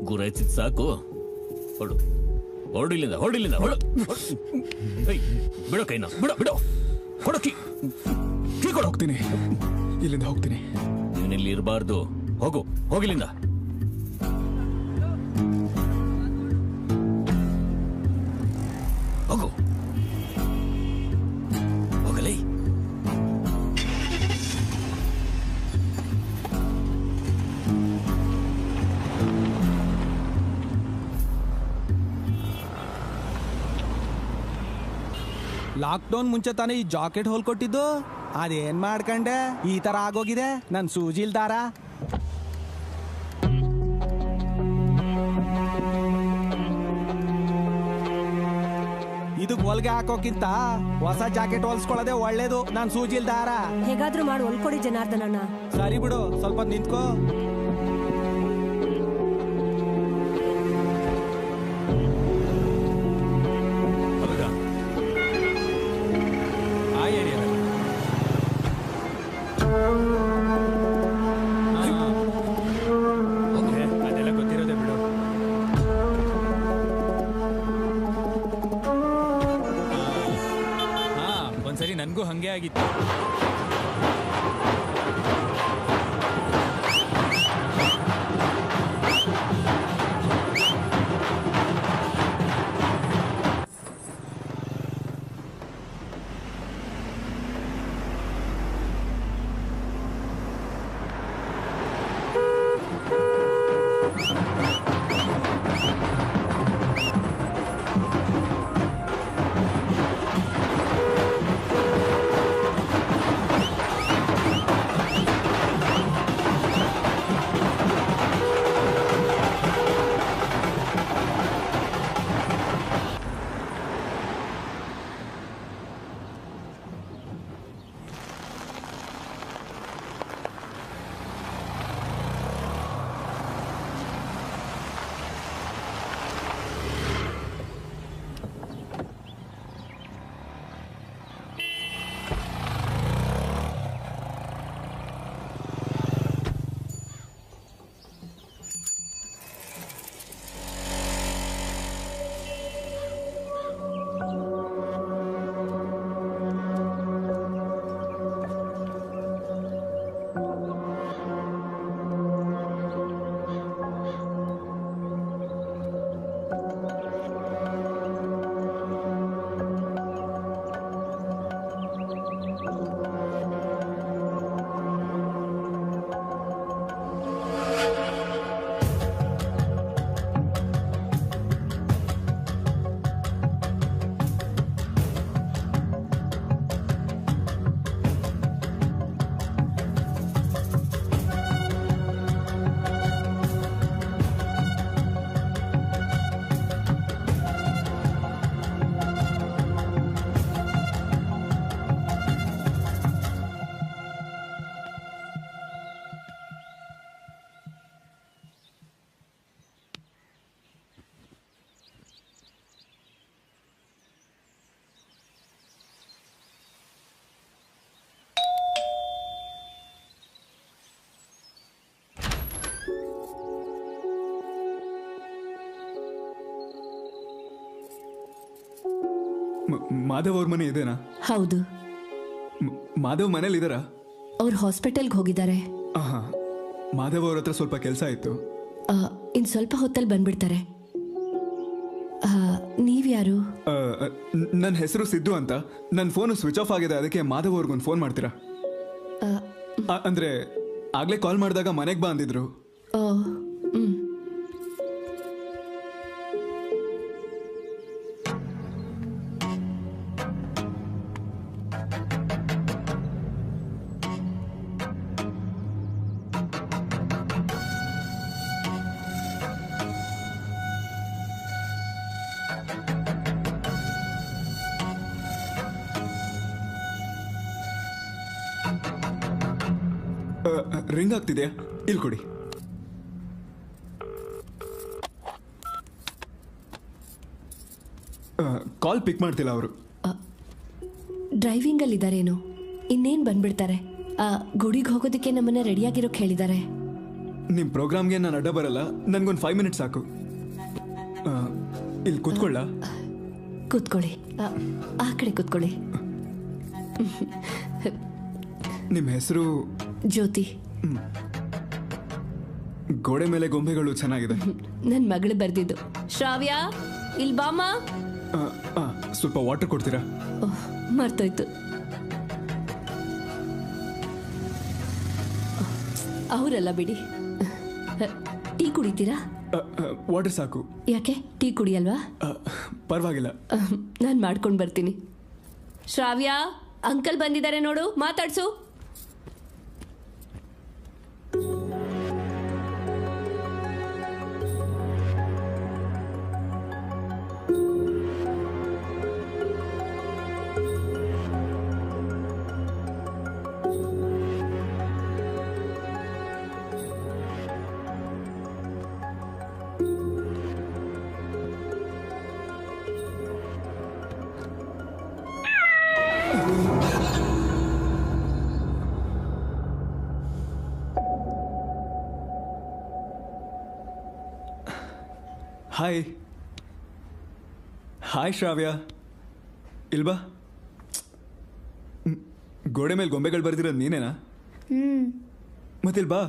ಗುರಾಯಿಸಿದ್ ಸಾಕು. ಹೊಡು ಹೊರಡಿಲ್ಲಿಂದ ಹೊರಡಿಲ್ಲಿಂದ ಹೊಡು. ಬಿಡೋ ಕೈನ, ಬಿಡೋ ಬಿಡೋ, ಕೊಡೋ ಕೀ ಕೊಡು. ಹೋಗ್ತೀನಿ, ಇಲ್ಲಿಂದ ಹೋಗ್ತೀನಿ. ನೀನಿಲ್ಲಿ ಇರಬಾರ್ದು. ಹೋಗು, ಹೋಗಿಲ್ಲಿಂದ. ಹೋಗು, ಹೋಗಲೇ. ಲಾಕ್ಡೌನ್ ಮುಂಚೆ ತಾನೇ ಈ ಜಾಕೆಟ್ ಹೊಲ್ಕೊಟ್ಟಿದ್ದು. ಅದೇನ್ ಮಾಡ್ಕಂಡೆ ಈ ತರ ಆಗೋಗಿದೆ ನನ್ ಸೂಜಿಲ್ ದಾರ. ಇದಕ್ ಹೊಲ್ಗೆ ಹಾಕೋಕ್ಕಿಂತ ಹೊಸ ಜಾಕೆಟ್ ಹೊಲ್ಸ್ಕೊಳ್ಳೋದೇ ಒಳ್ಳೇದು ನನ್ ಸೂಜಿಲ್ ದಾರ. ಹೇಗಾದ್ರೂ ಮಾಡಿ ಹೊಲ್ಕೊಡಿ ಜನಾರ್ದನಣ್ಣ. ಸರಿ ಬಿಡು, ಸ್ವಲ್ಪ ನಿಂತ್ಕೋ. ಅದೆಲ್ಲ ಗೊತ್ತಿರೋದೇ ಬಿಡು. ಒಂದ್ಸರಿ ನನ್ಗೂ ಹಂಗೆ ಆಗಿತ್ತು. ಮಾಧವ್ ಅವ್ರ ಮನೆ ಇದೇನಾ? ಹೌದು. ಮಾಧವ್ ಮನೇಲಿ ಇದಾರಾ? ಅವ್ರು ಹಾಸ್ಪಿಟಲ್ಗೆ ಹೋಗಿದ್ದಾರೆ. ಮಾಧವ್ ಅವ್ರ ಹತ್ರ ಸ್ವಲ್ಪ ಕೆಲಸ ಇತ್ತು. ಇನ್ ಸ್ವಲ್ಪ ಹೊತ್ತಲ್ಲಿ ಬಂದ್ಬಿಡ್ತಾರೆ. ನೀವ್ಯಾರು? ನನ್ನ ಹೆಸರು ಸಿದ್ದು ಅಂತ. ನನ್ನ ಫೋನು ಸ್ವಿಚ್ ಆಫ್ ಆಗಿದೆ, ಅದಕ್ಕೆ ಮಾಧವ್ ಅವ್ರಿಗೊಂದು ಫೋನ್ ಮಾಡ್ತೀರಾ? ಅಂದ್ರೆ ಆಗ್ಲೇ ಕಾಲ್ ಮಾಡಿದಾಗ ಮನೆಗೆ ಬಾ ಅಂದಿದ್ರು. ರಿಂಗ್ ಆಗ್ತಿದೆಯಾ? ಇಲ್ಲಿ ಕೊಡಿ. ಕಾಲ್ ಪಿಕ್ ಮಾಡ್ತಿಲ್ಲ ಅವರು. ಡ್ರೈವಿಂಗ್ ಅಲ್ಲಿ ಇದಾರೇನು? ಇನ್ನೇನ್ ಬಂದ್ಬಿಡ್ತಾರೆ. ಗುಡಿಗೆ ಹೋಗೋದಕ್ಕೆ ನಮ್ಮನ್ನ ರೆಡಿಯಾಗಿರೋಕ್ ಹೇಳಿದ್ದಾರೆ. ನಿಮ್ ಪ್ರೋಗ್ರಾಮ್ಗೆ ನಾನು ಅಡ್ಡ ಬರಲ್ಲ. ನನ್ಗೊಂದು 5 ಮಿನಿಟ್ಸ್ ಸಾಕು. ಇಲ್ಲಿ ಕೂತ್ಕೊಳ್ಳ? ಕೂತ್ಕೊಳ್ಳಿ. ಆ ಕಡೆ ಕೂತ್ಕೊಳ್ಳಿ. ನಿಮ್ಮ ಹೆಸರು? ಜ್ಯೋತಿ. ಗೋಡೆ ಮೇಲೆ ಗೊಂಬೆಗಳು ಚೆನ್ನಾಗಿದೆ. ನನ್ನ ಮಗಳು ಬರ್ದಿದ್ದು. ಶ್ರಾವ್ಯ, ಇಲ್ಲಿ ಬಾಮ. ಸ್ವಲ್ಪ ವಾಟರ್ ಕೊಡ್ತೀರಾ? ಮರ್ತೋಯ್ತು. ಅವರಲ್ಲ ಬಿಡಿ. ಟೀ ಕುಡಿತೀರಾ? ವಾಟರ್ ಸಾಕು. ಯಾಕೆ ಟೀ ಕುಡಿಯಲ್ವಾ? ಪರವಾಗಿಲ್ಲ, ನಾನು ಮಾಡ್ಕೊಂಡು ಬರ್ತೀನಿ. ಶ್ರಾವ್ಯ, ಅಂಕಲ್ ಬಂದಿದ್ದಾರೆ ನೋಡು, ಮಾತಾಡ್ಸು. ಹಾಯ್. ಹಾಯ್ ಶ್ರಾವ್ಯ, ಇಲ್ಬಾ. ಗೋಡೆ ಮೇಲೆ ಗೊಂಬೆಗಳು ಬರ್ದಿರೋದು ನೀನೇನಾ? ಮತ್ತಿಲ್ಬಾ.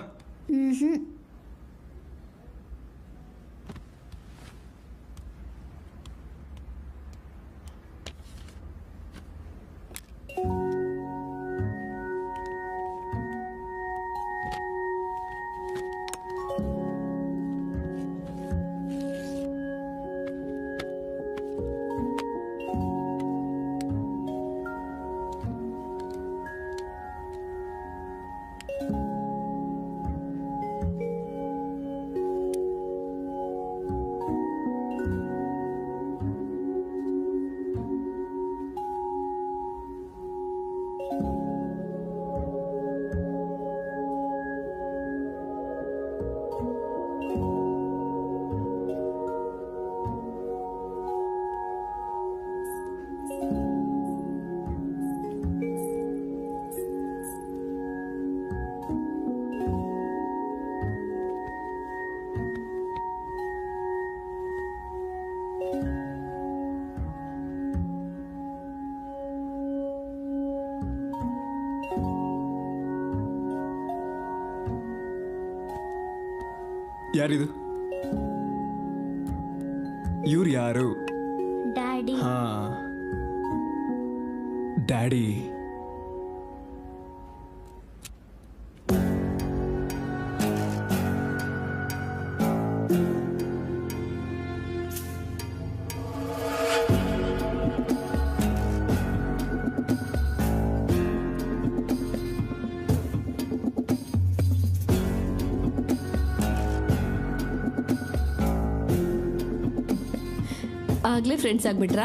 ಯಾರಿದು? ಇವ್ರು ಯಾರು? ಡ್ಯಾಡಿ. ಹಾ, ಡ್ಯಾಡಿ. ಆಗ್ಲೇ ಫ್ರೆಂಡ್ಸ್ ಆಗ್ಬಿಟ್ರಾ?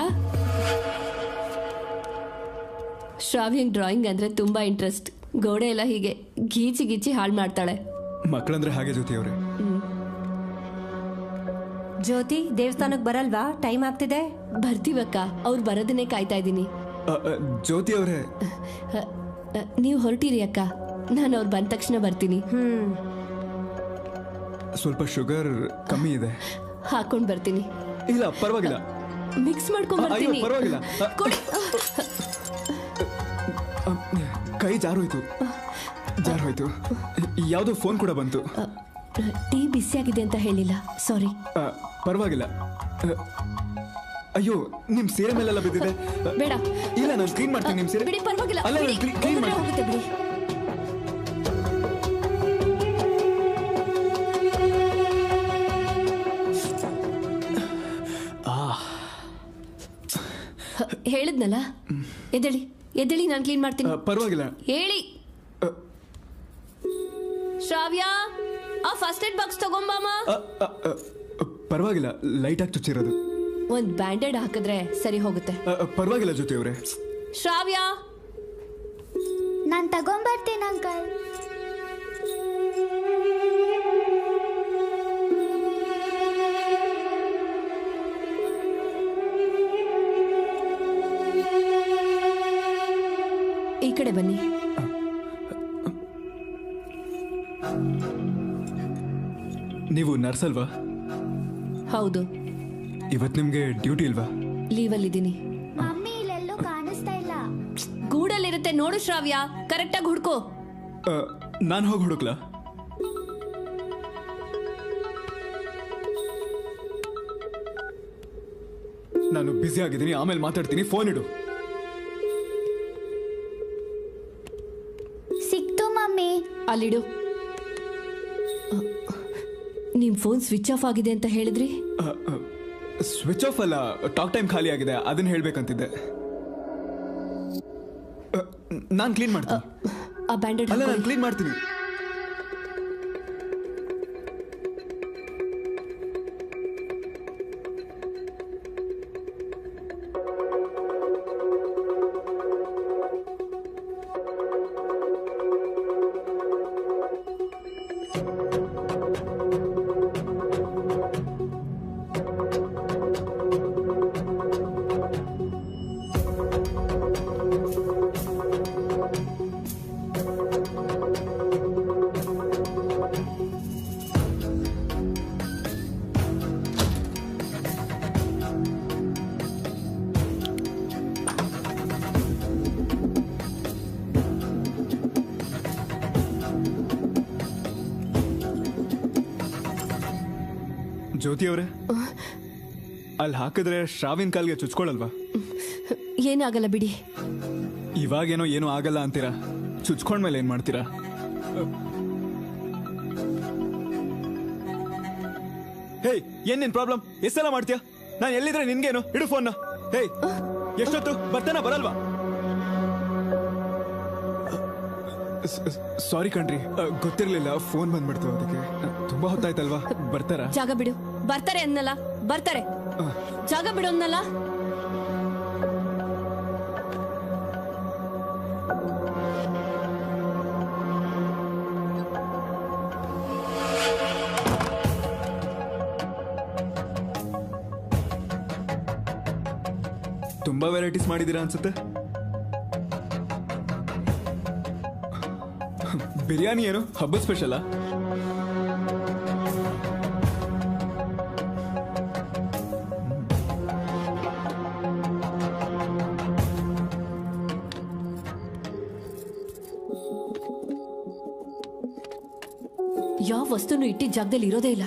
ಶ್ರಾವ್ಯಂಗ್ ಡ್ರಾಯಿಂಗ್ ಅಂದ್ರೆ ತುಂಬಾ ಇಂಟ್ರೆಸ್ಟ್. ಗೋಡೆ ಎಲ್ಲ ಹೀಗೆ ಗೀಚಿ ಗೀಚಿ ಹಾಳು ಮಾಡ್ತಾಳೆ. ಮಕ್ಕಳಂದ್ರೆ ಹಾಗೆ ಜ್ಯೋತಿ ಅವರೇ. ಜ್ಯೋತಿ, ದೇವಸ್ಥಾನಕ್ಕೆ ಬರಲ್ವಾ? ಟೈಮ್ ಆಗ್ತಿದೆ. ಬರ್ತೀವಕ್ಕ, ಅವ್ರು ಬರೋದನ್ನೇ ಕಾಯ್ತಾ ಇದ್ದೀನಿ. ಜ್ಯೋತಿ ಅವರೇ, ನೀವು ಹೊರಟಿರಿ ಅಕ್ಕ, ನಾನು ಅವ್ರು ಬಂದ ತಕ್ಷಣ ಬರ್ತೀನಿ. ಸ್ವಲ್ಪ ಶುಗರ್ ಕಮ್ಮಿ ಇದೆ, ಹಾಕೊಂಡ್ ಬರ್ತೀನಿ. ಇಲ್ಲ ಪರವಾಗಿಲ್ಲ, ಮಿಕ್ಸ್ ಮಾಡ್ಕೊಂಡ್ ಬರ್ತೀನಿ. ಪರವಾಗಿಲ್ಲ. ಕೈ ಜಾರೋಯ್ತು. ಯಾವುದೋ ಫೋನ್ ಕೂಡ ಬಂತು. ಟೀ ಬಿಸಿಯಾಗಿದೆ ಅಂತ ಹೇಳಿಲ್ಲ, ಸಾರಿ. ಪರವಾಗಿಲ್ಲ. ಅಯ್ಯೋ, ನಿಮ್ ಸೀರೆ ಮೇಲೆಲ್ಲ ಬಿದ್ದಿದೆ. ಬೇಡ. ಇಲ್ಲ, ನಾನು ಕ್ಲೀನ್ ಮಾಡ್ತೀನಿ ನಿಮ್ ಸೀರೆ. ಬಿಡಿ, ಪರವಾಗಿಲ್ಲ. ಅಲ್ಲ, ಕ್ಲೀನ್ ಹೋಗುತ್ತೆ ಬಿಡಿ. ಹೇಳಿದ್ನಲ್ಲ, ಎದ್ದೇಳಿ, ನಾನು ಕ್ಲೀನ್ ಮಾಡ್ತೀನಿ. ಪರವಾಗಿಲ್ಲ. ಹೇಳಿ. ಶ್ರಾವ್ಯ, ಆ ಫಸ್ಟ್ ಏಡ್ ಬಾಕ್ಸ್ ತಗೊಂಬಾಮ. ಪರವಾಗಿಲ್ಲ, ಲೈಟ್ ಆಗಿ ಚುಚ್ಚಿರೋದು. ಒಂದ್ ಬ್ಯಾಂಡೇಡ್ ಹಾಕಿದ್ರೆ ಸರಿ ಹೋಗುತ್ತೆ. ಪರವಾಗಿಲ್ಲ ಜ್ಯೋತಿ ಅವರೇ. ಶ್ರಾವ್ಯ, ನಾನು ತಗೊಂಬರ್ತೀನಿ ಅಂಕಲ್. ಕಡೆ ಬನ್ನಿ. ನೀವು ನರ್ಸ್ ಅಲ್ವಾ? ಹೌದು. ಇವತ್ತು ನಿಮ್ಗೆ ಡ್ಯೂಟಿ ಇಲ್ವಾ? ಲೀವಲ್ಲಿದ್ದೀನಿ. ಮಮ್ಮಿ ಇಲ್ಲೆಲ್ಲೂ ಕಾಣಿಸ್ತಾ ಇಲ್ಲ. ಗೂಡಲ್ಲಿರುತ್ತೆ ನೋಡು ಶ್ರಾವ್ಯ, ಕರೆಕ್ಟಾಗಿ ಹುಡ್ಕೋ. ನಾನು ಹೋಗಿ ಹುಡುಕ್ಲಾ? ನಾನು ಬ್ಯುಸಿ ಆಗಿದ್ದೀನಿ, ಆಮೇಲೆ ಮಾತಾಡ್ತೀನಿ. ಫೋನ್ ಇಡು. ಸಿಕ್ತು ಮಮ್ಮಿ. ಅಲ್ಲಿಡು. ನಿಮ್ ಫೋನ್ ಸ್ವಿಚ್ ಆಫ್ ಆಗಿದೆ ಅಂತ ಹೇಳಿದ್ರಿ? ಸ್ವಿಚ್ ಆಫ್ ಅಲ್ಲ, ಟಾಕ್ ಟೈಮ್ ಖಾಲಿ ಆಗಿದೆ, ಅದನ್ನ ಹೇಳ್ಬೇಕಂತಿದ್ದೆ. ನಾನು ಕ್ಲೀನ್ ಮಾಡ್ತೀನಿ. ಆ ಬ್ಯಾಂಡೆಡ್ ಅಲ್ಲ, ನಾನು ಕ್ಲೀನ್ ಮಾಡ್ತೀನಿ. ಜ್ಯೋತಿ ಅವರೇ, ಅಲ್ಲಿ ಹಾಕಿದ್ರೆ ಶ್ರಾವಿನ್ ಕಾಲ್ಗೆ ಚುಚ್ಕೊಳಲ್ವಾ? ಏನಾಗಲ್ಲ ಬಿಡಿ. ಇವಾಗೇನೋ ಏನೂ ಆಗಲ್ಲ ಅಂತೀರಾ, ಚುಚ್ಕೊಂಡ್ಮೇಲೆ ಏನ್ ಮಾಡ್ತೀರಾ? ಹೇಯ್, ಏನ್ ನಿನ್ ಪ್ರಾಬ್ಲಮ್? ಎಷ್ಟೆಲ್ಲ ಮಾಡ್ತೀಯಾ? ನಾನು ಎಲ್ಲಿದ್ರೆ ನಿನ್ಗೇನು? ಇಡು ಫೋನ್ನ. ಹೇಯ್, ಎಷ್ಟೊತ್ತು ಬರ್ತಾನ ಬರಲ್ವಾ? ಸಾರಿ ಕಣ್ರಿ, ಗೊತ್ತಿರ್ಲಿಲ್ಲ, ಫೋನ್ ಬಂದ್ಬಿಡ್ತು, ಅದಕ್ಕೆ. ತುಂಬಾ ಹೊತ್ತಾಯ್ತಲ್ವಾ? ಬರ್ತಾರಾ? ಜಾಗ ಬಿಡು. ಬರ್ತಾರೆ ಅನ್ನಲ್ಲ, ಬರ್ತಾರೆ. ಜಾಗ ಬಿಡು ಅನ್ನಲ್ಲ. ತುಂಬಾ ವೆರೈಟೀಸ್ ಮಾಡಿದೀರಾ ಅನ್ಸುತ್ತೆ. ಬಿರಿಯಾನಿ ಏನು ಹಬ್ಬದ ಸ್ಪೆಷಲಾ? ಯಾವ ವಸ್ತುನು ಇಟ್ಟಿದ್ದ ಜಾಗದಲ್ಲಿ ಇರೋದೇ ಇಲ್ಲ.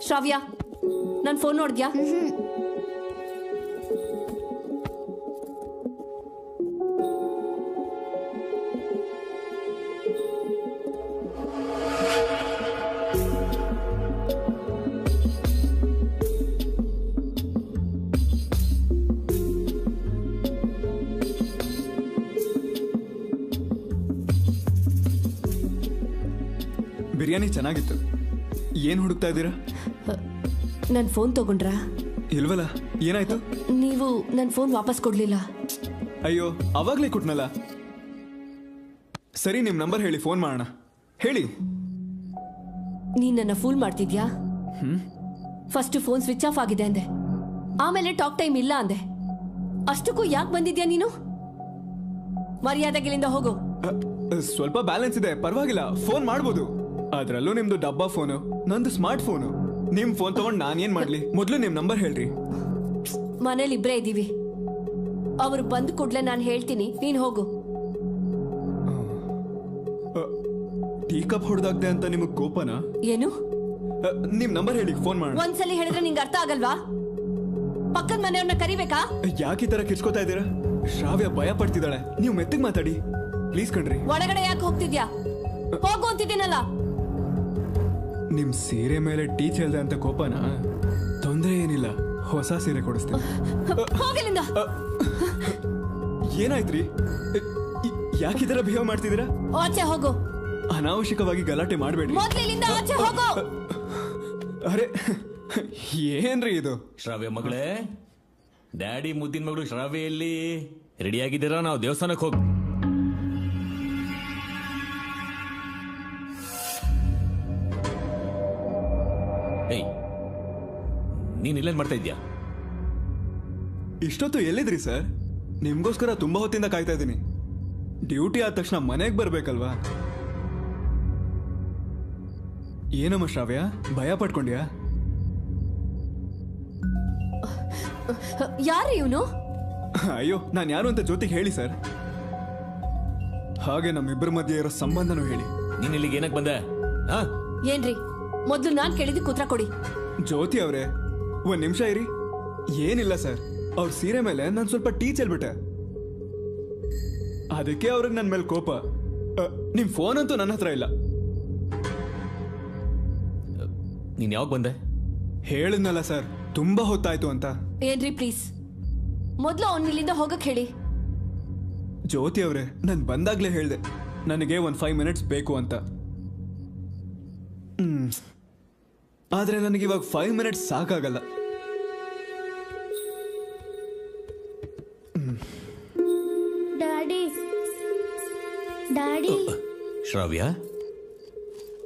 ಶ್ರಾವ್ಯ, ನನ್ ಫೋನ್ ನೋಡಿದ್ಯಾ? ಬಿರಿಯಾನಿ ಚೆನ್ನಾಗಿತ್ತು. ಏನ್ ಹುಡುಕ್ತಾ ಇದ್ದೀರಾ? ನನ್ ಫೋನ್ ತಗೊಂಡ್ರಾ? ಇಲ್ವಲ್ಲ, ಏನಾಯ್ತು? ನೀವು ನನ್ ಫೋನ್ ವಾಪಸ್ ಕೊಡ್ಲಿಲ್ಲ. ಅಯ್ಯೋ, ಅವಾಗ್ಲೇ ಕೊಟ್ನಲ್ಲ. ಸರಿ, ನಿಮ್ ನಂಬರ್ ಹೇಳಿ, ಫೋನ್ ಮಾಡೋಣ. ಹೇಳಿ. ನೀನ್ ನನ್ನ ಫೂಲ್ ಮಾಡ್ತಿದ್ಯಾ? ಫಸ್ಟ್ ಫೋನ್ ಸ್ವಿಚ್ ಆಫ್ ಆಗಿದೆ ಅಂದೆ, ಆಮೇಲೆ ಟಾಕ್ ಟೈಮ್ ಇಲ್ಲ ಅಂದೆ. ಅಷ್ಟಕ್ಕೂ ಯಾಕೆ ಬಂದಿದ್ಯಾ ನೀನು? ಮರ್ಯಾದೆಗಿಲ್ಲಿಂದ ಹೋಗು. ಸ್ವಲ್ಪ ಬ್ಯಾಲೆನ್ಸ್ ಇದೆ, ಪರವಾಗಿಲ್ಲ, ಫೋನ್ ಮಾಡ್ಬೋದು. ಅದ್ರಲ್ಲೂ ನಿಮ್ದು ಡಬ್ಬಾ ಫೋನು, ನಂದು ಸ್ಮಾರ್ಟ್ ಫೋನು. ನಿಮ್ ಫೋನ್ ತಗೊಂಡ್ ನಾನೇನ್ ಮಾಡ್ಲಿ? ಮೊದ್ಲು ನಿಮ್ ನಂಬರ್ ಹೇಳ್ರಿ. ಮನೇಲಿ ಇಬ್ರೇ ಇದೀವಿ, ಅವ್ರು ಬಂದ್ ಕೂಡ್ಲೆ ನಾನು ಹೇಳ್ತೀನಿ, ನೀನ್ ಹೋಗು. ಟೀ ಕಪ್ ಹೊಡೆದಾಗ್ದೆ ಅಂತ ನಿಮಗ್ ಕೋಪನಾ? ಏನು? ನಿಮ್ ನಂಬರ್ ಹೇಳಿ, ಫೋನ್ ಮಾಡೋಣ. ಒಂದ್ಸಲಿ ಹೇಳಿದ್ರೆ ನಿಂಗೆ ಅರ್ಥ ಆಗಲ್ವಾ? ಪಕ್ಕದ ಮನೆಯವ್ರನ್ನ ಕರಿಬೇಕಾ? ಯಾಕೆ ಈ ತರ ಕಿರ್ಚ್ಕೋತಾ ಇದ್ದೀರಾ? ಶ್ರಾವ್ಯ ಭಯ ಪಡ್ತಿದ್ದಾಳೆ, ನೀವು ಮೆತ್ತಗ್ ಮಾತಾಡಿ ಪ್ಲೀಸ್ ಕಣ್ರಿ. ಒಳಗಡೆ ಯಾಕೆ ಹೋಗ್ತಿದ್ಯಾ? ಹೋಗು ಅಂತಿದ್ದೀನಲ್ಲ. ನಿಮ್ ಸೀರೆ ಮೇಲೆ ಟೀ ಚೆಲ್ದೆ ಅಂತ ಕೋಪನಾ? ತೊಂದ್ರೆ ಏನಿಲ್ಲ, ಹೊಸ ಸೀರೆ ಕೊಡಿಸ್ತೀನಿ. ಹೋಗಿಲ್ಲಿಂದ. ಏನಾಯ್ತ್ರಿ? ಯಾಕಿದರ ಬಿಹೇವ್ ಮಾಡ್ತಿದ್ದೀರಾ? ಆಚೆ ಹೋಗು. ಅನಾವಶ್ಯಕವಾಗಿ ಗಲಾಟೆ ಮಾಡಬೇಡಿ. ಮೊದ್ಲಿಂದ ಆಚೆ ಹೋಗು. ಅರೆ, ಏನ್ರಿ ಇದು? ಶ್ರಾವ್ಯ ಮಗಳೇ, ಡ್ಯಾಡಿ ಮುದ್ದಿನ ಮಗಳು ಶ್ರಾವ್ಯ ಎಲ್ಲಿ? ರೆಡಿ ಆಗಿದ್ದೀರಾ? ನಾವು ದೇವಸ್ಥಾನಕ್ಕೆ ಹೋಗಿ. ಏಯ್, ನೀನ್ ಇಲ್ಲೇನ್ ಮಾಡ್ತಾ ಇದ್ಯಾ? ಇಷ್ಟೊತ್ತು ಎಲ್ಲಿದ್ರಿ ಸರ್? ನಿಮ್ಗೋಸ್ಕರ ತುಂಬಾ ಹೊತ್ತಿಂದ ಕಾಯ್ತಾ ಇದ್ದೀನಿ. ಡ್ಯೂಟಿ ಆದ ತಕ್ಷಣ ಮನೆಗೆ ಬರ್ಬೇಕಲ್ವಾ? ಏನಮ್ಮ ಶ್ರಾವ್ಯ, ಭಯ ಪಡ್ಕೊಂಡ್ಯಾ? ಯಾರು ಇವನು? ಅಯ್ಯೋ, ನಾನು ಯಾರು ಅಂತ ಜ್ಯೋತಿಗೆ ಹೇಳಿ ಸರ್. ಹಾಗೆ ನಮ್ಮಿಬ್ಬರ ಮಧ್ಯೆ ಇರೋ ಸಂಬಂಧನೂ ಹೇಳಿ. ನೀನ್ ಇಲ್ಲಿಗೆ ಏನಕ್ಕೆ ಬಂದೆ? ಏನ್ರಿ, ಮೊದ್ಲು ನಾನ್ ಕೇಳಿದ್ದು ಕೂತ್ರ ಕೊಡಿ. ಜ್ಯೋತಿ ಅವರೇ, ಒಂದ್ ನಿಮಿಷ ಇರಿ. ಏನಿಲ್ಲ ಸರ್, ಅವ್ರ ಸೀರೆ ಮೇಲೆ ನಾನು ಸ್ವಲ್ಪ ಟೀ ಚೆಲ್ಬಿಟ್ಟೆ, ಅದಕ್ಕೆ ಅವ್ರಿಗೆ ನನ್ನ ಮೇಲೆ ಕೋಪ. ನಿಮ್ ಫೋನ್ ಅಂತೂ ನನ್ನ ಹತ್ರ ಇಲ್ಲ. ನೀನ್ ಯಾವಾಗ ಬಂದೆ? ಹೇಳಿದ್ನಲ್ಲ ಸರ್, ತುಂಬಾ ಹೊತ್ತಾಯ್ತು ಅಂತ. ಏನ್ರಿ ಪ್ಲೀಸ್, ಮೊದ್ಲು ಅವ್ನ ಇಲ್ಲಿಂದ ಹೋಗಕ್ ಹೇಳಿ. ಜ್ಯೋತಿ ಅವರೇ, ನಾನು ಬಂದಾಗ್ಲೇ ಹೇಳ್ದೆ ನನಗೆ ಒಂದು 5 ಮಿನಿಟ್ಸ್ ಬೇಕು ಅಂತ. ಆದ್ರೆ ನನಗೆ ಇವಾಗ 5 ಮಿನಿಟ್ಸ್ ಸಾಕಾಗಲ್ಲ. ಡ್ಯಾಡಿ ಡ್ಯಾಡಿ ಶ್ರಾವ್ಯ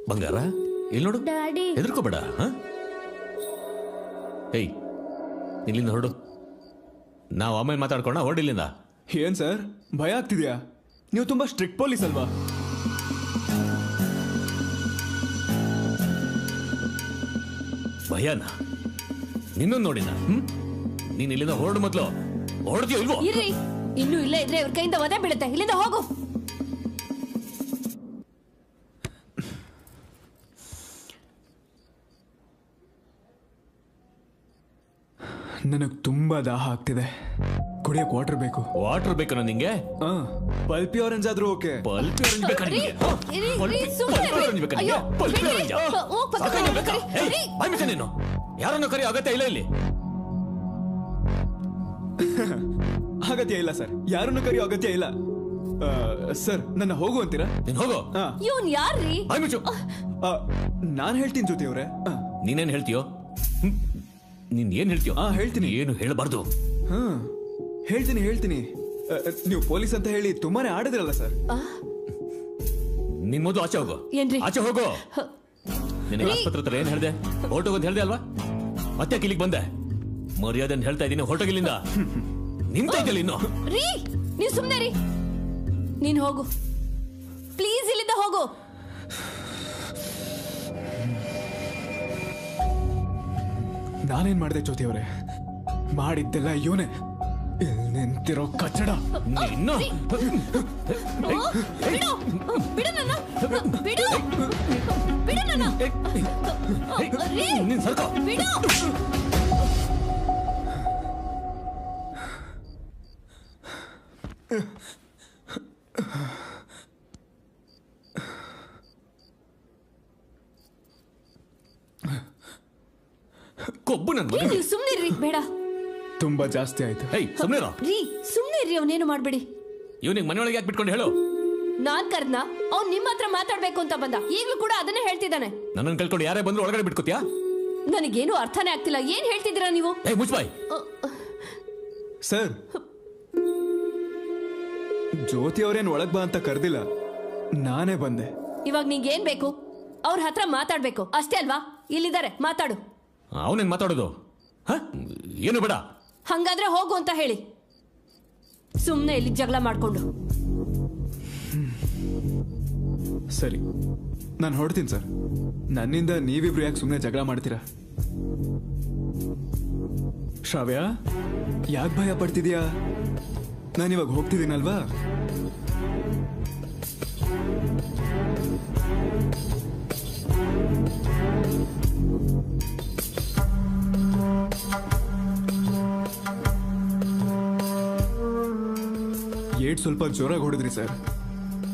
ಬಂಗಾರ, ಇಲ್ಲಿ ನೋಡು. ಡ್ಯಾಡಿ ಹೆದರ್ಕೋಬೇಡ. ಏಯ್, ಇಲ್ಲಿಂದ ಹೊರಡು. ನಾವು ಆಮೇಲೆ ಮಾತಾಡ್ಕೋಣ, ಹೊರಡಿಲ್ಲಿಂದ. ಏನ್ ಸರ್, ಭಯ ಆಗ್ತಿದ್ಯಾ? ನೀವು ತುಂಬಾ ಸ್ಟ್ರಿಕ್ಟ್ ಪೊಲೀಸ್ ಅಲ್ವಾ? ಭಯನಾ? ನಿನ್ನೊಂದು ನೋಡಿನ? ನೀನ್ ಇಲ್ಲಿಂದ ಹೊರಡು. ಮೊದ್ಲು ಹೊರಡ್ತೀಯೋ ಇಲ್ವೋ? ಇರ್ರಿ, ಇನ್ನು ಇಲ್ಲೇ ಇದ್ರೆ ಇವ್ರ ಕೈಯಿಂದ ಒದೆ ಬೀಳುತ್ತೆ. ಇಲ್ಲಿಂದ ಹೋಗು. ನನಗೆ ತುಂಬಾ ದಾಹ ಆಗ್ತಿದೆ, ಕುಡಿಯಕ್ ವಾಟರ್ ಬೇಕು. ವಾಟರ್ ಬೇಕು ನಿಂಗೆ? ಪಲ್ಪಿ ಆರೆಂಜ್ ಆದ್ರೂ ಓಕೆ. ಪಲ್ಪಿ ಆರೆಂಜ್ ಬೇಕಾ ನಿಂಗೆ? ನೀನು ಯಾರನ್ನು ಕರಿ ಅಗತ್ಯ ಇಲ್ಲ ಇಲ್ಲಿ. ಅಗತ್ಯ ಇಲ್ಲ ಸರ್, ಯಾರನ್ನು ಕರೆಯೋ ಅಗತ್ಯ ಇಲ್ಲ. ಸರ್, ನನ್ನ ಹೋಗು ಅಂತೀರಾ? ನೀನ್ ಹೋಗೋ. ಇವನ್ ಯಾರ್ರಿ? ನಾನ್ ಹೇಳ್ತೀನಿ ಜ್ಯೋತಿ ಅವ್ರೆ. ನೀನೇನ್ ಹೇಳ್ತೀಯೋ? ನೀನ್ ಏನ್ ಹೇಳ್ತೀಯೋ? ಹೇಳ್ತೀನಿ. ಏನು ಹೇಳಬಾರ್ದು. ಹೇಳ್ತೀನಿ. ನೀವು ಪೊಲೀಸ್ ಅಂತ ಹೇಳಿ ತುಂಬಾನೇ ಆಡಿದ್ರಲ್ಲ ಸರ್. ನಿನ್ ಮೊದಲು ಆಚೆ ಹೋಗೋ. ಆಚೆ ಹೋಗೋ. ನಿನಗೆ ಆಸ್ಪತ್ರೆ ಹತ್ರ ಏನ್ ಹೇಳ್ದೆ? ಹೊರಟೋಗಂತ ಹೇಳ್ದೆ ಅಲ್ವಾ? ಮತ್ತೆ ಇಲ್ಲಿಗೆ ಬಂದೆ. ಮರ್ಯಾದೆ ಹೇಳ್ತಾ ಇದ್ದೀನಿ, ಹೊರಟೋಗಿಲ್ಲಿಂದ. ನಿಂತ ಇದ್ದಲ್ಲಿ ಇನ್ನು. ರೀ, ನೀವ್ ಸುಮ್ನೆ ರೀ. ನೀನ್ ಹೋಗು ಪ್ಲೀಸ್, ಇಲ್ಲಿಂದ ಹೋಗು. ನಾನೇನ್ ಮಾಡಿದೆ ಜ್ಯೋತಿ ಅವರೇ? ಮಾಡಿದ್ದೆಲ್ಲ ಇವನೇ. ಇಲ್ಲಿ ನಿಂತಿರೋ ಕಚ್ಚಡ. ನಿನ್ನ ಸರ್ಕೋ. ಕೊಬ್ಬು ನನ್ ಸುಮ್ನಿರ್ರಿ. ಬೇಡ, ತುಂಬಾ ಜಾಸ್ತಿ ಆಯ್ತು. ರೀ ಸುಮ್ನಿರ್ರಿ, ಅವನೇನು ಮಾಡ್ಬೇಡಿ. ಇವನಿಗೆ ಮನೆಯೊಳಗೆ ಯಾಕೆ ಬಿಟ್ಕೊಂಡು ಹೇಳು? ನಾನ್ ಕರ್ದ್ನ? ಅವ್ನ್ ನಿಮ್ಮ ಹತ್ರ ಮಾತಾಡ್ಬೇಕು ಅಂತ ಬಂದ. ಈಗ್ಲೂ ಕೂಡ ಅದನ್ನೇ ಹೇಳ್ತಿದ್ದಾನೆ. ನನ್ನನ್ನು ಕಳ್ಕೊಂಡು ಯಾರೇ ಬಂದ್ರು ಒಳಗಡೆ ಬಿಟ್ಕೋತಿಯಾ? ನನಗೇನು ಅರ್ಥನೇ ಆಗ್ತಿಲ್ಲ. ಏನ್ ಹೇಳ್ತಿದ್ದೀರಾ ನೀವು? ಮುಚ್ಬಾಯ್. ಸರ್, ಜ್ಯೋತಿ ಅವ್ರೇನ್ ಒಳಗ್ ಬಾ ಅಂತ ಕರ್ದಿಲ್ಲ, ನಾನೇ ಬಂದೆ. ಇವಾಗ ನಿಂಗೇನ್ ಬೇಕು? ಅವ್ರ ಹತ್ರ ಮಾತಾಡ್ಬೇಕು ಅಷ್ಟೇ ಅಲ್ವಾ? ಇಲ್ಲಿದ್ದಾರೆ, ಮಾತಾಡು. ಅವನೇನ್ ಮಾತಾಡೋದು? ಏನು ಬೇಡ. ಹಂಗಾದ್ರೆ ಹೋಗು ಅಂತ ಹೇಳಿ. ಸುಮ್ನೆ ಇಲ್ಲಿ ಜಗಳ ಮಾಡ್ಕೊಂಡು. ಸರಿ, ನಾನು ಹೊರಡ್ತೀನಿ ಸರ್. ನನ್ನಿಂದ ನೀವಿಬ್ರು ಯಾಕೆ ಸುಮ್ಮನೆ ಜಗಳ ಮಾಡ್ತೀರಾ? ಶ್ರಾವ್ಯ, ಯಾಕೆ ಭಯ ಪಡ್ತಿದ್ಯಾ? ನಾನಿವಾಗ ಹೋಗ್ತಿದ್ದೀನಲ್ವಾ? ಏಟ್ ಸ್ವಲ್ಪ ಜೋರಾಗಿ ಹೊಡೆದ್ರಿ ಸರ್.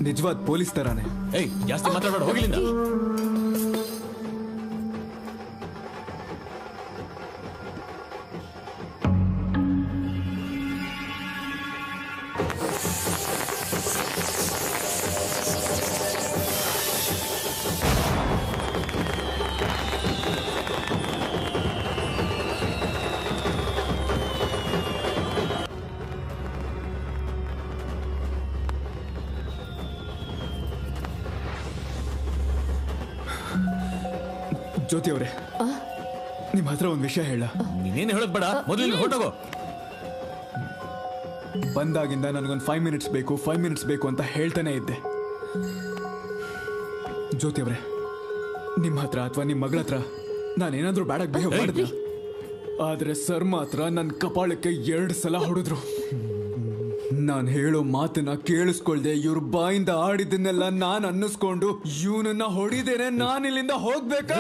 ನಿಜವಾದ ಪೊಲೀಸ್ ತರಾನೆ. ಏಯ್, ಜಾಸ್ತಿ ಮಾತಾಡಬೇಡ, ಹೋಗಿಲ್ಲಿಂದ. ಜ್ಯೋತಿ ಅವರೇ, ನಿಮ್ಮ ಹತ್ರ ಒಂದು ವಿಷಯ ಹೇಳ. ನೀನೇನು ಹೇಳೋದ್ ಬೇಡ, ಮೊದಲು ಹೊರಟೋಗೋ. ಬಂದಾಗಿಂದ ನನಗೊಂದು 5 ಮಿನಿಟ್ಸ್ ಬೇಕು 5 ಮಿನಿಟ್ಸ್ ಬೇಕು ಅಂತ ಹೇಳ್ತಾನೆ ಇದ್ದೆ. ಜ್ಯೋತಿ ಅವರೇ, ನಿಮ್ಮ ಹತ್ರ ಅಥವಾ ನಿಮ್ಮ ಮಗಳ ಹತ್ರ ನಾನೇನಾದ್ರೂ ಬ್ಯಾಡಾಗಿ ಬಿಹೇವ್ ಮಾಡಿದೆ, ಆದ್ರೆ ಸರ್ ಮಾತ್ರ ನನ್ನ ಕಪಾಳಕ್ಕೆ 2 ಸಲ ಹೊಡೆದ್ರು. ನಾನು ಹೇಳೋ ಮಾತನ್ನ ಕೇಳಿಸ್ಕೊಳ್ದೆ ಇವ್ರ ಬಾಯಿಂದ ಆಡಿದ್ದನ್ನೆಲ್ಲ ನಾನು ಅನ್ನಿಸ್ಕೊಂಡು ಇವನನ್ನ ಹೊಡಿದೇನೆ ನಾನು ಇಲ್ಲಿಂದ ಹೋಗ್ಬೇಕಾ?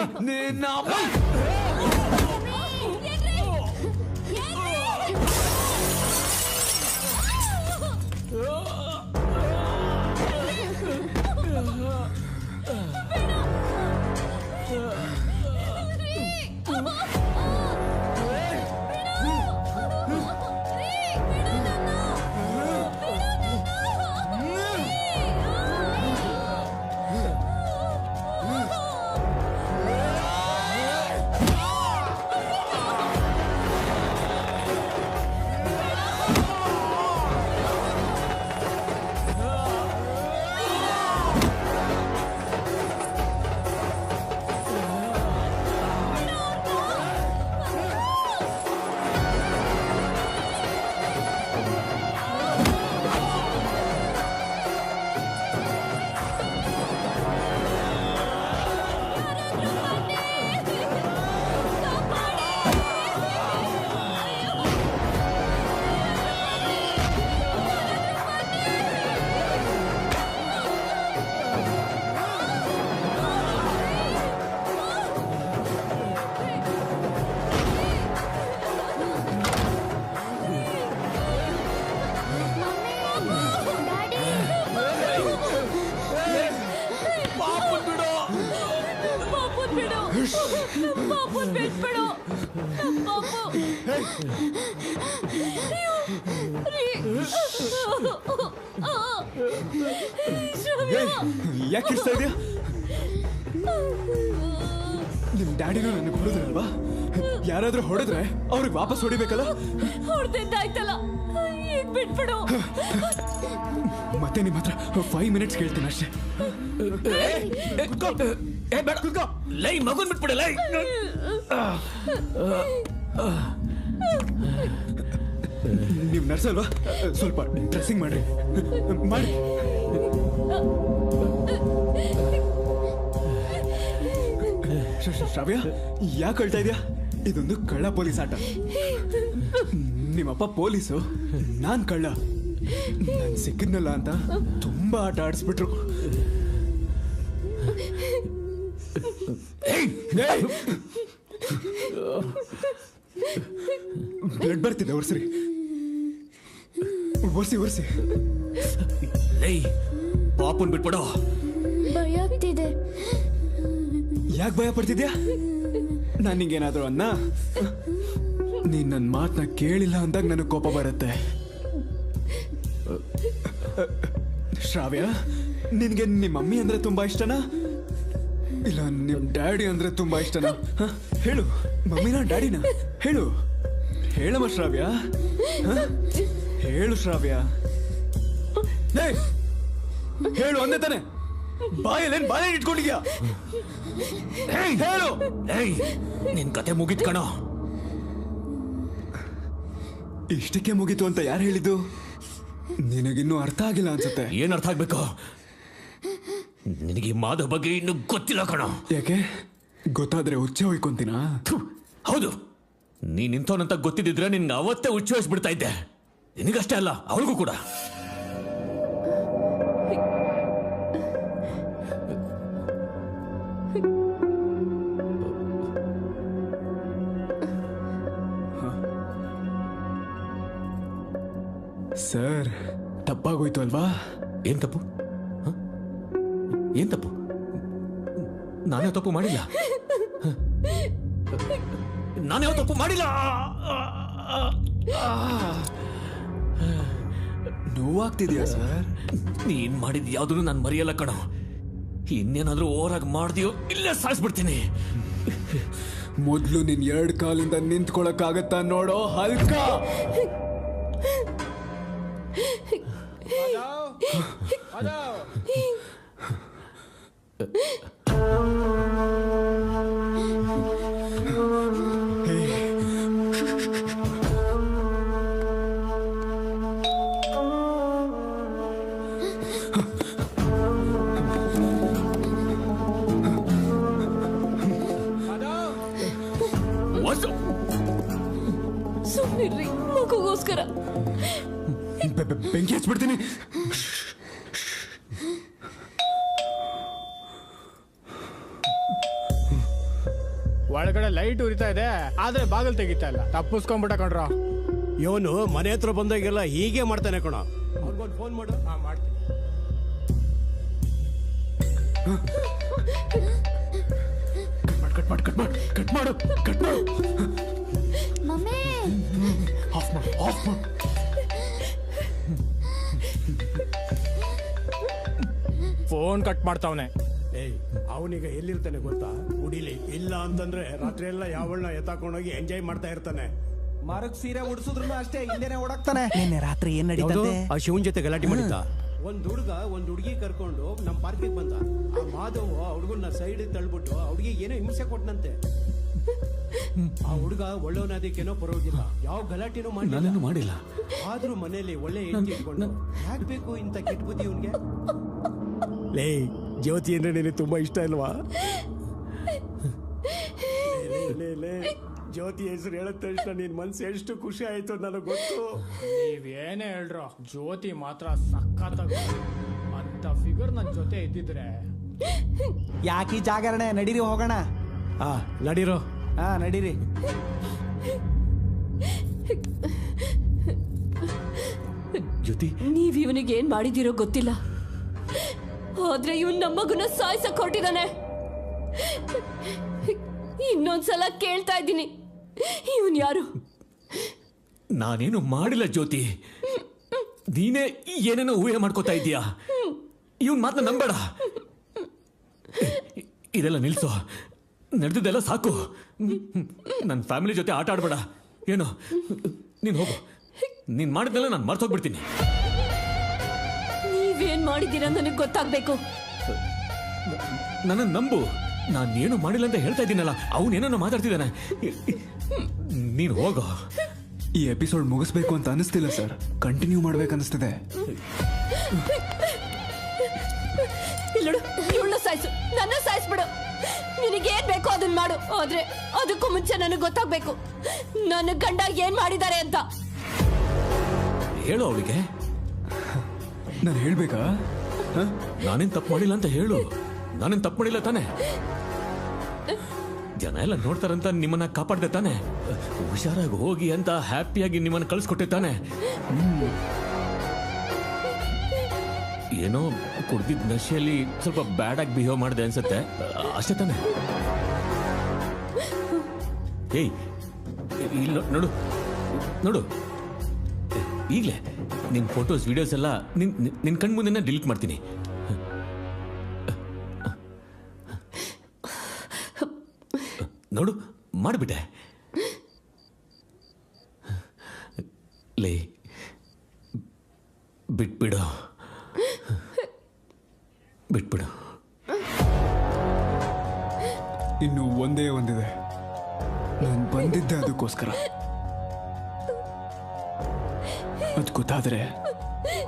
ಯಾಕೆ ಇಡ್ತಾ ಇದೆಯಾ? ನಿಮ್ ಡ್ಯಾಡಿನೂ ನನಗೆ ಹೊಡೆದ್ರಲ್ವಾ? ಯಾರಾದ್ರೂ ಹೊಡೆದ್ರೆ ಅವ್ರಿಗೆ ವಾಪಸ್ ಹೊಡಿಬೇಕಲ್ಲ? ಹೊಡೆದಾಯ್ತಲ್ಲ, ಈಗ ಬಿಟ್ಬಿಡು. ಮತ್ತೆ ನಿಮ್ಮ ಹತ್ರ 5 ಮಿನಿಟ್ಸ್ ಕೇಳ್ತೀನಿ ಅಷ್ಟೇ. ಲೈ ಮಗುನ್ ಬಿಟ್ಬಿಡ. ಲೈ ನೀವು ನರ್ಸ್ ಅಲ್ವಾ? ಸ್ವಲ್ಪ ಡ್ರೆಸ್ಸಿಂಗ್ ಮಾಡ್ರಿ ಮಾಡಿ. ಶ್ರಾವ್ಯ, ಯಾಕೆ ಹೇಳ್ತಾ ಇದೆಯಾ? ಇದೊಂದು ಕಳ್ಳ ಪೊಲೀಸ್ ಆಟ. ನಿಮ್ಮಪ್ಪ ಪೊಲೀಸು, ನಾನ್ ಕಳ್ಳ. ನಾನು ಸಿಕ್ಕಿದ್ನಲ್ಲ ಅಂತ ತುಂಬಾ ಆಟ ಆಡಿಸ್ಬಿಟ್ರು. ಬ್ಲಡ್ ಬರ್ತಿದೆ, ಒರ್ಸ್ರಿ ಒರ್ಸಿ. ಪಾಪನ್ ಬಿಟ್ಬಿಡೋ. ಭಯ ಆಗ್ತಿದೆ. ಯಾಕೆ ಭಯ ಪಡ್ತಿದ್ಯಾ? ನಾನು ನಿಂಗೇನಾದ್ರು ಅನ್ನ? ನೀನ್ ನನ್ನ ಮಾತನ್ನ ಕೇಳಿಲ್ಲ ಅಂದಾಗ ನನಗೆ ಕೋಪ ಬರುತ್ತೆ. ಶ್ರಾವ್ಯ, ನಿನ್ಗೆ ನಿಮ್ಮ ಮಮ್ಮಿ ಅಂದ್ರೆ ತುಂಬಾ ಇಷ್ಟನಾ ಇಲ್ಲ ನಿಮ್ ಡ್ಯಾಡಿ ಅಂದ್ರೆ ತುಂಬಾ ಇಷ್ಟನಾ? ಹೇಳು, ಮಮ್ಮಿನ ಡ್ಯಾಡಿನ? ಹೇಳಮ್ಮ ಶ್ರಾವ್ಯ, ಹೇಳು ಶ್ರಾವ್ಯ. ಹೇಳು ಅಂದೆ ತಾನೆ? ಬಾಯಲ್ಲೇನ್ ಬಾಯ ಇಟ್ಕೊಂಡಿದ್ಯಾ? ಹೇಳು. ನಿನ್ ಕತೆ ಮುಗಿತ್ ಕಣೋ. ಇಷ್ಟಕ್ಕೆ ಮುಗೀತು ಅಂತ ಯಾರು ಹೇಳಿದ್ದು? ನಿನಗಿನ್ನೂ ಅರ್ಥ ಆಗಿಲ್ಲ ಅನ್ಸುತ್ತೆ. ಏನ್ ಅರ್ಥ ಆಗ್ಬೇಕು? ನಿನಗೆ ಮಾಧವ್ ಬಗ್ಗೆ ಇನ್ನು ಗೊತ್ತಿಲ್ಲ ಕಣೋ. ಯಾಕೆ? ಗೊತ್ತಾದ್ರೆ ಹುಚ್ಚ ಹೊಯ್ಕೊಂತೀನಾ? ಹೌದು, ನೀನ್ ನಿಂತವನಂತ ಗೊತ್ತಿದ್ದಿದ್ರೆ ನಿನ್ಗೆ ಅವತ್ತೇ ಹುಚ್ಚ ವಹಿಸ್ಬಿಡ್ತಾ ಇದ್ದೆ. ನಿನಗಷ್ಟೇ ಅಲ್ಲ, ಅವಳಿಗೂ ಕೂಡ. ಸರ್, ತಪ್ಪಾಗೋಯ್ತು ಅಲ್ವಾ? ಏನ್ ತಪ್ಪು? ಏನ್ ತಪ್ಪು? ನಾನೇ ತಪ್ಪು ಮಾಡಿಲ್ಲ. ನಾನೇ ತಪ್ಪು ಮಾಡಿಲ್ಲ. ನೋವಾಗ್ತಿದ್ಯಾ ಸರ್? ನೀನ್ ಮಾಡಿದ್ ಯಾವ್ದನ್ನು ನಾನು ಮರೆಯಲ್ಲ ಕಣೋ. ಇನ್ನೇನಾದ್ರೂ ಓವರಾಗಿ ಮಾಡ್ದೆಯೋ ಇಲ್ಲೇ ಸಾಯಿಸ್ಬಿಡ್ತೀನಿ. ಮೊದ್ಲು ನಿನ್ 2 ಕಾಲಿಂದ ನಿಂತ್ಕೊಳಕ್ಕಾಗತ್ತಾ ನೋಡೋ ಹಲ್ಕ. ನಿನಗೋಸ್ಕರ. ಬೆಂಕಿ ಹಚ್ಬಿಡ್ತೀನಿ. ಒಳಗಡೆ ಲೈಟ್ ಉರಿತಾ ಇದೆ, ಆದ್ರೆ ಬಾಗಿಲು ತೆಗಿತಾ ಇಲ್ಲ. ತಪ್ಪಿಸ್ಕೊಂಡ್ಬಿಟ್ಟ ಕಣ್ರ. ಇವನು ಮನೆ ಹತ್ರ ಬಂದಾಗೆಲ್ಲ ಹೀಗೆ ಮಾಡ್ತಾನೆ ಕಣ. ಅವ್ರಿಗೊಂದು ಫೋನ್ ಮಾಡು. ಮಾಡ್ತೀನಿ. ಕಟ್ ಮಾಡು. ಮಮ್ಮಿ ಆಫ್ ಮಾಡು. ಫೋನ್ ಕಟ್ ಮಾಡ್ತಾವನೆ. ಏಯ್ ಅವನೀಗ ಎಲ್ಲಿರ್ತಾನೆ ಗೊತ್ತಾ? ಗುಡಿಲಿ. ಇಲ್ಲ ಅಂತಂದ್ರೆ ರಾತ್ರಿ ಎಲ್ಲ ಯಾವಳನ್ನ ಎತ್ತಾಕೊಂಡೋಗಿ ಎಂಜಾಯ್ ಮಾಡ್ತಾ ಇರ್ತಾನೆ. ಮರಕ್ ಸೀರೆ ಉಡ್ಸುದ್ರು ಅಷ್ಟೇ ಇಲ್ಲೇನೆ ಓಡಾಕ್ತಾನೆ. ನಿನ್ನೆ ರಾತ್ರಿ ಏನ್ ನಡೀತದೆ? ಆ ಶಿವನ್ ಜೊತೆ ಗಲಾಟೆ ಮಾಡಿದ್ದ. ಒಂದ್ ಹುಡುಗ ಒಂದ್ ಹುಡುಗಿ ಕರ್ಕೊಂಡು ನಮ್ ಪಾರ್ಕಿಗೆ ಬಂದ. ಆ ಮಾಧವ್ ಆ ಹುಡುಗನ್ನ ಸೈಡ್ ತಳ್ಬಿಟ್ಟು ಆ ಹುಡುಗಿ ಏನೋ ಹಿಂಸೆ ಕೊಟ್ಟನಂತೆ. ಆ ಹುಡುಗ ಒಳ್ಳೆವನಾದಿಕ್ಕೇನೋ ಪರವಾಗಿಲ್ಲ, ಯಾವ ಗಲಾಟೆನೂ ಮಾಡಿಲ್ಲ. ಆದ್ರೂ ಮನೇಲಿ ಒಳ್ಳೆ ಹೆಂಡತಿ ಇಟ್ಕೊಂಡು ಯಾಕೆ ಬೇಕು ಇಂತ ಕೆಟ್ಟ ಬುದ್ಧಿ ಅವನ್ಗೆ? ಲೇ ಜ್ಯೋತಿ ಅಂದ್ರೆ ನಿನಗೆ ತುಂಬಾ ಇಷ್ಟ ಇಲ್ವಾ? ಜ್ಯೋತಿ ಹೆಸರು ಹೇಳಿದ ತಕ್ಷಣ ನಿನ್ ಮನ್ಸು ಎಷ್ಟು ಖುಷಿ ಆಯ್ತು ನನಗೆ ಗೊತ್ತು. ನೀವೇನೇ ಹೇಳ್ರೋ, ಜ್ಯೋತಿ ಮಾತ್ರ ಸಖತ್ತಾಗ ಅಂತ ಫಿಗರ್ ನನ್ ಜೊತೆ ಇದ್ದಿದ್ರೆ. ಯಾಕೆ ಜಾಗರಣೆ? ನಡೀರಿ ಹೋಗೋಣ. ನಡೀರೋ. ನಡೀರಿ. ಜ್ಯೋತಿ, ನೀವ್ ಇವನಿಗೆ ಏನ್ ಮಾಡಿದಿರೋ ಗೊತ್ತಿಲ್ಲ, ಆದ್ರೆ ಇವನ್ ನಮ್ಮ ಮಗುನ ಸಾಯ್ಸಕ್ ಹೊರಟಿದಾನೆ. ಇನ್ನೊಂದ್ಸಲ ಕೇಳ್ತಾ ಇದ್ದೀನಿ, ಇವನ್ ಯಾರು? ನಾನೇನು ಮಾಡಿಲ್ಲ ಜ್ಯೋತಿ, ನೀನೇ ಏನೇನೋ ಊಹೆ ಮಾಡ್ಕೋತಾ ಇದೀಯಾ. ಇವನ್ ಮಾತ್ರ ನಂಬೇಡ. ಇದೆಲ್ಲ ನಿಲ್ಸೋ, ನಡೆದಿದ್ದೆಲ್ಲ ಸಾಕು. ನನ್ನ ಫ್ಯಾಮಿಲಿ ಜೊತೆ ಆಟ ಆಡ್ಬೇಡ. ಏನೋ ನೀನ್ ಹೋಗು, ನೀನ್ ಮಾಡಿದ್ನೆಲ್ಲ ನಾನು ಮರ್ತೋಗ್ಬಿಡ್ತೀನಿ. ನೀವೇನ್ ಮಾಡಿದ್ದೀರಾ ನನಗೆ ಗೊತ್ತಾಗ್ಬೇಕು. ನನ್ನ ನಂಬು, ನಾನೇನು ಮಾಡಿಲ್ಲ ಅಂತ ಹೇಳ್ತಾ ಇದ್ದೀನಲ್ಲ. ಅವನೇನೋ ಮಾತಾಡ್ತಿದ್ದಾನೆ. ನೀನು ಹೋಗೋ. ಈ ಎಪಿಸೋಡ್ ಮುಗಿಸ್ಬೇಕು ಅಂತ ಅನಿಸ್ತಿಲ್ಲ ಸರ್, ಕಂಟಿನ್ಯೂ ಮಾಡ್ಬೇಕನ್ನಿಸ್ತಿದೆ. ಇಲ್ಲೋಡು, ಇವಳನ್ನ ಸಾಯಿಸು, ನನ್ನ ಸಾಯಿಸ್ಬಿಡು. ನಿನಗೇನ್ ಬೇಕೋ ಅದನ್ನ ಮಾಡು, ಆದ್ರೆ ಅದಕ್ಕೂ ಮುಂಚೆ ನನಗೆ ಗೊತ್ತಾಗ್ಬೇಕು ನನ್ನ ಗಂಡ ಏನ್ ಮಾಡಿದ್ದಾರೆ ಅಂತ. ಹೇಳು ಅವಳಿಗೆ. ನಾನು ಹೇಳ್ಬೇಕಾ? ನಾನೇನ್ ತಪ್ಪು ಮಾಡಿಲ್ಲ ಅಂತ ಹೇಳು. ನಾನೇನ್ ತಪ್ಪು ಮಾಡಿಲ್ಲ ತಾನೆ? ಜನ ಎಲ್ಲ ನೋಡ್ತಾರಂತ ನಿಮ್ಮನ್ನ ಕಾಪಾಡ್ದೆ ತಾನೆ? ಹುಷಾರಾಗಿ ಹೋಗಿ ಅಂತ ಹ್ಯಾಪಿಯಾಗಿ ನಿಮ್ಮನ್ನ ಕಳಿಸ್ಕೊಟ್ಟೆ ತಾನೆ? ಏನೋ ಕುಡ್ದಿದ್ದ ನಶೆಯಲ್ಲಿ ಸ್ವಲ್ಪ ಬ್ಯಾಡ್ ಆಗಿ ಬಿಹೇವ್ ಮಾಡಿದೆ ಅನ್ಸುತ್ತೆ, ಅಷ್ಟೇ ತಾನೆ? ಏಯ್ ಇಲ್ಲ ನೋಡು ನೋಡು, ಈಗಲೇ ನಿನ್ ಫೋಟೋಸ್ ವಿಡಿಯೋಸ್ ಎಲ್ಲ ನಿನ್ ಕಣ್ಮುಂದೆ ಡಿಲೀಟ್ ಮಾಡ್ತೀನಿ. ನೋಡು, ಮಾಡಿಬಿಟ್ಟೆ. ಲೇ ಬಿಟ್ಬಿಡು. ಇನ್ನು ಒಂದೇ ಒಂದಿದೆ. ನಾನು ಬಂದಿದ್ದೆ ಅದಕ್ಕೋಸ್ಕರ. ಅದು ಗೊತ್ತಾದ್ರೆ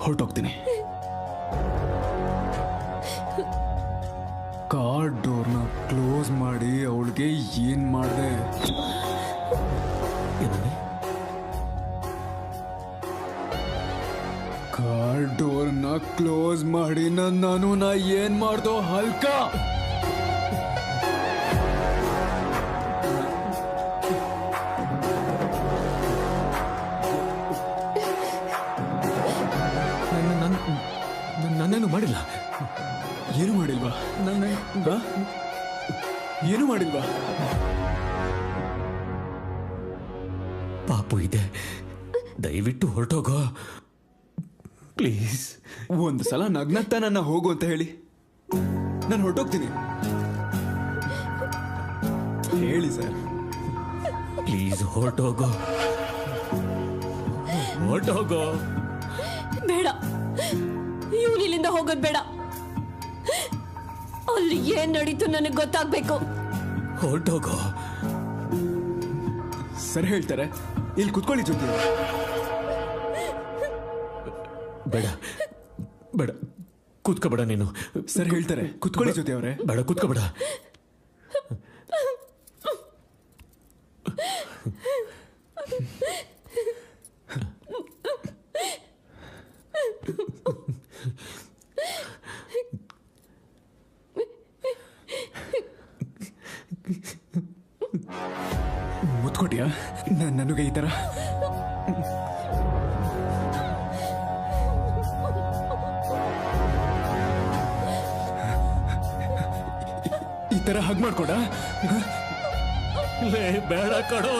ಹೊರಟೋಗ್ತೀನಿ. ಕಾರ್ ಡೋರ್ನ ಕ್ಲೋಸ್ ಮಾಡಿ ಅವಳಿಗೆ ಏನ್ ಮಾಡಿದೆ? ಕಾರ್ ಡೋರ್ನ ಕ್ಲೋಸ್ ಮಾಡಿ ನಾನು ಏನ್ ಮಾಡ್ದೋ ಹಲ್ಕ? ನಾನೇನು ಮಾಡಿಲ್ಲ. ಏನು ಮಾಡಿಲ್ವಾ? ಏನು ಮಾಡಿಲ್ವಾ? ಪಾಪು ಇದೆ, ದಯವಿಟ್ಟು ಹೊರಟೋಗೋ ಪ್ಲೀಸ್. ಒಂದು ಸಲ ನಗ್ನಗ್ತಾ ನನ್ನ ಹೋಗು ಅಂತ ಹೇಳಿ ನಾನು ಹೊರಟೋಗ್ತೀನಿ. ಹೇಳಿ ಸರ್, ಪ್ಲೀಸ್ ಹೊರಟೋಗೋ. ಬೇಡ, ಇವನು ಇಲ್ಲಿಂದ ಹೋಗೋದು ಬೇಡ. ಅಲ್ಲಿ ಏನ್ ನಡೀತು ನನಗೆ ಗೊತ್ತಾಗ್ಬೇಕು. ಹೊರಟೋಗೋ. ಸರ್ ಹೇಳ್ತಾರೆ, ಇಲ್ಲಿ ಕುತ್ಕೊಳ್ಳಿ ಜೊತೆ. ಬೇಡ ಬೇಡ, ಕೂತ್ಕೋಬೇಡ ನೀನು. ಸರ್ ಹೇಳ್ತಾರೆ, ಕುತ್ಕೊಳ್ಳಿ ಜೊತೆ ಅವರೇ. ಬೇಡ, ಕೂತ್ಕೋಬೇಡ. ಕಲ್ಸ್ಕೊಟ್ಯಾ ನನಗೆ ಈ ತರ ಹಗ್ ಮಾಡ್ಕೊಡ ಬೇಡ ಕಡೋ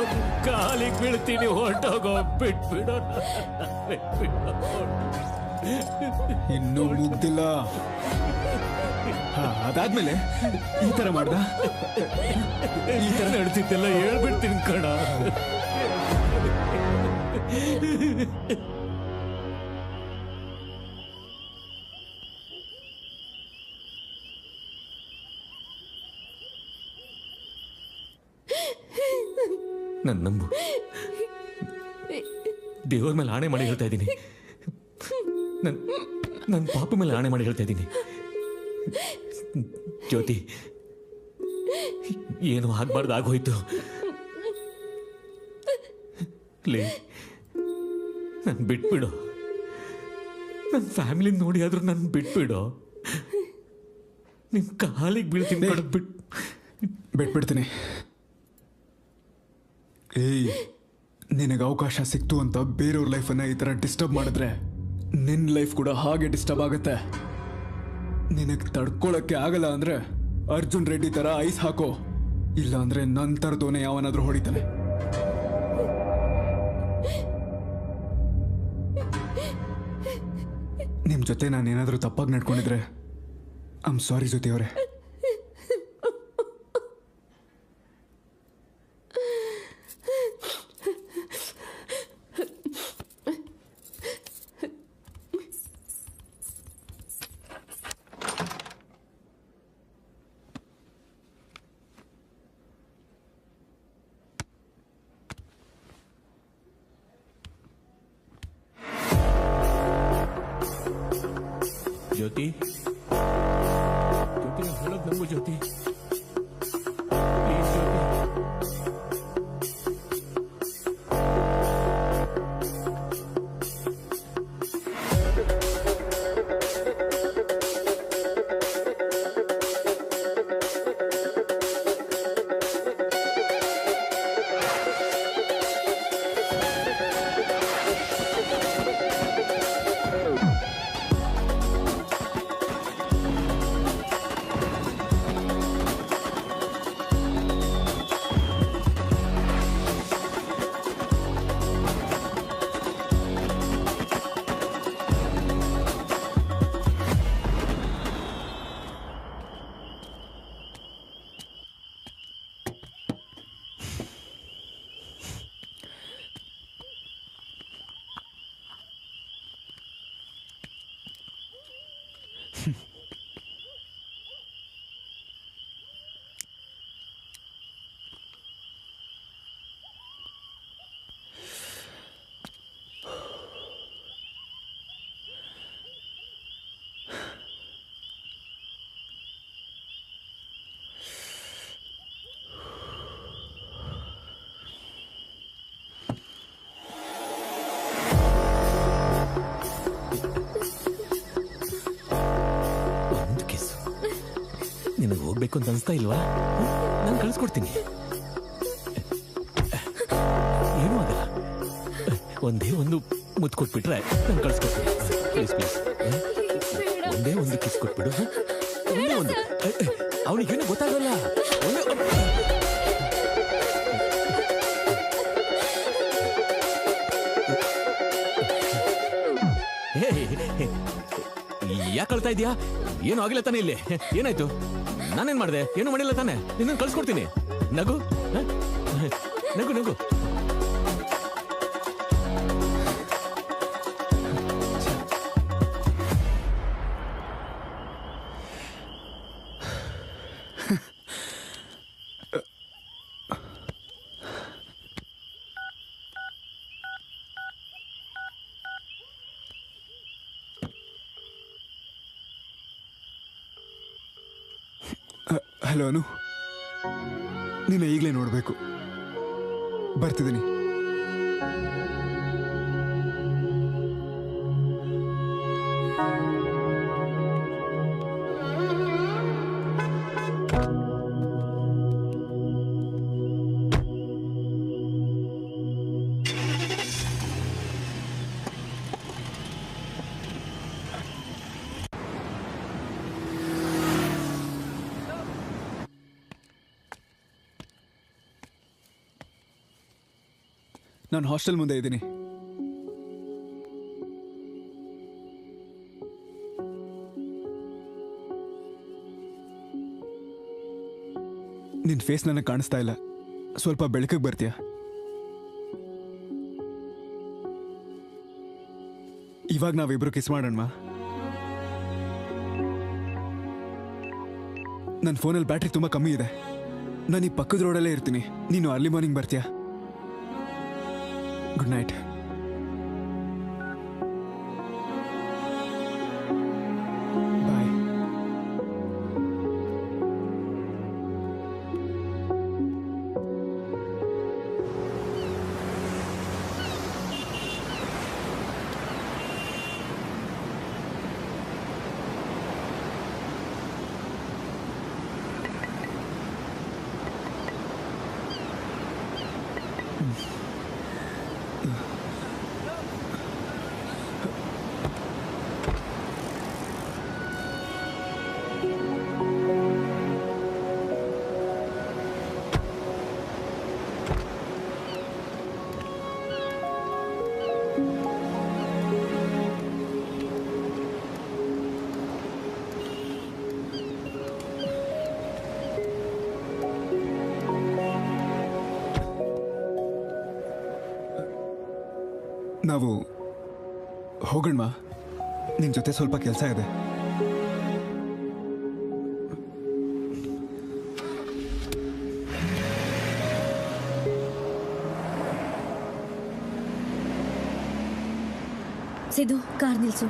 ಕಾಲಿಗೆ ಬೀಳ್ತೀನಿ ಹೊರಟೋಗೋ ಬಿಟ್ಬಿಡೋ ಇನ್ನೂ ಮುಗ್ದಿಲ್ಲ ಅದಾದ್ಮೇಲೆ ಈ ತರ ಮಾಡ್ದ ಈ ತರ ನಡ್ತಿದ್ದೆಲ್ಲ ಹೇಳ್ಬಿಡ್ತೀನಿ ಕಣ ನನ್ನ ನಂಬು ದೇವರ ಮೇಲೆ ಆಣೆ ಮಾಡಿ ಹೇಳ್ತಾ ಇದ್ದೀನಿ ನನ್ನ ಪಾಪ ಮೇಲೆ ಆಣೆ ಮಾಡಿ ಹೇಳ್ತಾ ಇದ್ದೀನಿ ಜ್ಯೋತಿ ಏನು ಆಗ್ಬಾರ್ದು ಆಗೋಯ್ತು ಲೇ ನನ್ ಬಿಟ್ಬಿಡು ನನ್ನ ಫ್ಯಾಮಿಲಿ ನೋಡಿ ಆದ್ರೂ ನನ್ ಬಿಟ್ಬಿಡು ನಿಮ್ ಕಾಲಿಗೆ ಬೀಳ್ತೀನಿ ಬಿಟ್ಬಿಡ್ತೀನಿ ಏಯ್ ನಿನಗೆ ಅವಕಾಶ ಸಿಕ್ತು ಅಂತ ಬೇರೆಯವ್ರ ಲೈಫನ್ನ ಈ ತರ ಡಿಸ್ಟರ್ಬ್ ಮಾಡಿದ್ರೆ ನಿನ್ನ ಲೈಫ್ ಕೂಡ ಹಾಗೆ ಡಿಸ್ಟರ್ಬ್ ಆಗುತ್ತೆ ನಿನಗೆ ತಡ್ಕೊಳಕ್ಕೆ ಆಗಲ್ಲ ಅಂದ್ರೆ ಅರ್ಜುನ್ ರೆಡ್ಡಿ ತರ ಐಸ್ ಹಾಕೋ ಇಲ್ಲ ಅಂದ್ರೆ ನನ್ನ ತರದೋನೆ ಯಾವನಾದ್ರೂ ಹೊಡಿತಾನೆ ನಿಮ್ ಜೊತೆ ನಾನೇನಾದ್ರೂ ತಪ್ಪಾಗಿ ನಡ್ಕೊಂಡಿದ್ರೆ ಐ ಆಮ್ ಸಾರಿ ಜ್ಯೋತಿ ಅವರೇ ಜ್ಯೋತಿ ಜ್ಯೋತಿ ನಾನು ಹೇಳೋದು ನಂಬು ಜ್ಯೋತಿ ಪ್ಲೀಸ್ ಜ್ಯೋತಿ ನಿನಗೆ ಹೋಗ್ಬೇಕು ಅಂತ ಅನ್ಸ್ತಾ ಇಲ್ವಾ ನಾನು ಕಳಿಸ್ಕೊಡ್ತೀನಿ ಏನೂ ಆಗಲ್ಲ ಒಂದೇ ಒಂದು ಮುತ್ತು ಕೊಟ್ಬಿಟ್ರೆ ನಾನು ಕಳಿಸ್ಕೊಡ್ತೀನಿ ಪ್ಲೀಸ್ ಪ್ಲೀಸ್ ಒಂದೇ ಒಂದು ಕಿಸ್ ಕೊಟ್ಬಿಡು ಒಂದೇ ಒಂದು ಅವನಿಗೇನು ಗೊತ್ತಾಗಲ್ಲ ಯಾಕೆ ಕಳ್ತಾ ಇದೀಯಾ ಏನು ಆಗಿಲ್ಲ ತಾನೆ ಇಲ್ಲಿ ಏನಾಯ್ತು ನಾನೇನ್ ಮಾಡಿದೆ ಏನು ಮಾಡಿಲ್ಲ ತಾನೆ ನಿನ್ನ ಕಳ್ಸ್ಕೊಡ್ತೀನಿ ನಗು ನಗು ನಗು ಹಲೋ ಅನು ನಿನ್ನ ಈಗಲೇ ನೋಡಬೇಕು ಬರ್ತಿದ್ದೀನಿ ನಾನು ಹಾಸ್ಟೆಲ್ ಮುಂದೆ ಇದ್ದೀನಿ. ನಿನ್ ಫೇಸ್ ನನಗೆ ಕಾಣಿಸ್ತಾ ಇಲ್ಲ. ಸ್ವಲ್ಪ ಬೆಳಕಿಗೆ ಬರ್ತೀಯಾ? ಇವಾಗ ನಾವಿಬ್ರು ಕಿಸ್ ಮಾಡೋಣ. ನನ್ನ ಫೋನಲ್ಲಿ ಬ್ಯಾಟ್ರಿ ತುಂಬ ಕಮ್ಮಿ ಇದೆ. ನಾನು ಈ ಪಕ್ಕದ ರೋಡಲ್ಲೇ ಇರ್ತೀನಿ. ನೀನು ಅರ್ಲಿ ಮಾರ್ನಿಂಗ್ ಬರ್ತೀಯಾ? Good night. ಬಾಯ್. ನಾವು ಹೋಗೋಣವಾ? ನಿನ್ ಜೊತೆ ಸ್ವಲ್ಪ ಕೆಲಸ ಇದೆ. ಸಿದ್ದು, ಕಾರ್ ನಿಲ್ಸು.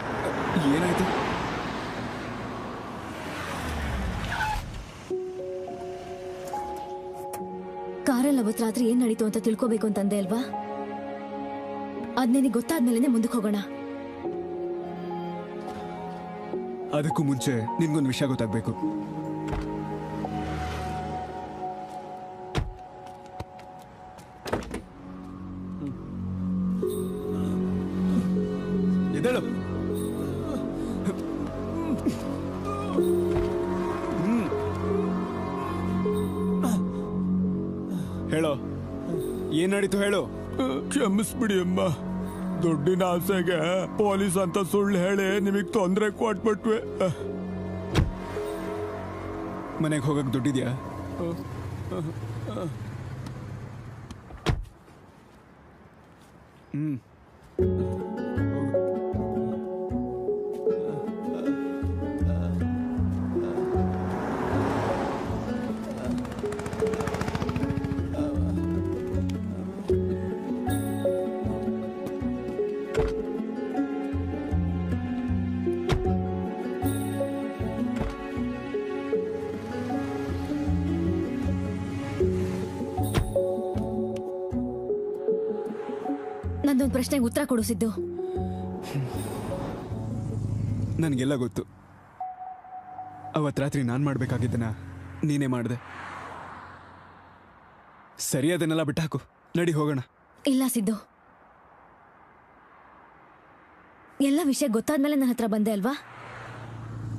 ಏನಾಯ್ತು? ಕಾರಲ್ಲಿ ಅವತ್ತು ರಾತ್ರಿ ಏನ್ ನಡೀತು ಅಂತ ತಿಳ್ಕೋಬೇಕು ಅಂತಂದೆ ಅಲ್ವಾ? ಅದ್ ನಿನಗೆ ಗೊತ್ತಾದ್ಮೇಲೆ ಮುಂದಕ್ಕೆ ಹೋಗೋಣ. ಅದಕ್ಕೂ ಮುಂಚೆ ನಿನ್ಗೊಂದು ವಿಷಯ ಗೊತ್ತಾಗ್ಬೇಕು. ಎದ್ದೇಳು. ಹೇಳೋ, ಏನ್ ನಡೀತು ಹೇಳು. ಕ್ಷಮಿಸ್ಬಿಡಿ ಅಮ್ಮ. ದುಡ್ಡಿನ ಆಸೆಗೆ ಪೊಲೀಸ್ ಅಂತ ಸುಳ್ಳು ಹೇಳಿ ನಿಮಗೆ ತೊಂದರೆ ಕೊಟ್ಬಿಟ್ವೆ. ಮನೆಗೆ ಹೋಗಕ್ ದುಡ್ಡಿದ್ಯಾ? ನಂದೊಂದು ಪ್ರಶ್ನೆಗೆ ಉತ್ತರ ಕೊಡು ಸಿದ್ದು. ನನಗೆಲ್ಲ ಗೊತ್ತು. ಅವತ್ತು ರಾತ್ರಿ ನಾನು ಮಾಡ್ಬೇಕಾಗಿದ್ದನ ನೀನೇ ಮಾಡಿದೆ. ಸರಿ, ಅದನ್ನೆಲ್ಲ ಬಿಟ್ಟಾಕು. ನಡಿ ಹೋಗೋಣ. ಇಲ್ಲ ಸಿದ್ದು, ಎಲ್ಲ ವಿಷಯ ಗೊತ್ತಾದ್ಮೇಲೆ ನನ್ನ ಹತ್ರ ಬಂದೆ ಅಲ್ವಾ?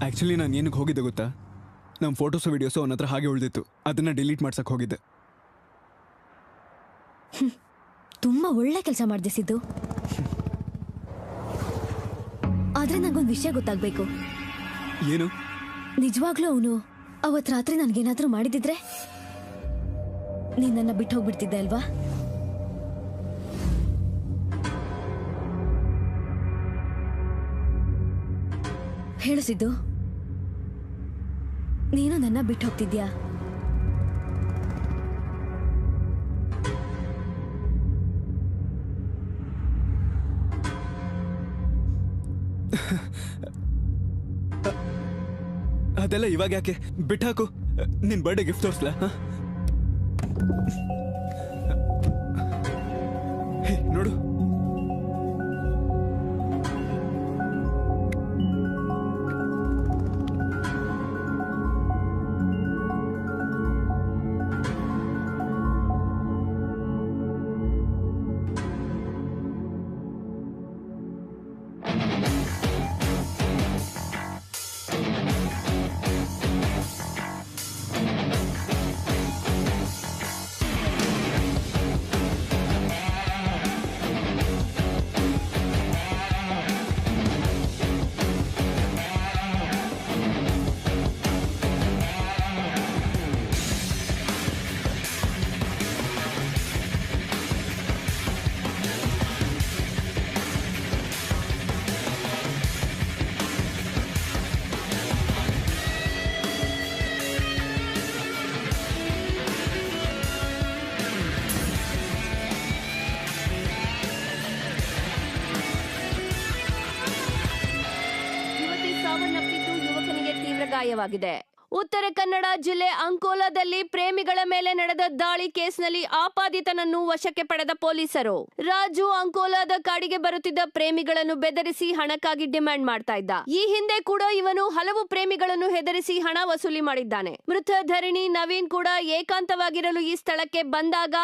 ಆಕ್ಚುಲಿ ನಾನು ಏನಕ್ಕೆ ಹೋಗಿದ್ದೆ ಗೊತ್ತಾ? ನಮ್ಮ ಫೋಟೋಸು ವಿಡಿಯೋಸು ಅವನ ಹತ್ರ ಹಾಗೆ ಉಳಿದಿತ್ತು. ಅದನ್ನ ಡಿಲೀಟ್ ಮಾಡ್ಸಕ್ ಹೋಗಿದ್ದೆ. ತುಂಬಾ ಒಳ್ಳೆ ಕೆಲಸ ಮಾಡಿದೆ ಸಿದ್ದು. ಆದ್ರೆ ನಂಗೊಂದು ವಿಷಯ ಗೊತ್ತಾಗ್ಬೇಕು. ಏನು? ನಿಜವಾಗ್ಲೂ ಅವನು ಅವತ್ ರಾತ್ರಿ ನನ್ಗೇನಾದ್ರೂ ಮಾಡಿದಿದ್ರೆ ನೀನ್ ನನ್ನ ಬಿಟ್ಟು ಹೋಗ್ಬಿಡ್ತಿದ್ದೆ ಅಲ್ವಾ? ಹೇಳು ಸಿದ್ದು, ನೀನು ನನ್ನ ಬಿಟ್ಟು ಹೋಗ್ತಿದ್ಯಾ? ಅದೆಲ್ಲ ಇವಾಗ ಯಾಕೆ? ಬಿಟ್ಟಾಕು. ನಿನ್ ಬರ್ಡೇ ಗಿಫ್ಟ್ ತೋರಿಸ್ಲಾ? ನೋಡು. ಗಾಯವಾಗಿದೆ. ಉತ್ತರ ಕನ್ನಡ ಜಿಲ್ಲೆ ಅಂಕೋಲಾದಲ್ಲಿ ಪ್ರೇಮಿಗಳ ಮೇಲೆ ನಡೆದ ದಾಳಿ ಕೇಸ್ನಲ್ಲಿ ಆಪಾದಿತನನ್ನು ವಶಕ್ಕೆ ಪಡೆದ ಪೊಲೀಸರು. ರಾಜು ಅಂಕೋಲಾದ ಕಾಡಿಗೆ ಬರುತ್ತಿದ್ದ ಪ್ರೇಮಿಗಳನ್ನು ಬೆದರಿಸಿ ಹಣಕ್ಕಾಗಿ ಡಿಮ್ಯಾಂಡ್ ಮಾಡ್ತಾ ಇದ್ದ. ಈ ಹಿಂದೆ ಕೂಡ ಇವನು ಹಲವು ಪ್ರೇಮಿಗಳನ್ನು ಹೆದರಿಸಿ ಹಣ ವಸೂಲಿ ಮಾಡಿದ್ದಾನೆ. ಮೃತ ಧರಣಿ ನವೀನ್ ಕೂಡ ಏಕಾಂತವಾಗಿರಲು ಈ ಸ್ಥಳಕ್ಕೆ ಬಂದಾಗ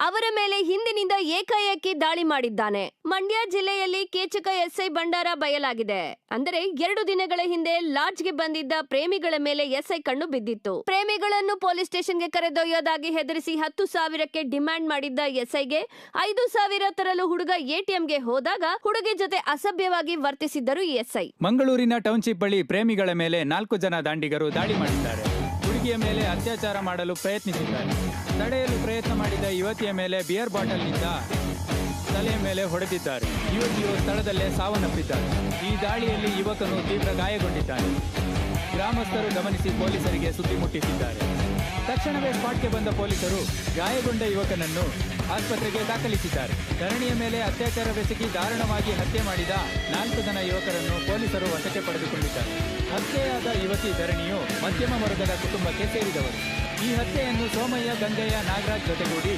ಅವರ ಮೇಲೆ ಹಿಂದಿನಿಂದ ಏಕಾಏಕಿ ದಾಳಿ ಮಾಡಿದ್ದಾನೆ. ಮಂಡ್ಯ ಜಿಲ್ಲೆಯಲ್ಲಿ ಕೀಚಕ ಎಸ್ಐ ಬಂಡಾರ ಬಯಲಾಗಿದೆ. ಅಂದರೆ 2 ದಿನಗಳ ಹಿಂದೆ ಲಾಡ್ಜ್ಗೆ ಬಂದಿದ್ದ ಪ್ರೇಮಿಗಳ ಮೇಲೆ ಎಸ್ಐ ಕಣ್ಣು ಬಿದ್ದಿತ್ತು. ಪ್ರೇಮಿಗಳನ್ನು ಪೊಲೀಸ್ ಸ್ಟೇಷನ್ಗೆ ಕರೆದೊಯ್ಯೋದಾಗಿ ಹೆದರಿಸಿ 10,000ಕ್ಕೆ ಡಿಮ್ಯಾಂಡ್ ಮಾಡಿದ್ದ ಎಸ್ಐಗೆ 5,000 ತರಲು ಹುಡುಗ ಎಟಿಎಂಗೆ ಹೋದಾಗ ಹುಡುಗಿ ಜೊತೆ ಅಸಭ್ಯವಾಗಿ ವರ್ತಿಸಿದ್ದರು ಈ ಎಸ್ಐ. ಮಂಗಳೂರಿನ ಟೌನ್ಶಿಪ್ ಬಳಿ ಪ್ರೇಮಿಗಳ ಮೇಲೆ 4 ಜನ ದಾಂಡಿಗರು ದಾಳಿ ಮಾಡಿದ್ದಾರೆ. ಹುಡುಗಿಯ ಮೇಲೆ ಅತ್ಯಾಚಾರ ಮಾಡಲು ಪ್ರಯತ್ನಿಸಿದ್ದಾರೆ. ತಡೆಯಲು ಪ್ರಯತ್ನ ಮಾಡಿದ ಯುವತಿಯ ಮೇಲೆ ಬಿಯರ್ ಬಾಟಲ್ನಿಂದ ತಲೆಯ ಮೇಲೆ ಹೊಡೆದಿದ್ದಾರೆ. ಯುವತಿಯು ಸ್ಥಳದಲ್ಲೇ ಸಾವನ್ನಪ್ಪಿದ್ದಾರೆ. ಈ ದಾಳಿಯಲ್ಲಿ ಯುವಕನು ತೀವ್ರ ಗಾಯಗೊಂಡಿದ್ದಾನೆ. ಗ್ರಾಮಸ್ಥರು ಗಮನಿಸಿ ಪೊಲೀಸರಿಗೆ ಸುದ್ದಿ ಮುಟ್ಟಿಸಿದ್ದಾರೆ. ತಕ್ಷಣವೇ ಸ್ಪಾಟ್ಗೆ ಬಂದ ಪೊಲೀಸರು ಗಾಯಗೊಂಡ ಯುವಕನನ್ನು ಆಸ್ಪತ್ರೆಗೆ ದಾಖಲಿಸಿದ್ದಾರೆ. ಧರಣಿಯ ಮೇಲೆ ಅತ್ಯಾಚಾರವೆಸಗಿ ದಾರುಣವಾಗಿ ಹತ್ಯೆ ಮಾಡಿದ 4 ಜನ ಯುವಕರನ್ನು ಪೊಲೀಸರು ವಶಕ್ಕೆ ಪಡೆದುಕೊಂಡಿದ್ದಾರೆ. ಹತ್ಯೆಯಾದ ಯುವತಿ ಧರಣಿಯು ಮಧ್ಯಮ ವರ್ಗದ ಕುಟುಂಬಕ್ಕೆ ಸೇರಿದವರು. ಈ ಹತ್ಯೆಯನ್ನು ಸೋಮಯ್ಯ, ಗಂಗಯ್ಯ, ನಾಗರಾಜ್ ಜೊತೆಗೂಡಿ